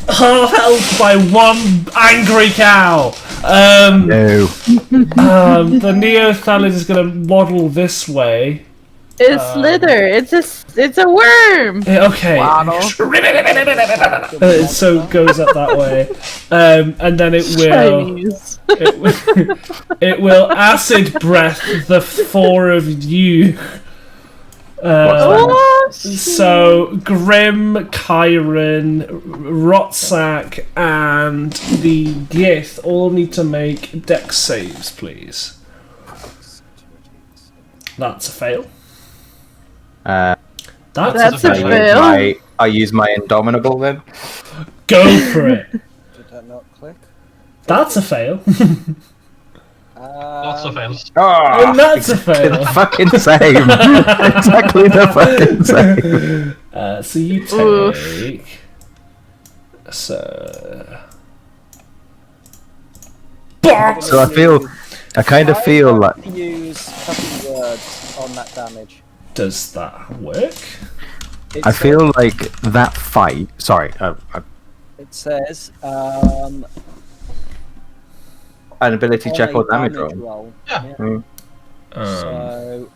half health by one angry cow. No. The Neothalid is going to waddle this way. It's slither. It's a worm. Okay. So it goes up that way, and then it will. Chinese. It will acid breath the four of you. Oh, So Grim, Kyron, Rotsack, and the Gith all need to make dex saves, please. That's a fail. That's a I use fail. I use my Indomitable then. Go for it. Did that not click? That's a fail. Lots of fails. Oh, And that's a the fail. fucking same. Exactly the fucking same. So you Oof. take. So. Bonk! So I kind of feel I like have to use a couple words on that damage. Does that work? It I says- feel like that fight. Sorry, It says an ability check or damage roll. Yeah. Mm. So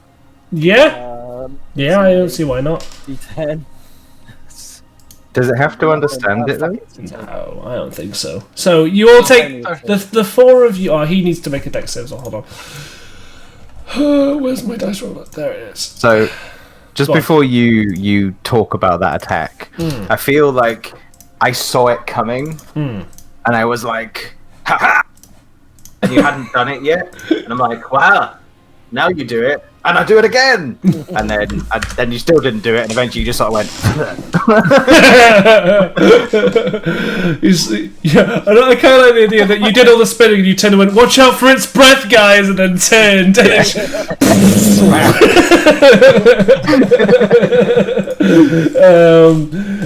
Yeah, yeah, I don't see why not. D10. Does it have to understand it though? No, I don't think so. So you all take the four of you. Oh, he needs to make a dex save. So hold on. Where's my dice roller? There it is. So, just Go on. before you talk about that attack, I feel like I saw it coming, and I was like, "Ha ha!" And you hadn't done it yet, and I'm like, "Wow, now you do it." And I do it again, and then you still didn't do it, and eventually you just sort of went. Yeah, I kind of like the idea that you did all the spinning and you turned and went, "Watch out for its breath, guys," and then turned.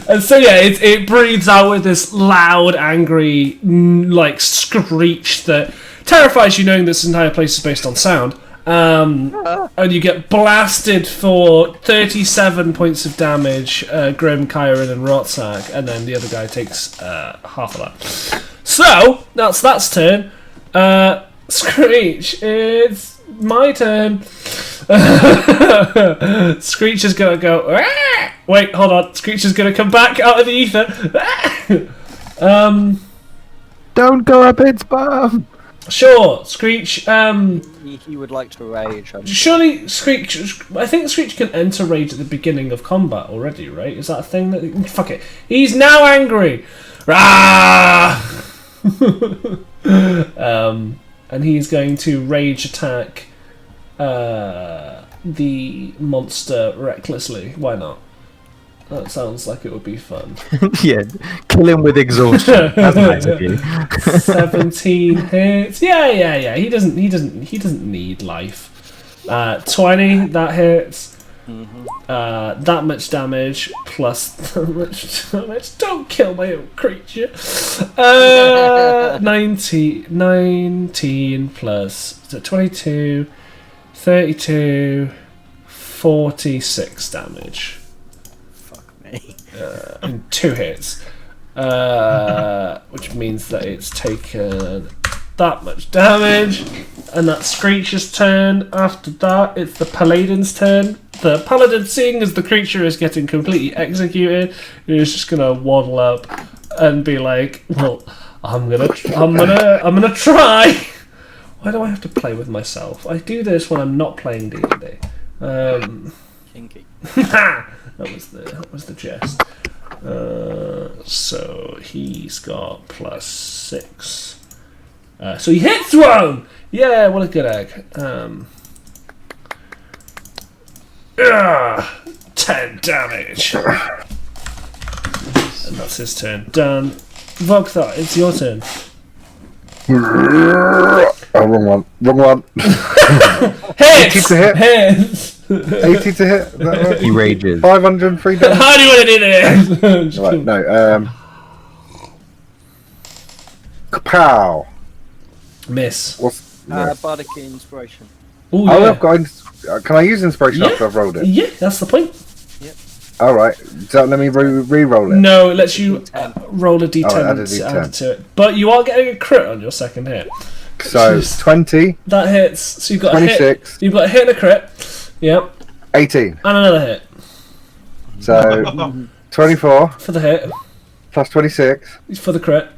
And so yeah, it breathes out with this loud, angry, like screech that terrifies you, knowing this entire place is based on sound. And you get blasted for 37 points of damage, Grim, Kyron, and Rotsack, and then the other guy takes half of that. So, that's turn. Screech, it's my turn. Screech is gonna go. "Ah!" Wait, hold on. Screech is gonna come back out of the ether. Don't go up its bum. Sure, Screech. He would like to rage. Surely Screech. I think Screech can enter rage at the beginning of combat already, right? Is that a thing? That fuck it. He's now angry. Rah! And he's going to rage attack the monster recklessly. Why not? That sounds like it would be fun. Yeah, kill him with exhaustion. That's nice of you. 17 hits. Yeah. He doesn't need life. 20, that hits. That much damage plus that much damage. Don't kill my own creature. 19 plus 22, 32, 46 damage. And 2 hits, which means that it's taken that much damage, and that's Screech's turn. After that, it's the Paladin's turn. The Paladin, seeing as the creature is getting completely executed, is just gonna waddle up and be like, "Well, I'm gonna try." Why do I have to play with myself? I do this when I'm not playing D&D. Kinky. That was the jest. So he's got +6. So he hits one! Yeah, what a good egg. 10 damage. And that's his turn. Done. Vogthar, it's your turn. Oh, wrong one. Hits! 80 to hit. Hits! 80 to hit. Is that right? He rages. 503 damage. How do you want to do this? Right, no. Kapow. Miss. What's Bardic Inspiration. Ooh, Oh, yeah. I've got. Can I use inspiration Yeah. after I've rolled it? Yeah, that's the point. All right. Does that let me re-roll it? No, it lets you D10. roll a d10 add a and D10. add it to it. But you are getting a crit on your second hit. So Jeez. 20, That hits. So you've got a 26, hit. You've got a hit and a crit. Yep. 18. And another hit. So 24 For the hit. plus 26 For the crit.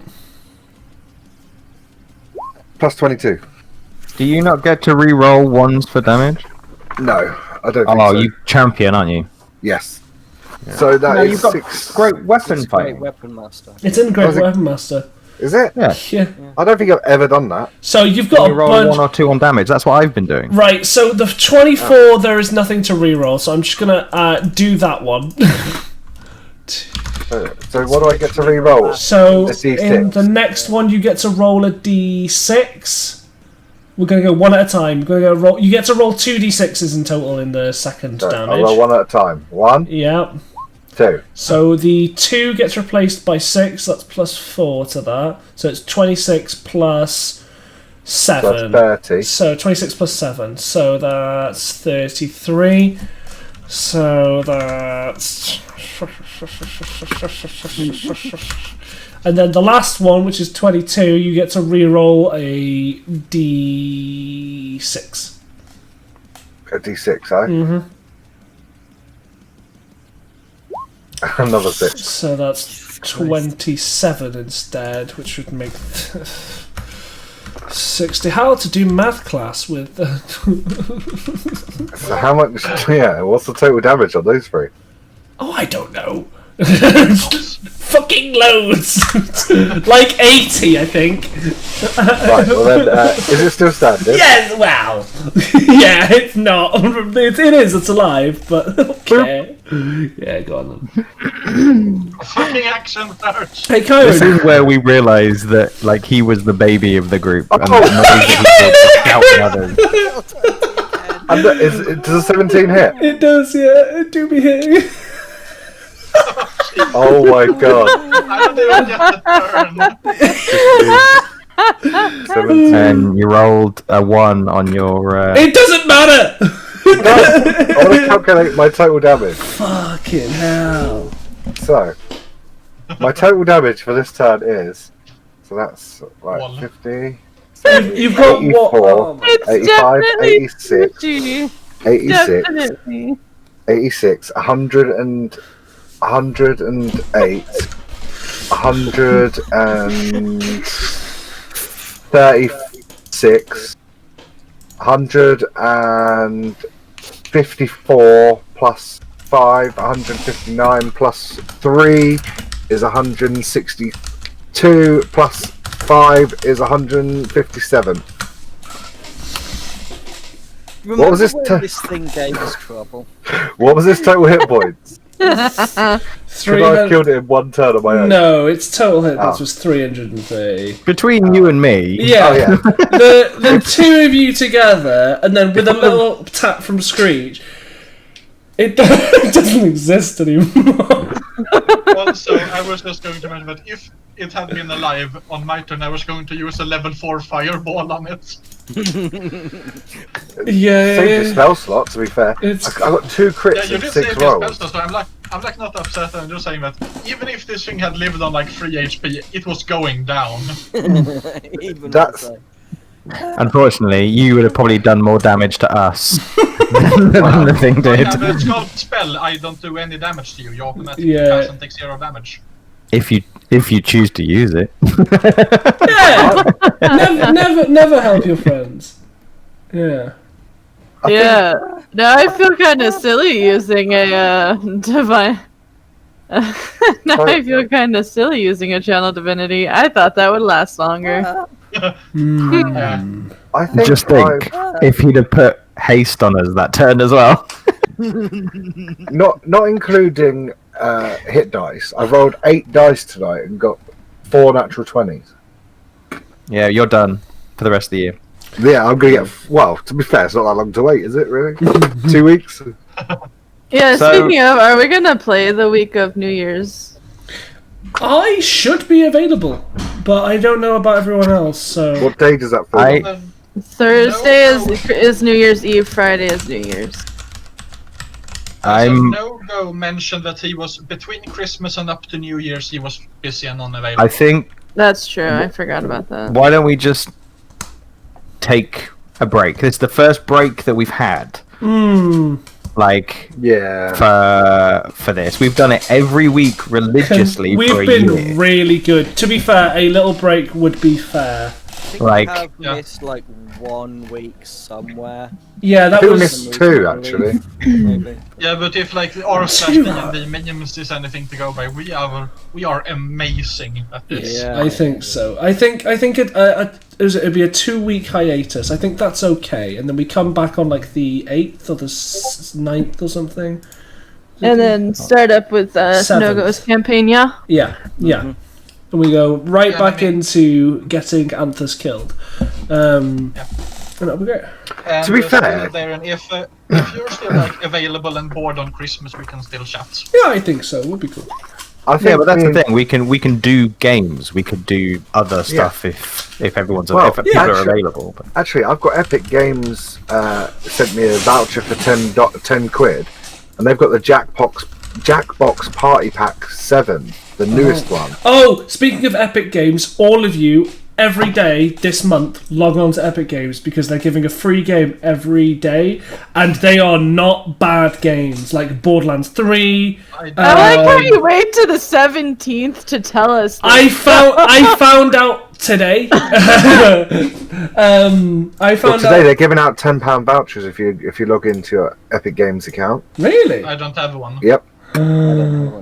plus 22. Do you not get to re-roll ones for damage? No, I don't think Oh, so. you champion, aren't you? Yes. So that No, is you've got 6. great weapon It's Great fighting. Weapon Master. It's in Great Was it- Weapon Master. Is it? Yeah. Yeah. I don't think I've ever done that. So you've Can got you a roll bunch. 1 or 2 on damage? That's what I've been doing. Right, so the 24, there is nothing to reroll, so I'm just gonna do that one. So what do I get to re-roll? So A D6. in the next one, you get to roll a d6. We're gonna go one at a time. We're gonna go roll. You get to roll 2 d6s in total in the second So damage. I'll roll one at a time. 1, Yeah. 2. So the 2 gets replaced by 6. That's plus 4 to that. So it's 26 plus So 7. that's 30. So 26 plus 7. So that's 33. So that's. And then the last one, which is 22, you get to reroll a d6. A D6, eh? Mm-hmm. Another 6. So that's 27 instead, which would make 60. How to do math class with. So how much? Yeah, what's the total damage on those 3? Oh, I don't know. Fucking loads! Like 80, I think. Right, well then, is it still standing? Yes, wow. Yeah, it's not. It is, it's alive, but okay. Yeah, go on then. Fucking action hurts. Hey, This Kyron. is where we realised that like he was the baby of the group and Oh. the noise that he did was scouting others. Does a 17 hit? It does, yeah. It do be hitting. Oh my god. I don't even get the turn. 17. And you rolled a 1 on your. It doesn't matter! No, I want to calculate my total damage. Fucking hell. So, my total damage for this turn is. So that's like 1. 50, You've got what? 84, Oh my- It's 85, definitely 86, Gucci. 86, Definitely. 86, 108, 136, 154 plus 5, 159 plus 3 is 162 plus 5 is 157. Remember What was this when this thing gave us trouble? What was this total hit points? Could I have 300 killed it in one turn on my own? No, its total hit points Oh. was 330. Between you and me, Yeah, Oh yeah. the two of you together, and then with a little tap from Screech, it doesn't exist anymore. Also, I was just going to mention that if it had been alive on my turn, I was going to use a level 4 fireball on it. Saved your Yeah, spell slot, to be fair. It's- I got 2 Yeah, crits you in did 6 save your rolls. spell, so I'm like not upset. I'm just saying that even if this thing had lived on like 3 HP, it was going down. Even That's- so. unfortunately, you would have probably done more damage to us than the thing I did. have a sculpt spell. I don't do any damage to you. You automatically Yeah. pass and take 0 damage. If you choose to use it. yeah. never help your friends. Yeah. Yeah. Now I feel kind of silly using a divine. Now I feel kind of silly using a channel divinity. I thought that would last longer. I think Just think, if he'd have put haste on us that turn as well. not including hit dice. I rolled 8 dice tonight and got 4 natural 20s. Yeah, you're done for the rest of the year. Yeah, I'm gonna get. Well, to be fair, it's not that long to wait, is it? Really? 2 weeks? Yeah. So- Speaking of, are we gonna play the week of New Year's? I should be available, but I don't know about everyone else, so. What day does that fall? I- on? Thursday is New Year's Eve. Friday is New Year's. No-Go mentioned that he was between Christmas and up to New Year's. He was busy and unavailable. I think. That's true. I forgot about that. Why don't we just take a break? It's the first break that we've had. Like, for this, we've done it every week religiously for a year. We've been really good. To be fair, a little break would be fair. I think we have missed like 1 week somewhere. Yeah, that We was missed 2 actually. Maybe. Yeah, but if like r/D&D memes is anything to go by, we are amazing at this. Yeah. I think so. I think it'd be a 2-week hiatus. I think that's okay, and then we come back on like the 8th or the 9th or something. And then start up with No-Go's campaign, yeah? Yeah. And we go back into getting Anthus killed. And that'll be great. And To be fair- if you're still like available and bored on Christmas, we can still chat. Yeah, I think so. Would be cool. I think Yeah, but that's the thing. We can do games. We could do other stuff if everyone's Well, if people are available. But... Actually, I've got Epic Games sent me a voucher for 10 quid, and they've got the Jackbox Party Pack 7, the newest one. Oh, speaking of Epic Games, all of you, every day this month, log on to Epic Games because they're giving a free game every day, and they are not bad games, like Borderlands 3. I like how you wait to the 17th to tell us. I found out today. Today they're giving out £10 vouchers if you log into your Epic Games account. Really? I don't have one. Yep.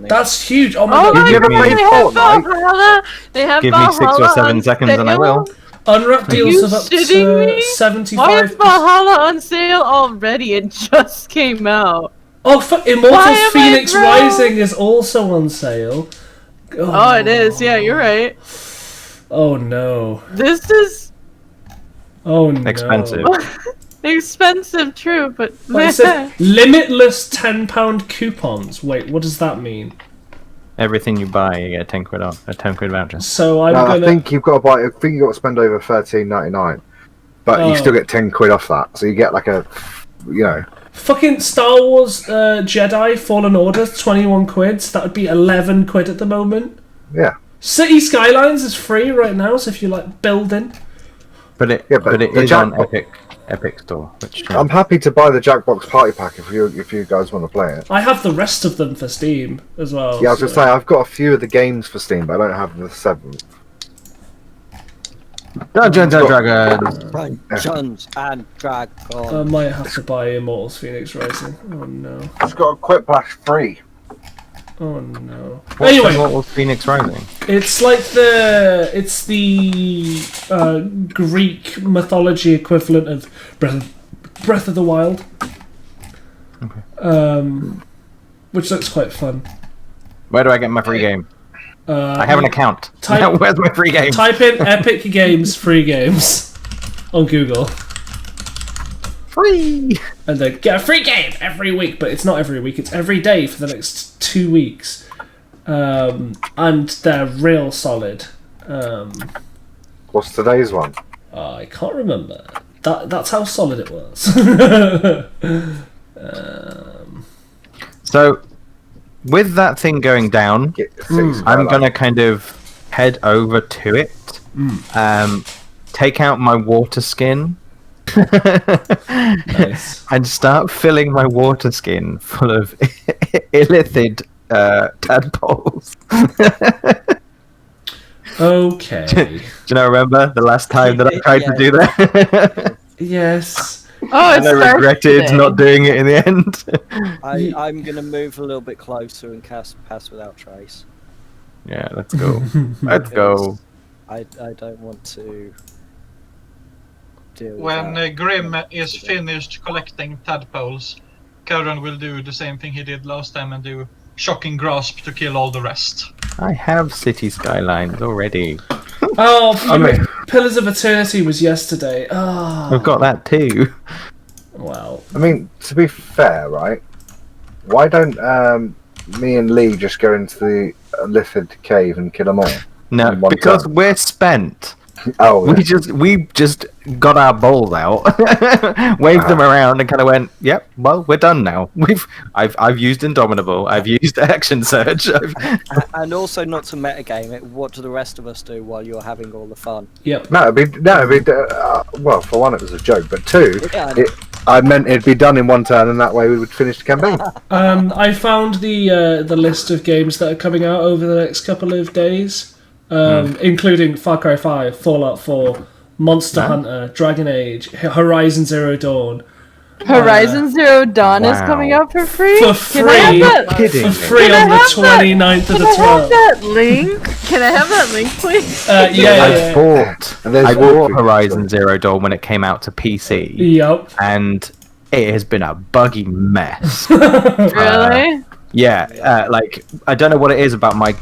That's huge. Oh my Oh god. my never god, played they have Fortnite? Valhalla. They have Give me Valhalla 6 or 7 on seconds and I sale. will. Unwrap deals you of up shitting to me? 75. Why is Valhalla on sale already? It just came out. Oh, Why Immortals am I Phoenix broke? Rising is also on sale. Oh, it is. Yeah, you're right. Oh no. This is Oh no. Expensive. expensive, true, but It says limitless £10 coupons. Wait, what does that mean? Everything you buy, you get a 10 quid off, a 10 quid voucher. So I'm No, gonna. I think you've got to buy. I think you've got to spend over £13.99, but you still get 10 quid off that. So you get like a, Fucking Star Wars Jedi Fallen Order, 21 quid. So that would be 11 quid at the moment. yeah. City Skylines is free right now, so if you like building. But it the is on Jackbox- Epic Store. Which I'm happy to buy the Jackbox Party Pack if you guys want to play it. I have the rest of them for Steam as well. Yeah, I was so- gonna say I've got a few of the games for Steam, but I don't have the 7th. Dungeons and Dragons. Dungeons and I Dragons. might have to buy Immortals Phoenix Rising. Oh no. It's got a Quick Flash free. Oh no. What's Anyway, what was Phoenix Rising? it's like the Greek mythology equivalent of Breath of the Wild. Okay. Which looks quite fun. Where do I get my free game? I have an account. type- Where's my free game? Type in Epic Games free games on Google, Free. and then get a free game every week. But it's not every week; it's every day for the next 2 weeks, and they're real solid. What's today's one? I can't remember. That's how solid it was. So, with that thing going down, I'm gonna kind of head over to it, take out my water skin, Nice. and start filling my water skin full of illithid tadpoles. Okay. Do you know? Remember the last time that I tried to do that, Yes. Oh, and it's I regretted today. not doing it in the end. I'm gonna move a little bit closer and cast Pass Without Trace. Yeah, let's go. Let's go. I don't want to deal with When that. Grim is finished collecting tadpoles, Karen will do the same thing he did last time and do Shocking Grasp to kill all the rest. I have City Skylines already. Oh, Pillars of Eternity was yesterday. Oh. We've got that too. Well, I mean, to be fair, right? Why don't me and Lee just go into the Lithid cave and kill them all? No, In one because go. we're spent. Oh, yeah. We just got our bowls out, waved them around, and kind of went, "Yep, well, we're done now. I've used Indomitable. I've used Action Surge." And also, not to metagame it, what do the rest of us do while you're having all the fun? Yep. No, well, for one, it was a joke, but two, Yeah, I meant it'd be done in one turn, and that way we would finish the campaign. I found the list of games that are coming out over the next couple of days, including Far Cry 5, Fallout 4, Monster Hunter, Dragon Age, Horizon Zero Dawn. Horizon Zero Dawn is Wow. coming out for free. For Can I free, have that? Kidding. for free Can I on the have that? 29th of Can the I have 12th. that link? Can I have that link, please? Yeah. And there's I bought Wolf- Horizon Zero Dawn when it came out to PC, Yep. and it has been a buggy mess. Really? Yeah, like I don't know what it is about my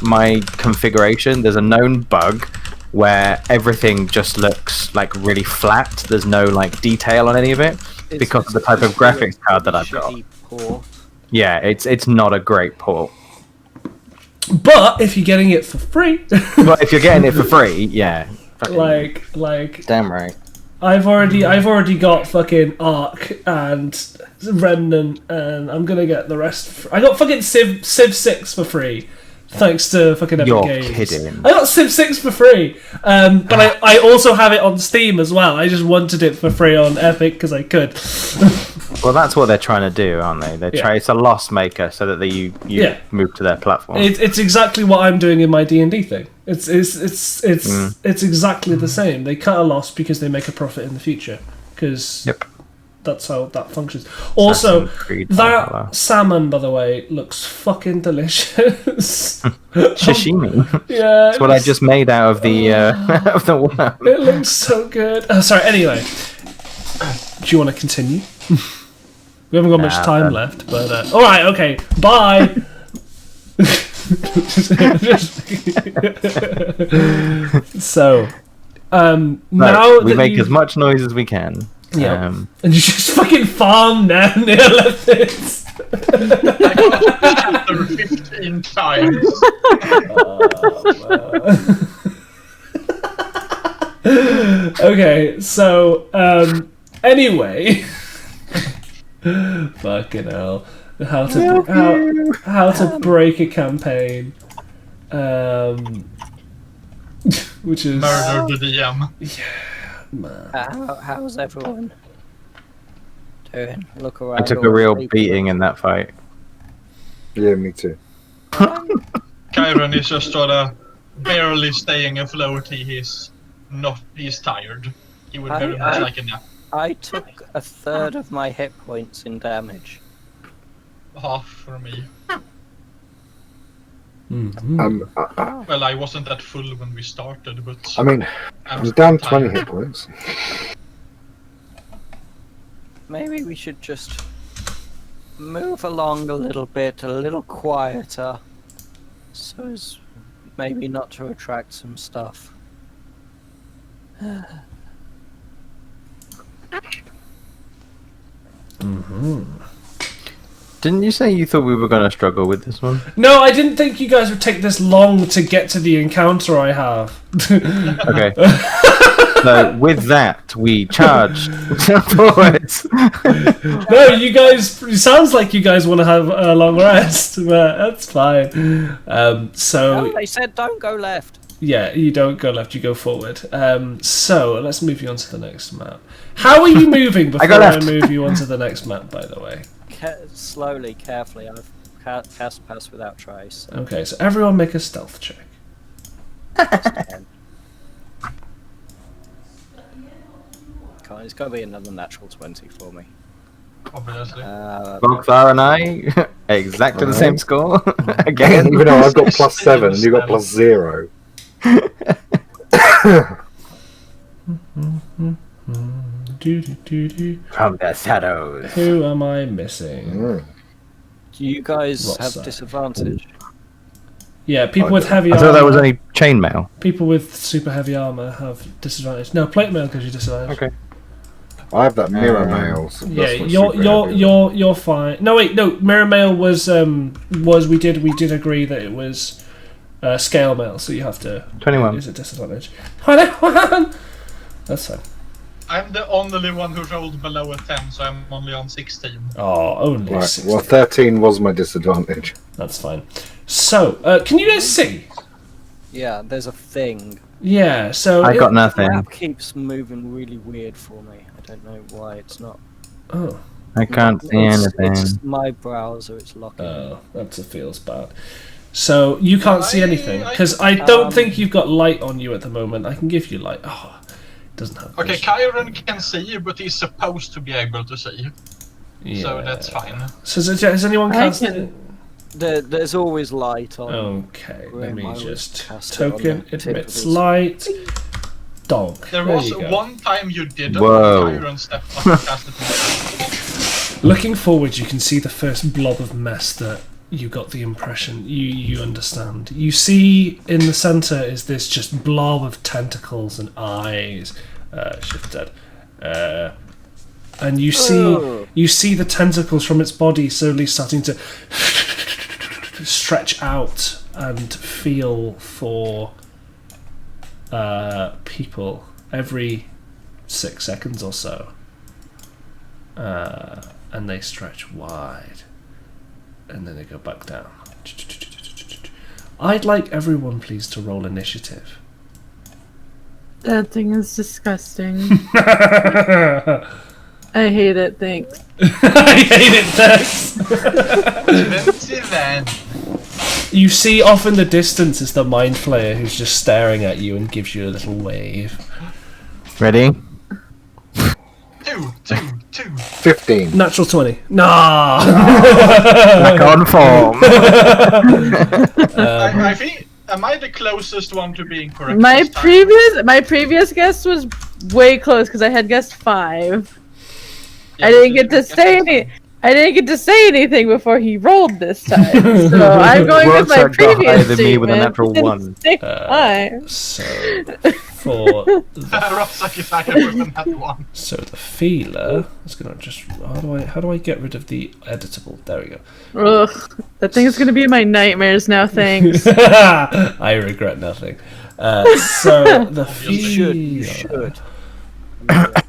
configuration. There's a known bug where everything just looks like really flat. There's no like detail on any of it because of the type of graphics card that I've got. Shitty port. Yeah, it's not a great port. But if you're getting it for free, But if you're getting it for free, yeah. like Damn right. I've already got fucking Ark and Remnant, and I'm gonna get the rest. I got fucking Civ 6 for free, thanks to fucking Epic You're Games. kidding. I got Civ 6 for free, but I also have it on Steam as well. I just wanted it for free on Epic because I could. Well, that's what they're trying to do, aren't they? It's a loss maker so that you Yeah. move to their platform. It's exactly what I'm doing in my D&D thing. It's exactly the same. They cut a loss because they make a profit in the future. Because Yep. that's how that functions. Also, Assassin's Creed Valhalla. that salmon, by the way, looks fucking delicious. Sashimi. Yeah, That's what I just made out of the of the worm. It looks so good. Oh, sorry. Anyway, do you want to continue? We haven't got much time left, but all right. Okay. Bye. So, now we that make you- as much noise as we can. Yeah. And you just fucking farm now near Leftis. I got chapter 15 times. Okay, so anyway, fucking hell, how to break a campaign, which is Murder the DM. How's everyone doing? Look around. I took all a real the people. beating in that fight. Yeah, me too. Kyron is just sort of barely staying afloat. He's tired. He would very much like a nap. I took a third of my hit points in damage. Half for me. Mm-hmm. Well, I wasn't that full when we started, but I mean, I'm down 20 hit points. Maybe we should just move along a little bit, a little quieter, so as maybe not to attract some stuff. Didn't you say you thought we were going to struggle with this one? No, I didn't think you guys would take this long to get to the encounter I have. Okay. So with that, we charged forwards. No, you guys. It sounds like you guys want to have a long rest, but that's fine. So No, they said don't go left. yeah, you don't go left, you go forward. So let's move you on to the next map. How are you moving before go I left. move you on to the next map? By the way. Slowly, carefully. I've cast pass without trace. Okay, so everyone make a stealth check. It's got to be another natural 20 for me. Obviously. Bogthar and I, exactly the same score. Again. Even though I've got +7 and you got +0. From the shadows. Who am I missing? Do you guys What have side? disadvantage? Yeah, people with heavy I armor. thought that was only chainmail. People with super heavy armor have disadvantage. No, plate mail gives you disadvantage. Okay. I have that mirror mail. So Yeah, that's what you're fine. No, wait, no. Mirror mail was we did agree that it was Scale mail, so you have to... 21. Is a disadvantage. 21! That's fine. I'm the only one who rolled below a 10, so I'm only on 16. Oh, only Right. 16. Well, 13 was my disadvantage. That's fine. So, can you guys see? Yeah, there's a thing. Yeah, so... I got nothing. The map keeps moving really weird for me. I don't know why it's not. Oh. I can't see anything. It's my browser. It's locking. Oh, that feels bad. So, you can't see anything, because I don't think you've got light on you at the moment. I can give you light. Oh, it doesn't have Okay, vision. Kyron can see, but he's supposed to be able to see. Yeah. So that's fine. So, has anyone I cast can- it? There's always light on. Okay, Where let me am I? just... Cast it on Token the tip of admits his- light. Dog. There There was you go. one time you didn't. Whoa. Kyron stepped up and cast it. Looking forward, you can see the first blob of mess that you got the impression you understand. You see in the center is this just blob of tentacles and eyes. Shift dead. And you see the tentacles from its body slowly starting to stretch out and feel for people every 6 seconds or so. And they stretch wide. And then they go back down. I'd like everyone, please, to roll initiative. That thing is disgusting. I hate it, thanks. I hate it, thanks. Then. You see off in the distance is the Mind Flayer who's just staring at you and gives you a little wave. Ready? 2. 15. Natural 20. Nah! Back on form. I think. Am I the closest one to being correct? My this time? previous guess was way close because I had guessed 5. Yeah, I but didn't you get to guess say this any. I didn't get to say anything before he rolled this time, so I'm going with my World's got higher previous than me with a statement. natural 1. 6 times. So, for Rossaki is higher than that one. so the feeler is gonna just how do I get rid of the editable? There we go. Ugh, that thing is gonna be in my nightmares now. Thanks. I regret nothing. So the You feeler. should.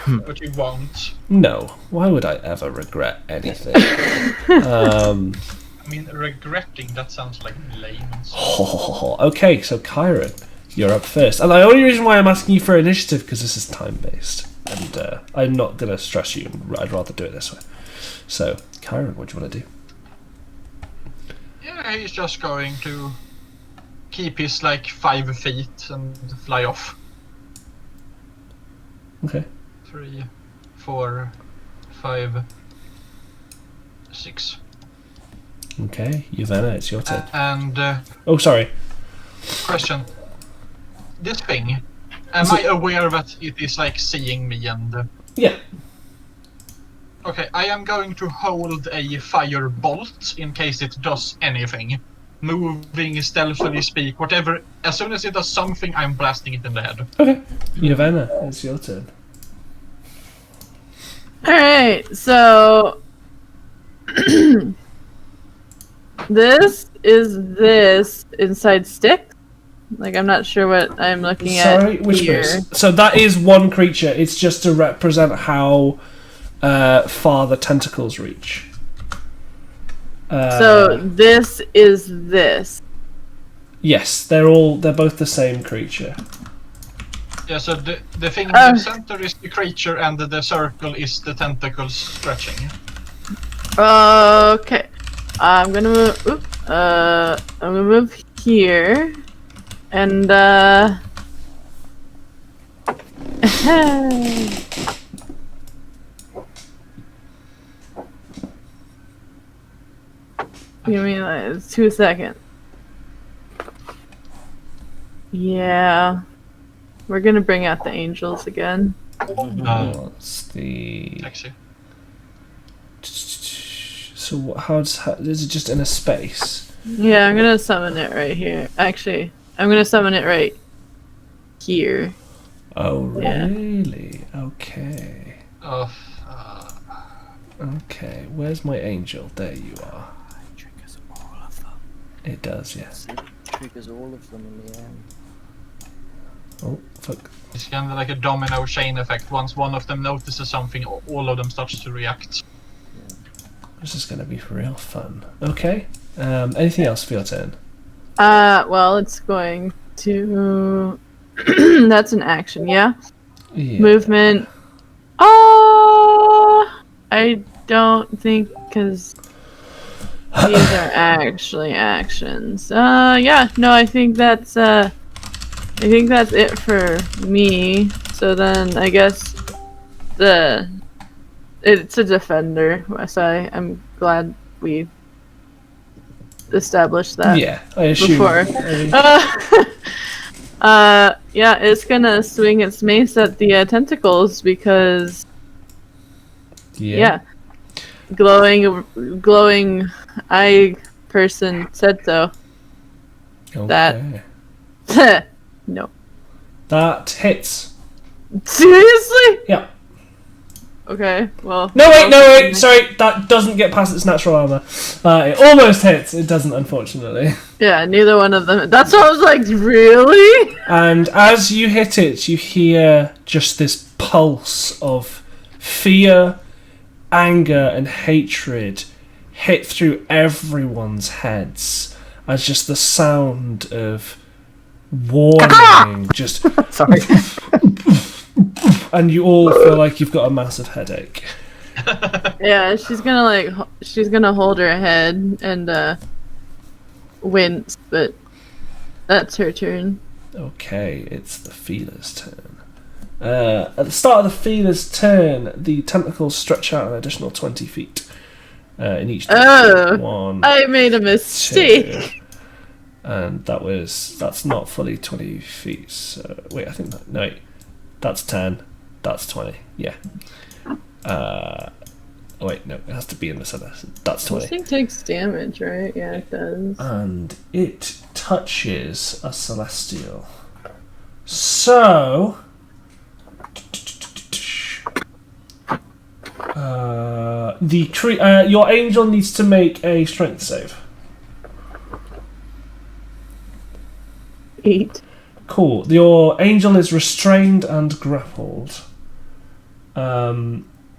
But you won't. No, why would I ever regret anything? I mean, regretting, that sounds like lame. Okay, so Kyron, you're up first. And the only reason why I'm asking you for initiative because this is time-based. And I'm not going to stress you. I'd rather do it this way. So, Kyron, what do you want to do? Yeah, he's just going to keep his, 5 feet and fly off. Okay. 3, 4, 5, 6. Okay, Yuvena, it's your turn. And Oh, sorry. question: this thing, am I aware that it is seeing me? And Yeah. okay, I am going to hold a fire bolt in case it does anything, moving, stealthily speak, whatever. As soon as it does something, I'm blasting it in the head. Okay. Yuvena, it's your turn. Alright, so this is this inside stick. I'm not sure what I'm looking Sorry, at which here. bit? So that is one creature. It's just to represent how far the tentacles reach. So this is this. Yes, they're both the same creature. Yeah, so the thing in the center is the creature, and the circle is the tentacles stretching. Okay. I'm gonna move. I'm gonna move here, and give me 2 seconds. Yeah, we're gonna bring out the angels again. What's the? Sexy. So is it just in a space? Yeah, I'm gonna summon it right here. Actually, I'm gonna summon it right here. Oh Yeah. really? Okay. Okay. Where's my angel? There you are. It does, yes. triggers all of them in the end. Oh, fuck. It's kind of like a domino chain effect. Once one of them notices something, all of them starts to react. This is going to be real fun. Okay. Anything else for your turn? Well, it's going to. That's an action, yeah. Yeah. Movement. I don't think because these are actually actions. Yeah. No, I think that's it for me. So then I guess it's a defender. So I'm glad we established that. Yeah, I assume. Before. Yeah, it's gonna swing its mace at the tentacles because yeah, glowing eye person said so. Okay. That no. That hits. Seriously? Yeah. Okay, well. No, wait, sorry, that doesn't get past its natural armor. It almost hits, it doesn't, unfortunately. Yeah, neither one of them. That's what I was like, really? And as you hit it, you hear just this pulse of fear, anger, and hatred hit through everyone's heads as just the sound of warning just... Sorry. And you all feel like you've got a massive headache. Yeah, she's gonna hold her head and wince, but that's her turn. Okay, it's the feeler's turn. At the start of the feeler's turn, the tentacles stretch out an additional 20 feet in each direction. Oh, I made a mistake. 2, and that's not fully 20 feet. So wait, I think that's 10. That's 20. Yeah. Oh wait, no, it has to be in this other. That's 20. This thing takes damage, right? Yeah, it does. And it touches a celestial. So your angel needs to make a strength save. 8. Cool. Your angel is restrained and grappled.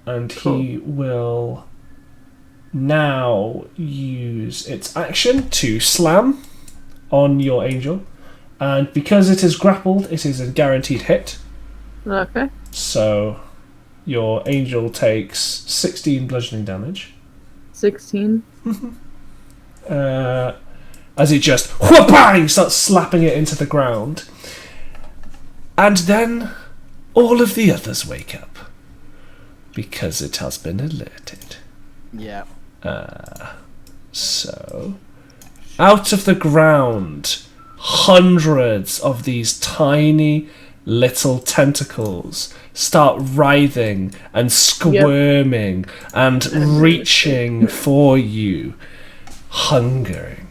And he will now use its action to slam on your angel. And because it is grappled, it is a guaranteed hit. Okay. So your angel takes 16 bludgeoning damage. 16. As it just whoopang starts slapping it into the ground. And then all of the others wake up. Because it has been alerted. Yeah. So, out of the ground, hundreds of these tiny little tentacles start writhing and squirming and reaching for you, hungering,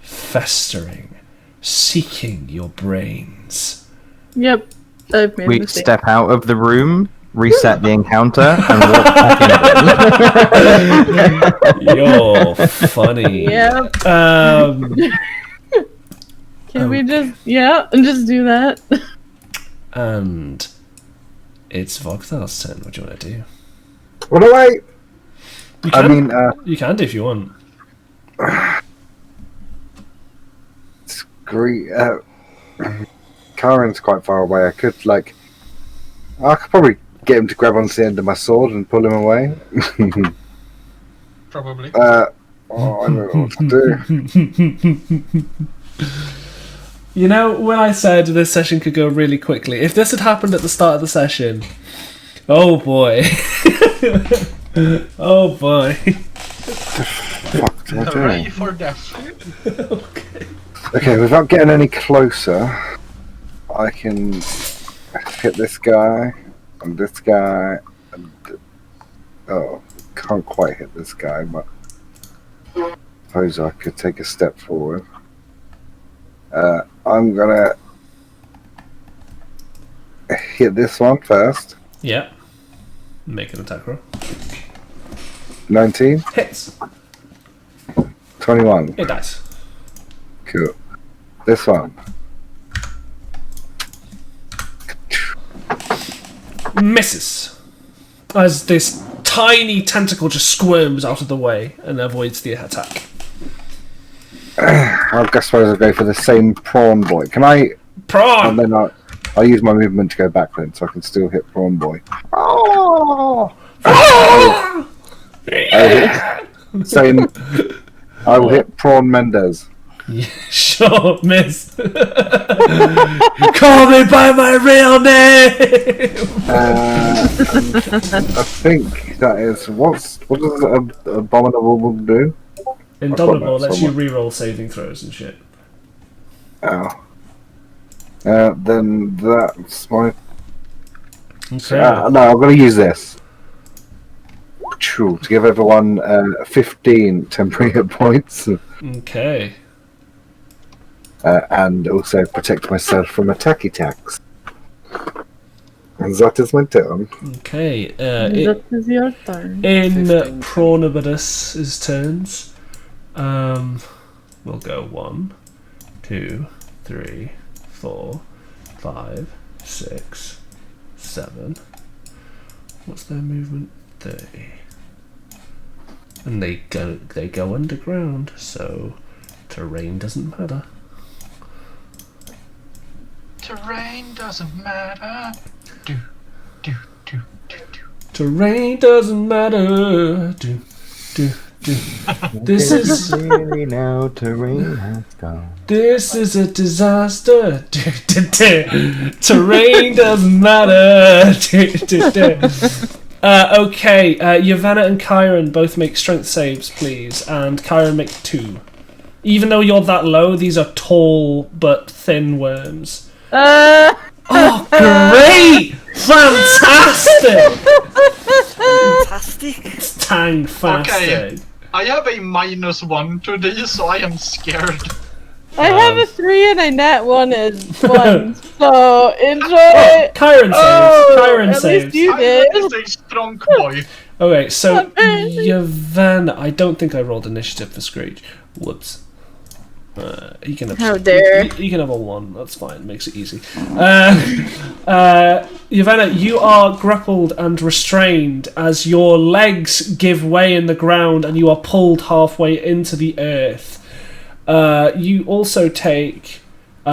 festering, seeking your brains. Yep. I've made a We mistake. step out of the room, reset the encounter, and walk back in. You're funny. Yep. Can we just do that? And it's Vogthar's turn. What do you want to do? What do I? You I can, mean, you can do if you want. it's great. Karen's quite far away. I could probably get him to grab onto the end of my sword and pull him away. Probably. I don't know what to do. You know, when I said this session could go really quickly, if this had happened at the start of the session, oh boy. Oh boy. Fuck, do I do? Hooray for death. Okay, without getting any closer, I can hit this guy and this guy. And, can't quite hit this guy, but I suppose I could take a step forward. I'm gonna hit this one first. Yeah. Make an attack roll. 19, Hits. 21. It dies. Cool. This one. Misses. As this tiny tentacle just squirms out of the way and avoids the attack. I guess I'll go for the same prawn boy. Can I? Prawn! And then I'll use my movement to go back then, so I can still hit prawn boy. Oh! Same. I will hit prawn Mendez. Yeah, sure, miss. Call me by my real name! I think that is... What does Abominable do? Indomitable lets you reroll saving throws and shit. Oh. Then that's my... Okay. No, I'm going to use this. To give everyone 15 temporary hit points. Okay. And also protect myself from attack attacks. And that is my turn. Okay. That is your turn. In Prawnibudus's turns, we'll go 1, 2, 3, 4, 5, 6, 7. What's their movement? 30. And they go underground, so terrain doesn't matter. Terrain doesn't matter. Do, do, do, do, do. Terrain doesn't matter. Do. This is really now terrain has gone. This is a disaster. Terrain doesn't matter. Okay, Yavanna and Kyron both make strength saves, please, and Kyron make 2. Even though you're that low, these are tall but thin worms. Oh, great! Fantastic! Fantastic. It's tang-fastic. Okay. I have a -1 to these, so I am scared. I have a 3 and a nat 1 and 1, so enjoy. Oh, Kyron saves. Kyron at saves. least you I'm did. just a strong boy. Okay, so Apparently. Yavanna, I don't think I rolled initiative for Screech. Whoops. You can have, How dare. You can have a 1. That's fine. Makes it easy. Yavanna, you are grappled and restrained as your legs give way in the ground and you are pulled halfway into the earth. You also take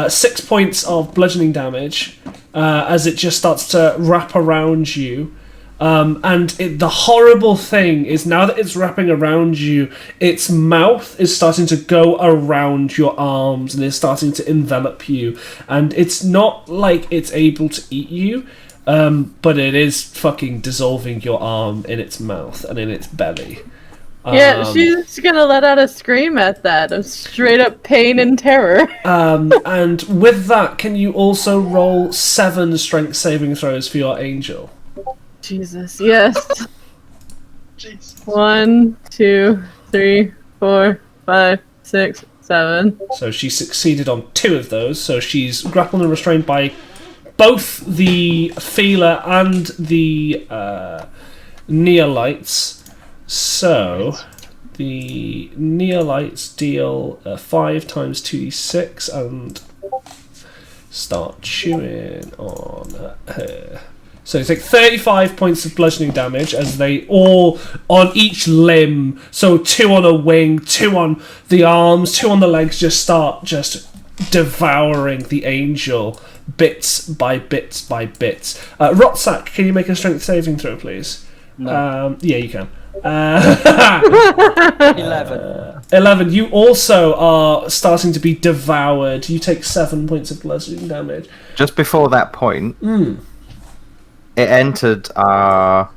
6 points of bludgeoning damage as it just starts to wrap around you. And the horrible thing is, now that it's wrapping around you, its mouth is starting to go around your arms and is starting to envelop you. And it's not like it's able to eat you, but it is fucking dissolving your arm in its mouth and in its belly. Yeah, she's gonna let out a scream at that of straight up pain and terror. And with that, can you also roll 7 strength saving throws for your angel? Jesus, yes. Jesus. 1, 2, 3, 4, 5, 6, 7. So she succeeded on 2 of those, so she's grappled and restrained by both the feeler and the neolites. So the neolites deal 5 times 2d6 and start chewing on her. So you take 35 points of bludgeoning damage as they all, on each limb, so 2 on a wing, 2 on the arms, 2 on the legs, just start just devouring the angel bits by bits by bits. Rotsack, can you make a strength saving throw, please? No. Yeah, you can. 11. 11. You also are starting to be devoured. You take 7 points of bludgeoning damage. Just before that point, it entered our...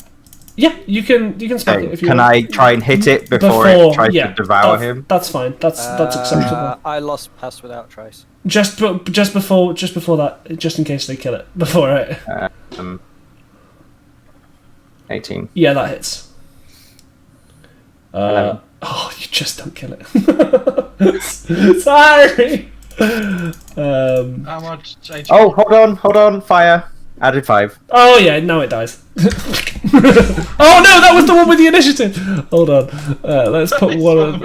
Yeah, you can smack it if you Can want. I try and hit it before it tries to devour him? That's fine. That's acceptable. I lost pass without trace. Just before that, just in case they kill it before it. 18. Yeah, that hits. 11. Oh, you just don't kill it. Sorry. How much HP? Oh, hold on, fire. Added 5. Oh yeah, now it dies. Oh no, that was the one with the initiative. Hold on, let's put one on.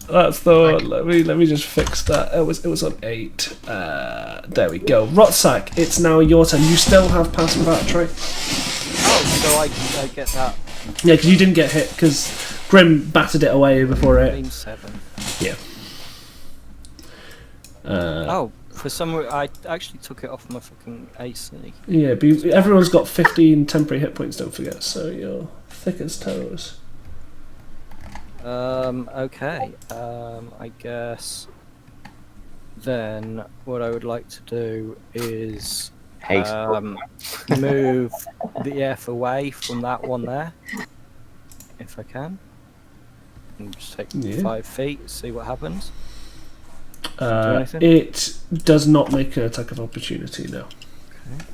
That's the one. Let me just fix that. It was on 8. There we go. Rotsack, it's now your turn. You still have pass without a trace. Oh, so I get that. Yeah, because you didn't get hit because Grim battered it away before it. Means 7. Yeah. Oh, for some reason I actually took it off my fucking AC. Yeah, but everyone's got 15 temporary hit points. Don't forget. So you're thick as toes. Okay. I guess then what I would like to do is Haste. move the F away from that one there, if I can. And just take 5 feet, see what happens. It does not make an attack of opportunity, no. Okay.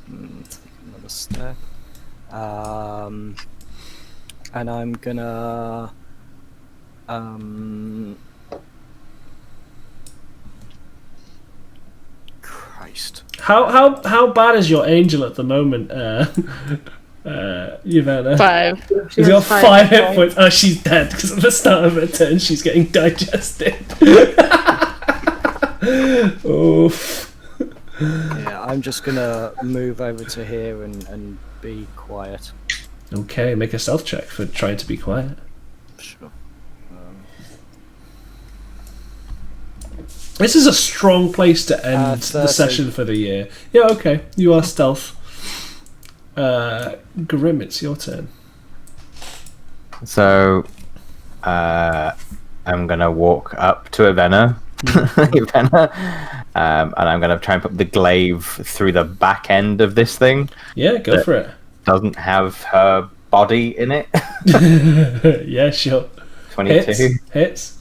Take another step. And I'm gonna Christ. How bad is your angel at the moment, Yvonne? 5. She's got 5 hit points. Oh, she's dead because at the start of her turn she's getting digested. Oof. Yeah, I'm just gonna move over to here and be quiet. Okay, make a stealth check for trying to be quiet. Sure. This is a strong place to end the 30. session for the year. Yeah, okay. You are stealth. Grim, it's your turn. So, I'm gonna walk up to Ivenna, and I'm gonna try and put the glaive through the back end of this thing. Yeah, go for it. Doesn't have her body in it. Yeah, sure. 22. Hits.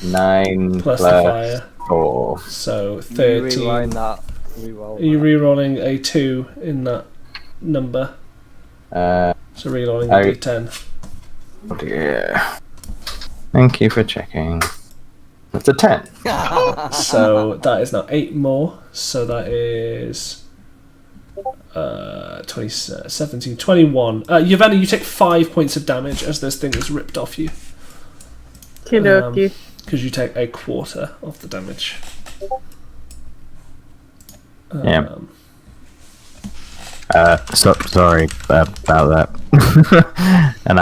9 Plus the fire. 4. So You 13. rewind that. Reroll. Are you re-rolling a 2 in that number? So re-rolling a d10. Oh dear. Thank you for checking. That's a 10. So that is now 8 more. So that is 20, 17, 21. Yavana, you take 5 points of damage as this thing is ripped off you. Kidoki. Because you take a quarter of the damage. Yeah. Sorry about that. And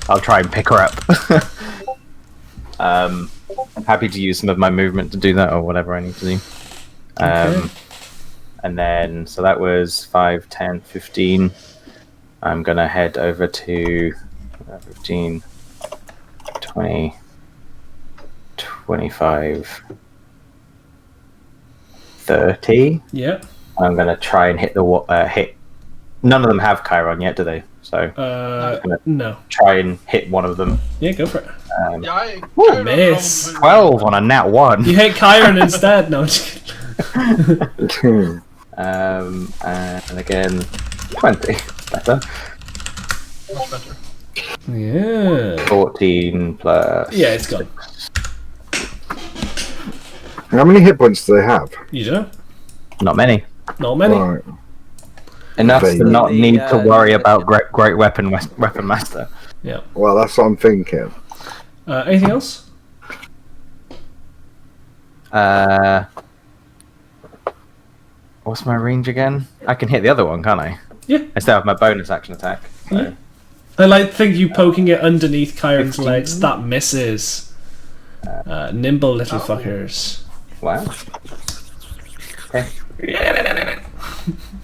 I'll try and pick her up. I'm happy to use some of my movement to do that or whatever I need to do. Okay. And then, so that was 5, 10, 15. I'm going to head over to 15, 20, 25, 30. Yeah. I'm going to try and hit hit. None of them have Chiron yet, do they? So I'm gonna no. try and hit one of them. Yeah, go for it. Miss. 12 on a nat 1. You hit Chiron instead. No, I'm just kidding. And again, 20. Better. Much better. Yeah. 14 plus. Yeah, it's gone. How many hit points do they have? You do? Not many. Not many. Right. Enough to not The, need to worry about yeah. great weapon master. Yeah. Well, that's what I'm thinking. Anything else? What's my range again? I can hit the other one, can't I? Yeah. I still have my bonus action attack. So. Yeah. I think you poking it underneath Chiron's 15. legs. That misses. Nimble little fuckers. Wow. Okay.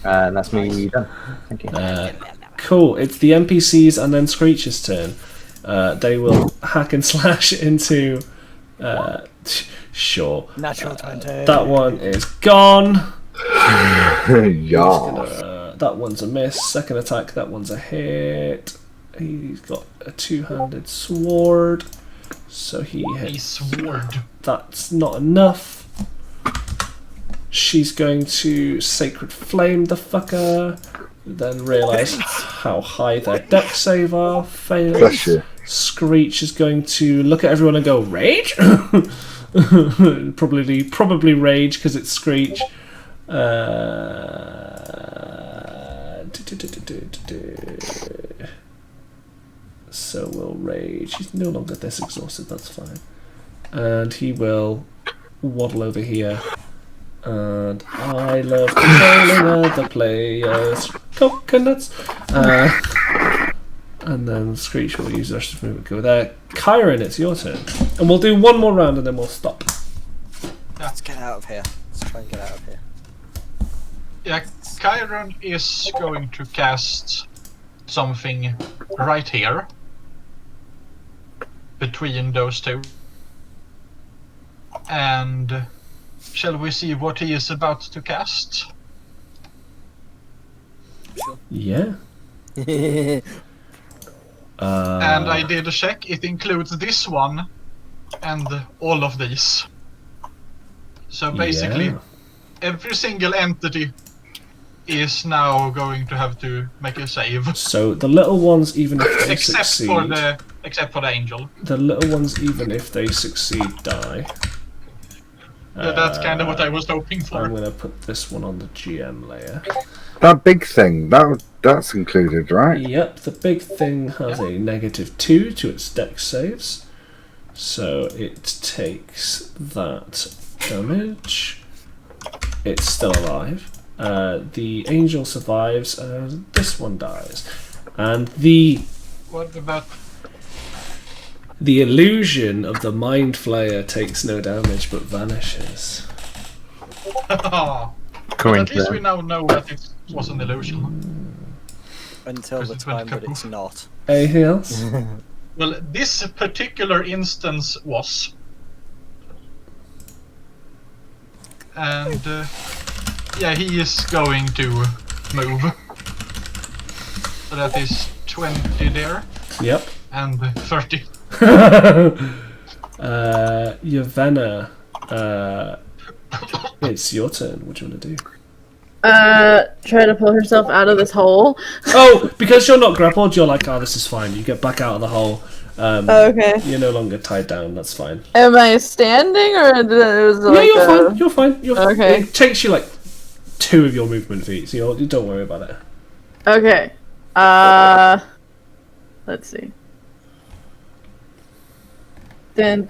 And that's me done. Thank you. Cool. It's the NPCs and then Screech's turn. They will hack and slash into. Sure. Natural 20. That one is gone. Yeah. That one's a miss. Second attack. That one's a hit. He's got a two-handed sword, so he A hits. sword. That's not enough. She's going to Sacred Flame the fucker, then realise how high their deck save are, fails. Bless you. Screech is going to look at everyone and go, rage? probably rage because it's Screech. So we'll rage. He's no longer this exhausted, that's fine. And he will waddle over here. And I love controlling other players' coconuts. And then Screech will use the rest of the movement. Go there. Kyron, it's your turn. And we'll do one more round and then we'll stop. Let's get out of here. Let's try and get out of here. Yeah, Chiron is going to cast something right here. Between those two. And shall we see what he is about to cast? Yeah. And I did a check. It includes this one and all of these. So basically, every single entity is now going to have to make a save. So the little ones, even if they except succeed, except for the angel. the little ones, even if they succeed, die. Yeah, that's kind of what I was hoping for. I'm gonna put this one on the GM layer. That big thing, that's included, right? Yep, the big thing has a -2 to its dex saves, so it takes that damage. It's still alive. The angel survives, this one dies. And What about... the illusion of the Mind Flayer takes no damage but vanishes. But at least we now know that it was an illusion. Until the time that it's not. Anything else? Well, this particular instance was. And yeah, he is going to move. So that is 20 there. Yep. And 30. Yavena, it's your turn. What do you want to do? Try to pull herself out of this hole. Oh, because you're not grappled, you're like, oh, this is fine. You get back out of the hole. Okay. You're no longer tied down. That's fine. Am I standing or it was like You're fine. You're fine. You're fine. Okay. It takes you like 2 of your movement feet, so you don't worry about it. Okay. Let's see. Dun.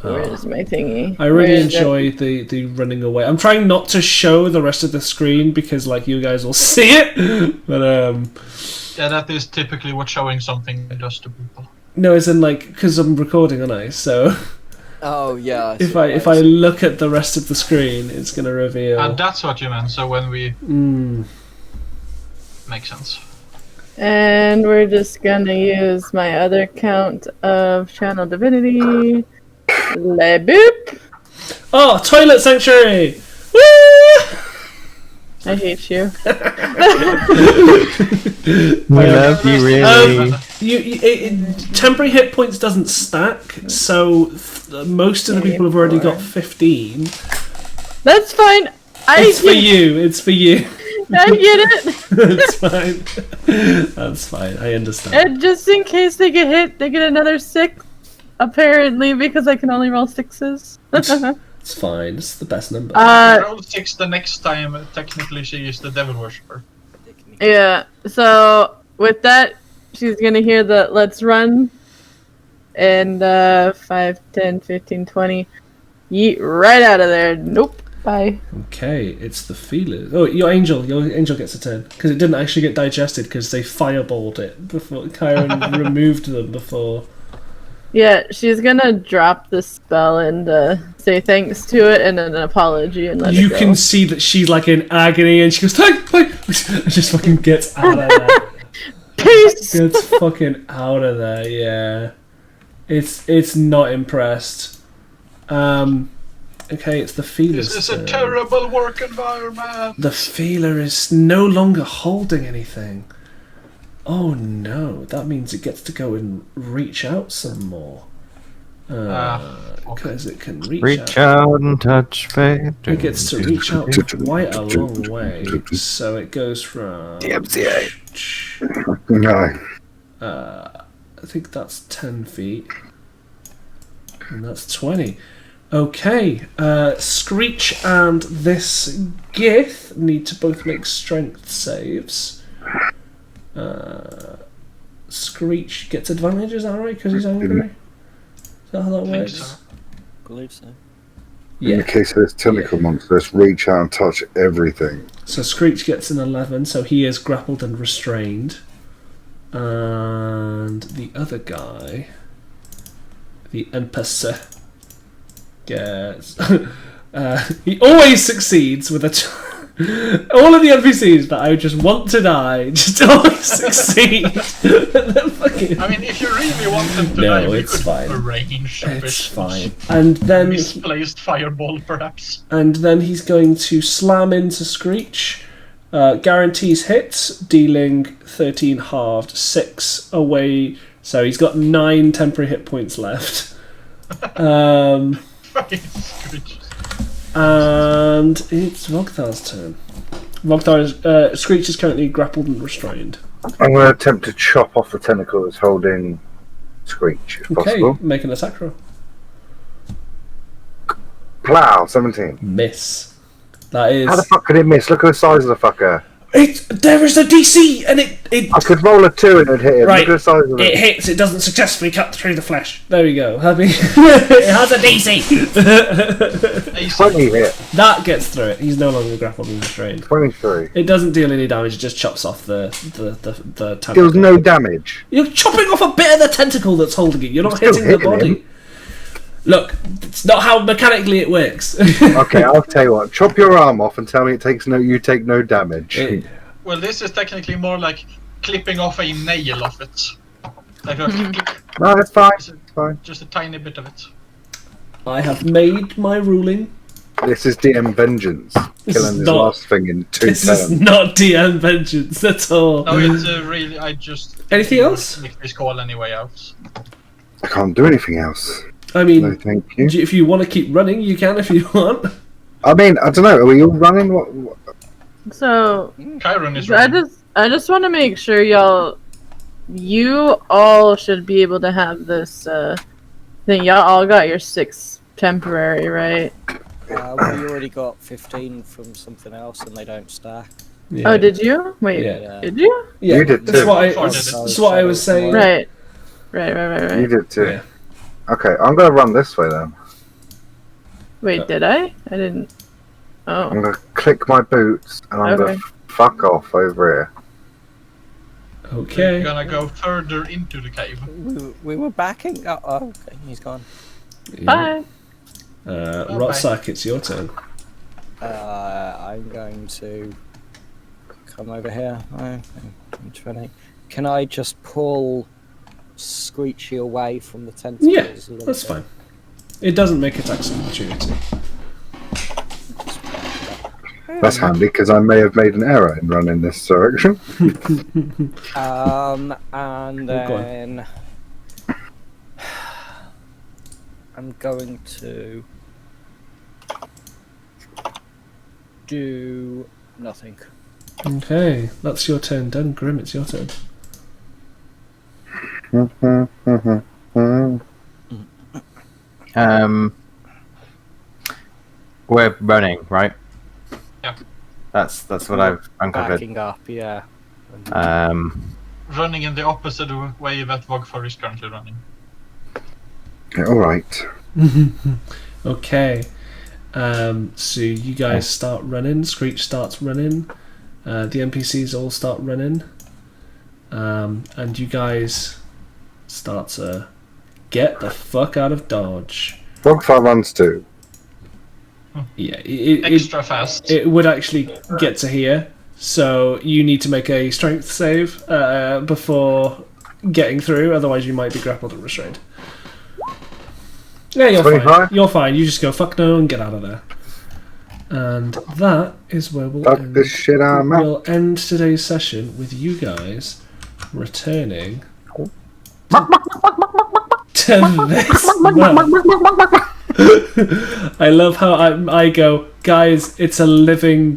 Where's my thingy? I really enjoy the running away. I'm trying not to show the rest of the screen because like you guys will see it. But yeah, that is typically what showing something does to people. No, as in like because I'm recording, aren't I? So Oh yeah. if I look at the rest of the screen, it's gonna reveal. And that's what you meant. So when we makes sense. And we're just gonna use my other count of Channel Divinity. Le boop! Oh, Toilet Sanctuary! Woo! I hate you. We love you, really. Temporary hit points doesn't stack, so most of the people have already got 15. That's fine. It's for you. It's for you. I get it. That's fine. That's fine. I understand. And just in case they get hit, they get another 6. Apparently, because I can only roll 6s. It's fine. It's the best number. Roll 6 the next time. Technically, she is the devil worshipper. Yeah. So with that, she's gonna hear the "Let's run," and 5, 10, 15, 20. Yeet right out of there. Nope. Bye. Okay, it's the feeler. Oh, your angel gets a turn because it didn't actually get digested because they fireballed it before Chiron removed them before. Yeah, she's gonna drop the spell and say thanks to it and then an apology and let You it go. can see that she's like in agony and she goes, "Hey!" and just fucking gets out of there. Peace! Gets fucking out of there, yeah. It's not impressed. Okay, it's the feeler's This is a turn. terrible work environment. The feeler is no longer holding anything. Oh no, that means it gets to go and reach out some more. Because it can reach out and touch fate. It gets to reach out quite a long way. So it goes from... DMCA. No. I think that's 10 feet. And that's 20. Okay, Screech and this Gith need to both make strength saves. Screech gets advantage, is that right? Because he's angry? Is that how that think works? so. I believe so. In the case of this tentacle monster, just reach out and touch everything. So Screech gets an 11, so he is grappled and restrained. And the other guy, the NPC, gets... he always succeeds with a... all of the NPCs that I just want to die just always succeed. I mean, if you really want them to die, we it's could fine. arrange a It's bit. fine. And then Misplaced fireball, perhaps. and then he's going to slam into Screech. Guarantees hits, dealing 13 halved, 6 away. So he's got 9 temporary hit points left. Fucking Screech. And it's Vogthar's turn. Screech is currently grappled and restrained. I'm going to attempt to chop off the tentacle that's holding Screech, if Okay, possible. make an attack roll. Plow, 17. Miss. That is. How the fuck could it miss? Look at the size of the fucker. There is a DC, and it I could roll a 2 and it'd hit him. Right. Look at the size of it it. hits. It doesn't successfully cut through the flesh. There we go. It has a DC. 20 hit. That gets through it. He's no longer grappled and restrained. 23. It doesn't deal any damage. It just chops off the tentacle. Deals no damage. You're chopping off a bit of the tentacle that's holding it. You're not Still hitting the hitting body. him. Look, it's not how mechanically it works. Okay, I'll tell you what. Chop your arm off and tell me you take no damage. Well, this is technically more like clipping off a nail of it. Like a click, No, it's fine. It's fine. just a tiny bit of it. I have made my ruling. This is DM Vengeance. This Killing is his not- last thing in 2 This turns. is not DM Vengeance at all. No, it's really. I just. Anything else? Make this call anyway else. I can't do anything else. I mean, No, thank you. if you want to keep running, you can if you want. I mean, I don't know. Are we all running? What? So Chiron is I running. just want to make sure you all should be able to have this thing. Y'all all got your 6 temporary, right? We already got 15 from something else, and they don't stack. Yeah. Oh, did you? Wait, Yeah. did you? Yeah, You did that's too. what I was saying. Right. You Right. did too. Yeah. Okay, I'm gonna run this way then. Wait, did I? I didn't. Oh. I'm gonna click my boots and I'm Okay. gonna fuck off over We're Okay. gonna go further into the cave. We were backing. Oh, okay, he's gone. Bye. Rotsack, it's your turn. I'm going to come over here. I'm 20. Can I just pull Screechy away from the tentacles? Yeah, a little that's bit? fine. It doesn't make attacks of opportunity. here. That's handy because I may have made an error in running this direction. And go on. then I'm going to do nothing. Okay, that's your turn done. Grim, it's your turn. We're running, right? Yeah. That's what I've uncovered. Backing up, yeah. Running in the opposite way that Vogfar is currently running. Alright. Okay. So you guys start running. Screech starts running. The NPCs all start running. And you guys start to get the fuck out of Dodge. Vogfar runs too. Yeah, Extra fast. it would actually get to here. So you need to make a strength save before getting through. Otherwise, you might be grappled and restrained. Yeah, you're 25? fine. You're fine. You just go fuck no and get out of there. And that is where we'll Fuck end. this shit out of mouth. We'll end today's session with you guys returning to this map. I love how I go, guys. It's a living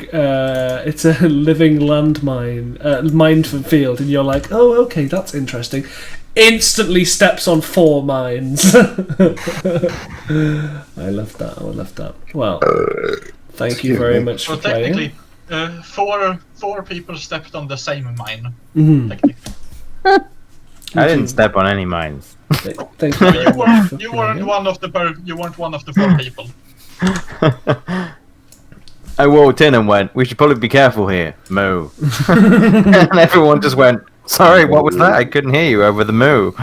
landmine, minefield, and you're like, oh, okay, that's interesting. instantly steps on 4 mines. I love that. I love that. Well, thank you very much for Well, playing. technically, four people stepped on the same mine. Mhm. Technically. I didn't step on any mines. Thank you very much for You weren't playing. one of the 4 people. I walked in and went, we should probably be careful here. Moo. And everyone just went, sorry, what was that? I couldn't hear you over the moo.